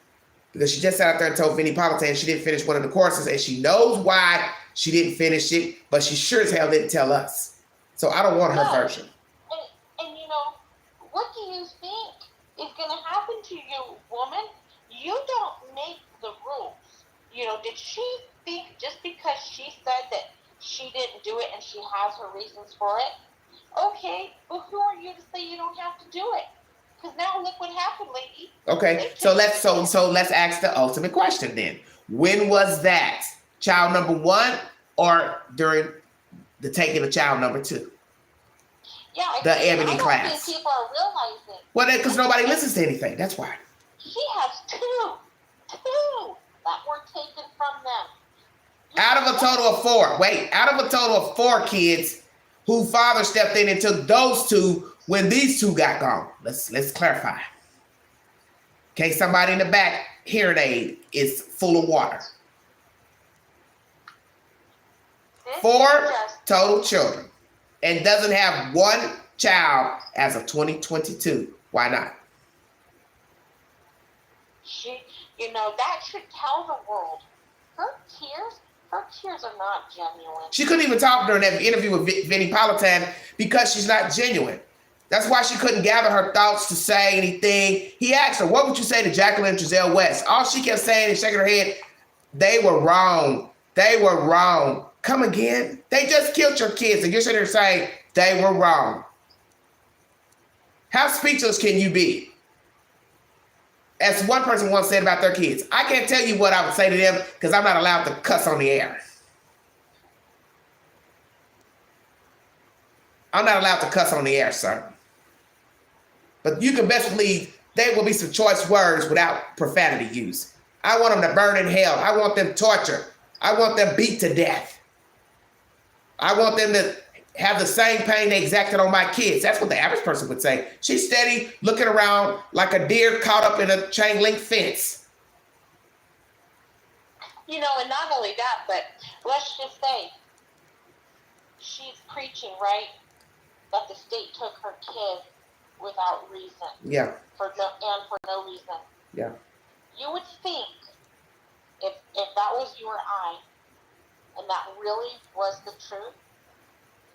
because she just sat out there and told Vinnie Politan she didn't finish one of the courses and she knows why she didn't finish it, but she sure as hell didn't tell us. So I don't want her version. And you know, what do you think is going to happen to you, woman? You don't make the rules. You know, did she think just because she said that she didn't do it and she has her reasons for it? Okay, but who are you to say you don't have to do it? Because now look what happened, lady. Okay, so let's ask the ultimate question then. When was that? Child number 1 or during the taking of child number 2? Yeah, the Ebony I don't class. think people are realizing. Well, because nobody listens to anything. That's why. She has two that were taken from them. Out of a total of 4. Wait, out of a total of 4 kids who father stepped in and took those 2 when these 2 got gone. Let's clarify. Okay, somebody in the back hearing aid is full of water. 4 total children and doesn't have 1 child as of 2022. Why not? You know, that should tell the world. Her tears are not genuine. She couldn't even talk during that interview with Vinnie Politan because she's not genuine. That's why she couldn't gather her thoughts to say anything. He asked her, what would you say to Jacqueline and Giselle West? All she kept saying and shaking her head, they were wrong. They were wrong. Come again? They just killed your kids and you're sitting there saying they were wrong. How speechless can you be? As one person once said about their kids, I can't tell you what I would say to them because I'm not allowed to cuss on the air. I'm not allowed to cuss on the air, sir. But you can best believe there will be some choice words without profanity use. I want them to burn in hell. I want them tortured. I want them beat to death. I want them to have the same pain they exacted on my kids. That's what the average person would say. She's steady looking around like a deer caught up in a chain link fence. You know, and not only that, but let's just say she's preaching, right, that the state took her kid without reason. Yeah. For no reason. Yeah. You would think if that was you or I, and that really was the truth,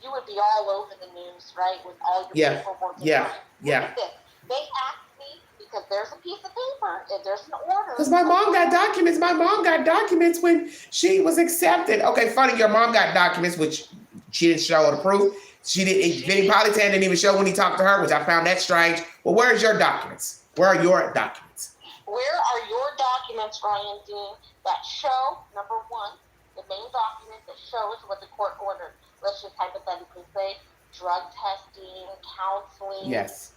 you would be all over the news, right, with all your paperwork. Yeah. Look at this. They asked me because there's a piece of paper, if there's an order. Because my mom got documents. My mom got documents when she was accepted. Okay, funny, your mom got documents, which she didn't show or proof. She didn't. Vinnie Politan didn't even show when he talked to her, which I found that strange. Well, where's your documents? Where are your documents? Where are your documents, Ryan Dean, that show, number 1, the main document that shows what the court ordered? Let's just hypothetically say drug testing, counseling. Yes.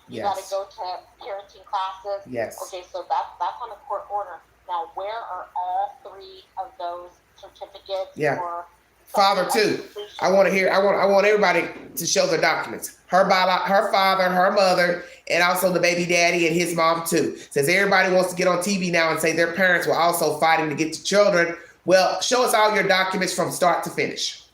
You got to go to parenting classes. Yes. Okay, so that's on a court order. Now, where are all 3 of those certificates? Yeah. Or Father too. I want everybody to show their documents. Her father, her mother, and also the baby daddy and his mom too. Since everybody wants to get on TV now and say their parents were also fighting to get to children, well, show us all your documents from start to finish.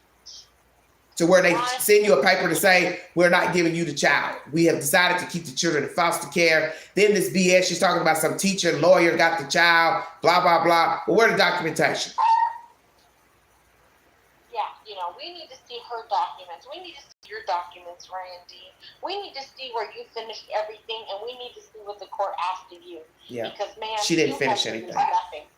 To where they send you a paper to say, we're not giving you the child. We have decided to keep the children in foster care. Then this BS, she's talking about some teacher, lawyer got the child, blah, blah, blah. Well, where's the documentation? Yeah, you know, we need to see her documents. We need to see your documents, Ryan D. We need to see where you finished everything, and we need to see what the court asked of you. Yeah. Because, man, she didn't finish anything.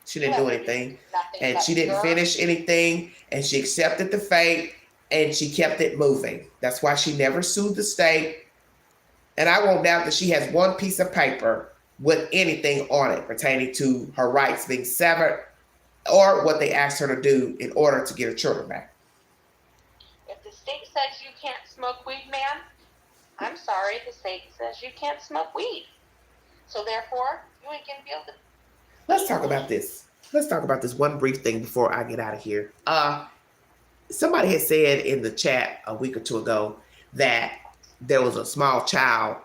She didn't do anything. And she didn't finish anything, and she accepted the fate. And she kept it moving. That's why she never sued the state. And I won't doubt that she has one piece of paper with anything on it pertaining to her rights being severed or what they asked her to do in order to get her children back. If the state says you can't smoke weed, ma'am, I'm sorry, the state says you can't smoke weed. So therefore, you ain't gonna be able to. Let's talk about this. Let's talk about this one brief thing before I get out of here. Somebody had said in the chat a week or two ago that there was a small child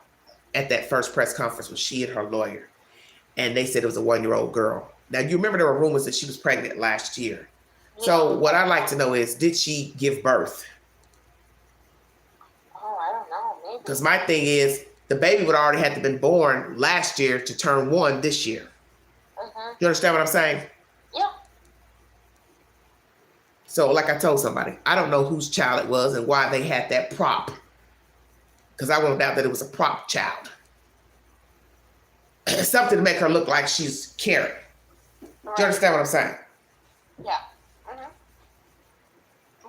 at that first press conference with she and her lawyer. And they said it was a 1-year-old girl. Now, you remember there were rumors that she was pregnant last year. Yeah. So what I'd like to know is, did she give birth? Oh, I don't know. Maybe. Because my thing is, the baby would already have to been born last year to turn 1 this year. You understand what I'm saying? Yeah. So like I told somebody, I don't know whose child it was and why they had that prop. Because I won't doubt that it was a prop child. Something to make her look like she's carrying. Right. Do you understand what I'm saying? Yeah.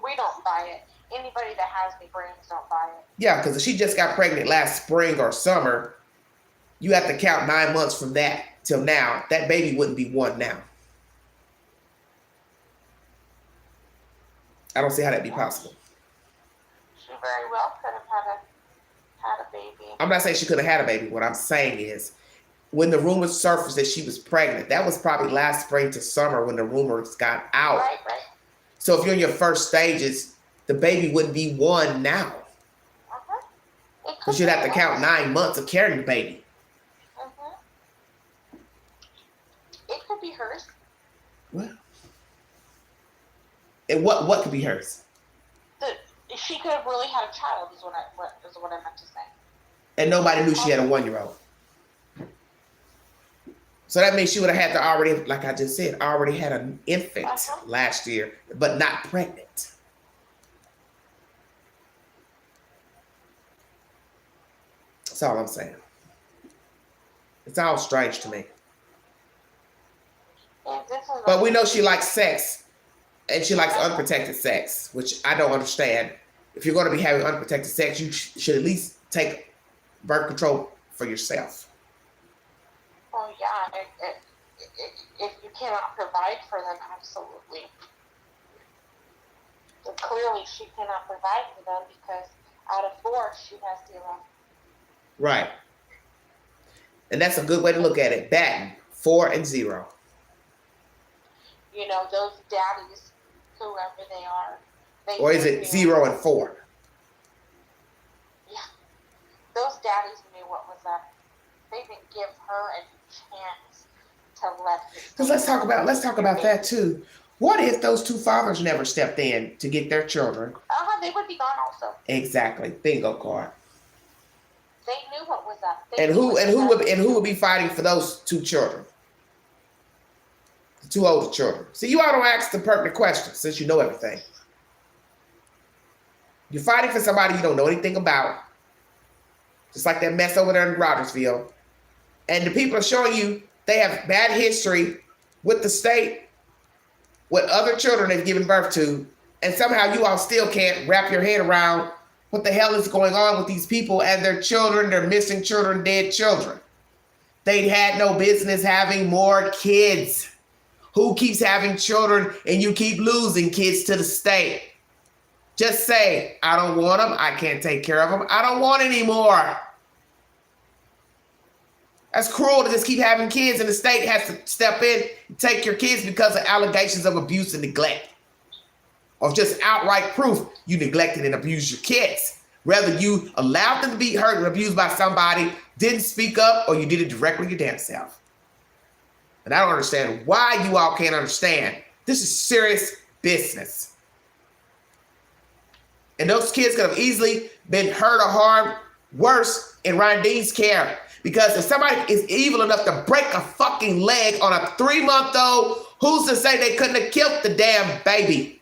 We don't buy it. Anybody that has the brains don't buy it. Yeah, because if she just got pregnant last spring or summer, you have to count 9 months from that till now. That baby wouldn't be 1 now. I don't see how that'd be possible. She very well could have had a baby. I'm not saying she could have had a baby. What I'm saying is, when the rumors surfaced that she was pregnant, that was probably last spring to summer when the rumors got out. Right. So if you're in your first stages, the baby wouldn't be 1 now. Because you'd have to count 9 months of carrying the baby. It could be hers. What? And what could be hers? She could have really had a child, is what I meant to say. And nobody knew she had a 1-year-old. So that means she would have had to already, like I just said, already had an infant last year, but not pregnant. That's all I'm saying. It's all strange to me. But we know she likes sex, and she likes unprotected sex, which I don't understand. If you're going to be having unprotected sex, you should at least take birth control for yourself. Oh yeah, if you cannot provide for them, absolutely. But clearly, she cannot provide for them because out of 4, she has 0. Right. And that's a good way to look at it. Batting 4 and 0. You know, those daddies, whoever they are. Or is it 0 and 4? Yeah. Those daddies knew what was up. They didn't give her a chance to let this. Because let's talk about that too. What if those 2 fathers never stepped in to get their children? They would be gone also. Exactly. Bingo card. They knew what was up. And who would be fighting for those 2 children? The 2 older children. See, you all don't ask the pertinent questions since you know everything. You're fighting for somebody you don't know anything about. Just like that mess over there in Rogersville. And the people are showing you they have bad history with the state, with other children they've given birth to, and somehow you all still can't wrap your head around what the hell is going on with these people and their children, their missing children, dead children. They had no business having more kids. Who keeps having children and you keep losing kids to the state? Just say, I don't want them. I can't take care of them. I don't want any more. That's cruel to just keep having kids and the state has to step in and take your kids because of allegations of abuse and neglect. Or just outright proof you neglected and abused your kids. Whether you allowed them to be hurt and abused by somebody, didn't speak up, or you did it directly your damn self. And I don't understand why you all can't understand. This is serious business. And those kids could have easily been hurt or harmed worse in Ryan Dean's care. Because if somebody is evil enough to break a fucking leg on a 3-month-old, who's to say they couldn't have killed the damn baby?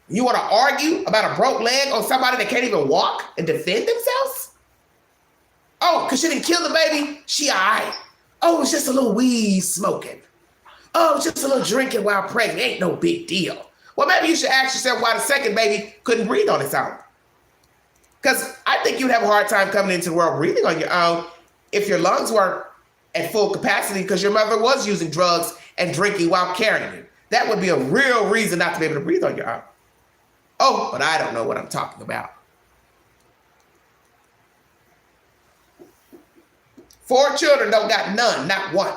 You want to argue about a broke leg on somebody that can't even walk and defend themselves? Oh, because she didn't kill the baby? She all right. Oh, it's just a little weed smoking. Oh, it's just a little drinking while pregnant. Ain't no big deal. Well, maybe you should ask yourself why the second baby couldn't breathe on its own. Because I think you'd have a hard time coming into the world breathing on your own if your lungs weren't at full capacity because your mother was using drugs and drinking while carrying you. That would be a real reason not to be able to breathe on your own. Oh, but I don't know what I'm talking about. 4 children don't got none, not one.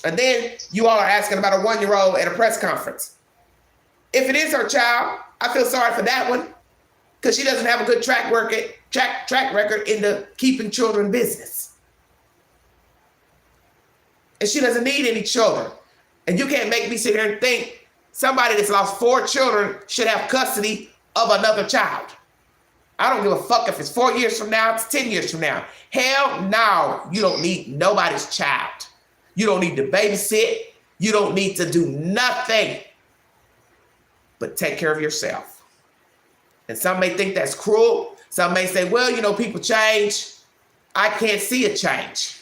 And then you all are asking about a 1-year-old at a press conference. If it is her child, I feel sorry for that one because she doesn't have a good track record in the keeping children business. And she doesn't need any children. And you can't make me sit here and think somebody that's lost 4 children should have custody of another child. I don't give a fuck if it's 4 years from now, it's 10 years from now. Hell no, you don't need nobody's child. You don't need to babysit. You don't need to do nothing but take care of yourself. And some may think that's cruel. Some may say, well, you know, people change. I can't see a change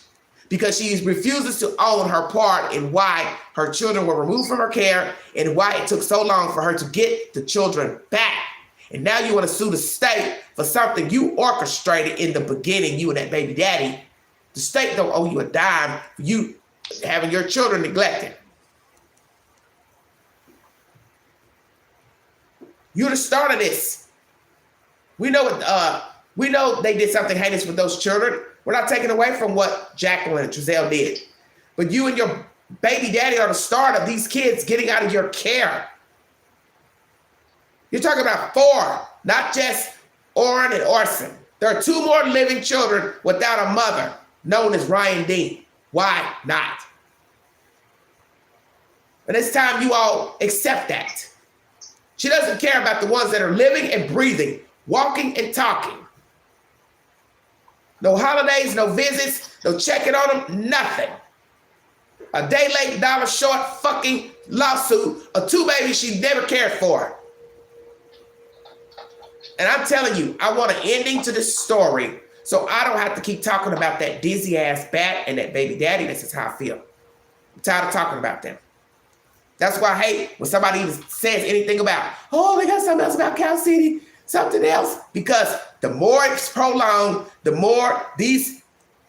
because she refuses to own her part in why her children were removed from her care and why it took so long for her to get the children back. And now you want to sue the state for something you orchestrated in the beginning, you and that baby daddy. The state don't owe you a dime for you having your children neglected. You're the start of this. We know they did something heinous with those children. We're not taking away from what Jacqueline and Trezell did. But you and your baby daddy are the start of these kids getting out of your care. You're talking about 4, not just Orrin and Orson. There are 2 more living children without a mother, known as Ryan Dean. Why not? And it's time you all accept that. She doesn't care about the ones that are living and breathing, walking and talking. No holidays, no visits, no checking on them, nothing. A day late, dollar short fucking lawsuit of 2 babies she never cared for. And I'm telling you, I want an ending to this story so I don't have to keep talking about that dizzy ass bat and that baby daddy. This is how I feel. I'm tired of talking about them. That's why I hate when somebody even says anything about, oh, they got something else about Cal City, something else. Because the more it's prolonged, the more these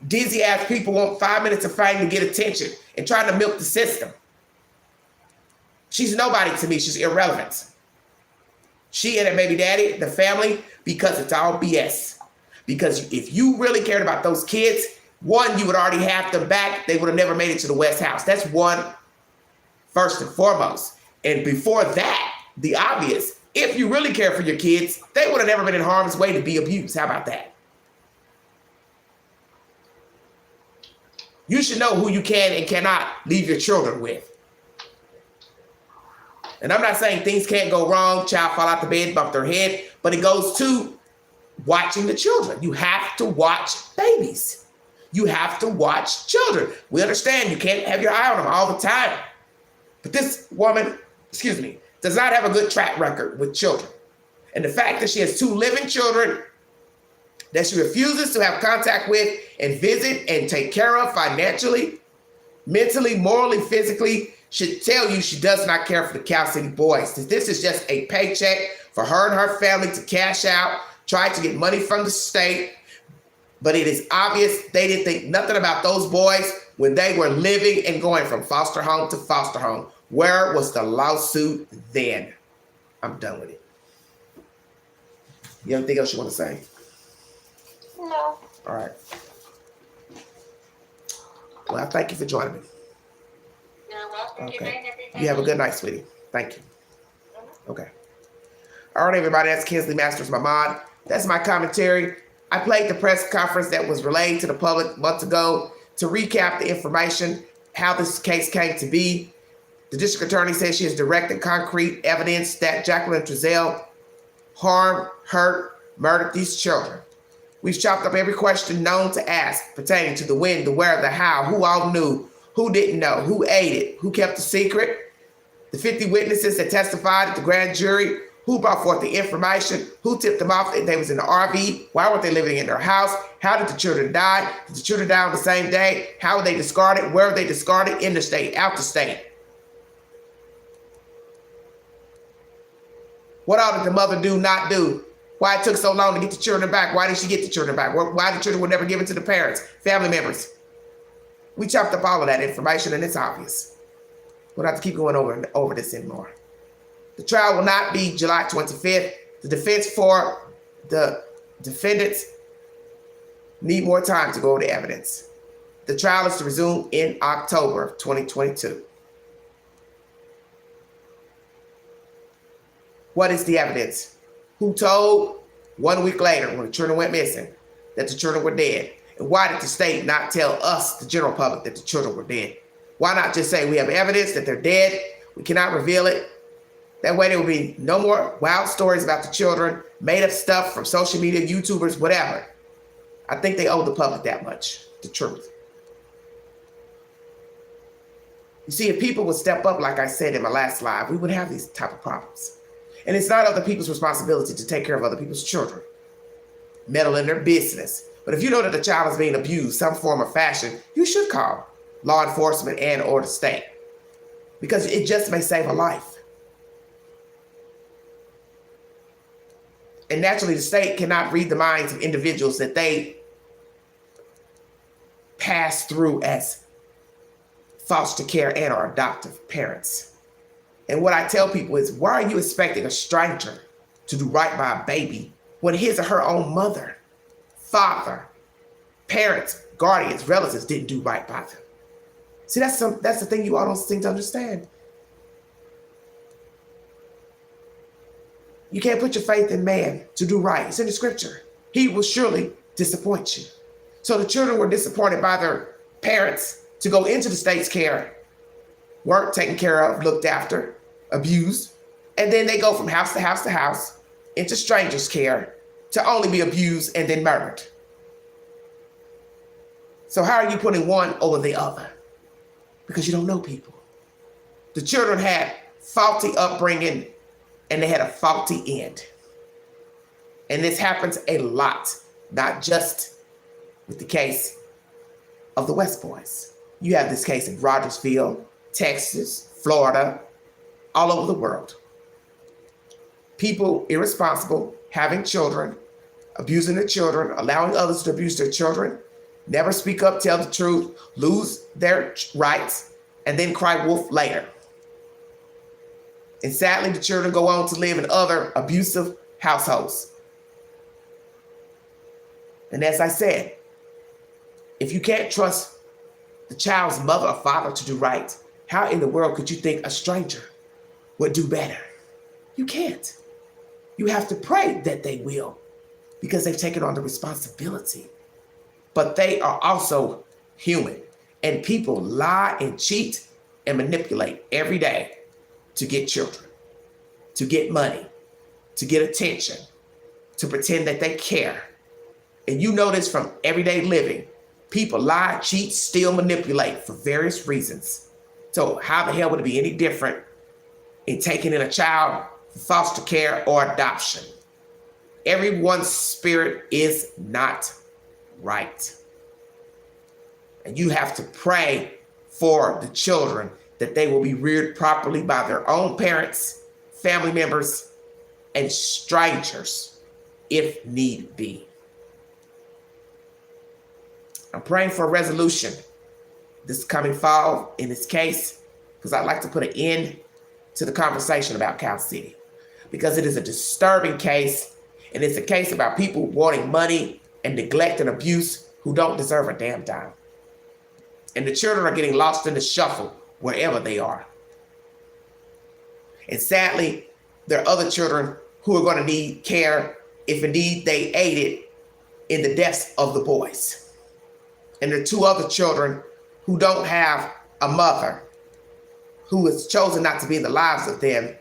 dizzy ass people want 5 minutes of fame to get attention and trying to milk the system. She's nobody to me. She's irrelevant. She and her baby daddy, the family, because it's all BS. Because if you really cared about those kids, 1, you would already have them back. They would have never made it to the West House. That's 1, first and foremost. And before that, the obvious, if you really care for your kids, they would have never been in harm's way to be abused. How about that? You should know who you can and cannot leave your children with. And I'm not saying things can't go wrong, child fall out the bed, bump their head, but it goes to watching the children. You have to watch babies. You have to watch children. We understand you can't have your eye on them all the time. But this woman, does not have a good track record with children. And the fact that she has 2 living children that she refuses to have contact with and visit and take care of financially, mentally, morally, physically, should tell you she does not care for the Cal City boys. This is just a paycheck for her and her family to cash out, try to get money from the state. But it is obvious they didn't think nothing about those boys when they were living and going from foster home to foster home. Where was the lawsuit then? I'm done with it. You have anything else you want to say? No. All right. Well, thank you for joining me. You're welcome. Okay. You have a good night, sweetie. Thank you. Okay. All right, everybody. That's Kinsley Masters, my mod. That's my commentary. I played the press conference that was relayed to the public months ago to recap the information, how this case came to be. The district attorney says she has direct and concrete evidence that Jacqueline and Trezell harmed, hurt, murdered these children. We've chopped up every question known to ask pertaining to the when, the where, the how, who all knew, who didn't know, who aided, who kept the secret, the 50 witnesses that testified at the grand jury, who brought forth the information, who tipped them off that they was in the RV, why weren't they living in their house, how did the children die, did the children die on the same day, how were they discarded, where were they discarded, in the state, out the state. What all did the mother do, not do? Why it took so long to get the children back? Why did she get the children back? Why the children were never given to the parents, family members? We chopped up all of that information, and it's obvious. We'll have to keep going over this anymore. The trial will not be July 25th. The defense for the defendants need more time to go over the evidence. The trial is to resume in October of 2022. What is the evidence? Who told 1 week later when the children went missing that the children were dead? And why did the state not tell us, the general public, that the children were dead? Why not just say we have evidence that they're dead, we cannot reveal it? That way there will be no more wild stories about the children, made up stuff from social media, YouTubers, whatever. I think they owe the public that much, the truth. You see, if people would step up, like I said in my last live, we would have these type of problems. And it's not other people's responsibility to take care of other people's children, meddle in their business. But if you know that a child is being abused, some form or fashion, you should call law enforcement and or the state, because it just may save a life. And naturally, the state cannot read the minds of individuals that they pass through as foster care and or adoptive parents. And what I tell people is, why are you expecting a stranger to do right by a baby when his or her own mother, father, parents, guardians, relatives didn't do right by them? See, that's the thing you all don't seem to understand. You can't put your faith in man to do right. It's in the scripture. He will surely disappoint you. So the children were disappointed by their parents to go into the state's care, weren't taken care of, looked after, abused, and then they go from house to house to house into strangers' care to only be abused and then murdered. So how are you putting one over the other? Because you don't know people. The children had faulty upbringing and they had a faulty end. And this happens a lot, not just with the case of the West Boys. You have this case in Rogersville, Texas, Florida, all over the world. People irresponsible, having children, abusing their children, allowing others to abuse their children, never speak up, tell the truth, lose their rights, and then cry wolf later. And sadly, the children go on to live in other abusive households. And as I said, if you can't trust the child's mother or father to do right, how in the world could you think a stranger would do better? You can't. You have to pray that they will, because they've taken on the responsibility. But they are also human, and people lie and cheat and manipulate every day to get children, to get money, to get attention, to pretend that they care. And you know this from everyday living. People lie, cheat, steal, manipulate for various reasons. So how the hell would it be any different in taking in a child for foster care or adoption? Everyone's spirit is not right. And you have to pray for the children that they will be reared properly by their own parents, family members, and strangers if need be. I'm praying for a resolution this coming fall in this case, because I'd like to put an end to the conversation about Cal City, because it is a disturbing case, and it's a case about people wanting money and neglect and abuse who don't deserve a damn dime. And the children are getting lost in the shuffle wherever they are. And sadly, there are other children who are going to need care if indeed they aided in the deaths of the boys. And there are two other children who don't have a mother who has chosen not to be in the lives of them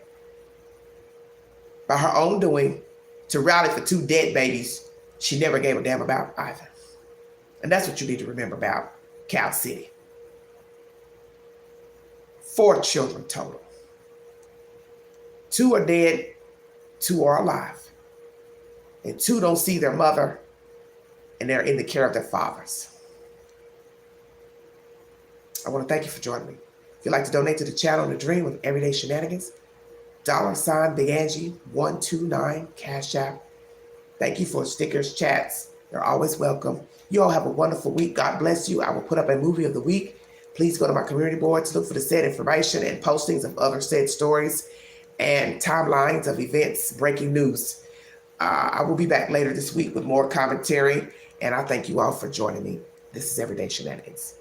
by her own doing to rally for two dead babies she never gave a damn about either. And that's what you need to remember about Cal City. 4 children total. 2 are dead, 2 are alive. And 2 don't see their mother, and they're in the care of their fathers. I want to thank you for joining me. If you'd like to donate to the channel and the dream of everyday shenanigans, $Big Angie 129 Cash App Thank you for stickers, chats. They're always welcome. You all have a wonderful week. God bless you. I will put up a movie of the week. Please go to my community boards, look for the said information and postings of other said stories and timelines of events, breaking news. I will be back later this week with more commentary, and I thank you all for joining me. This is Everyday Shenanigans.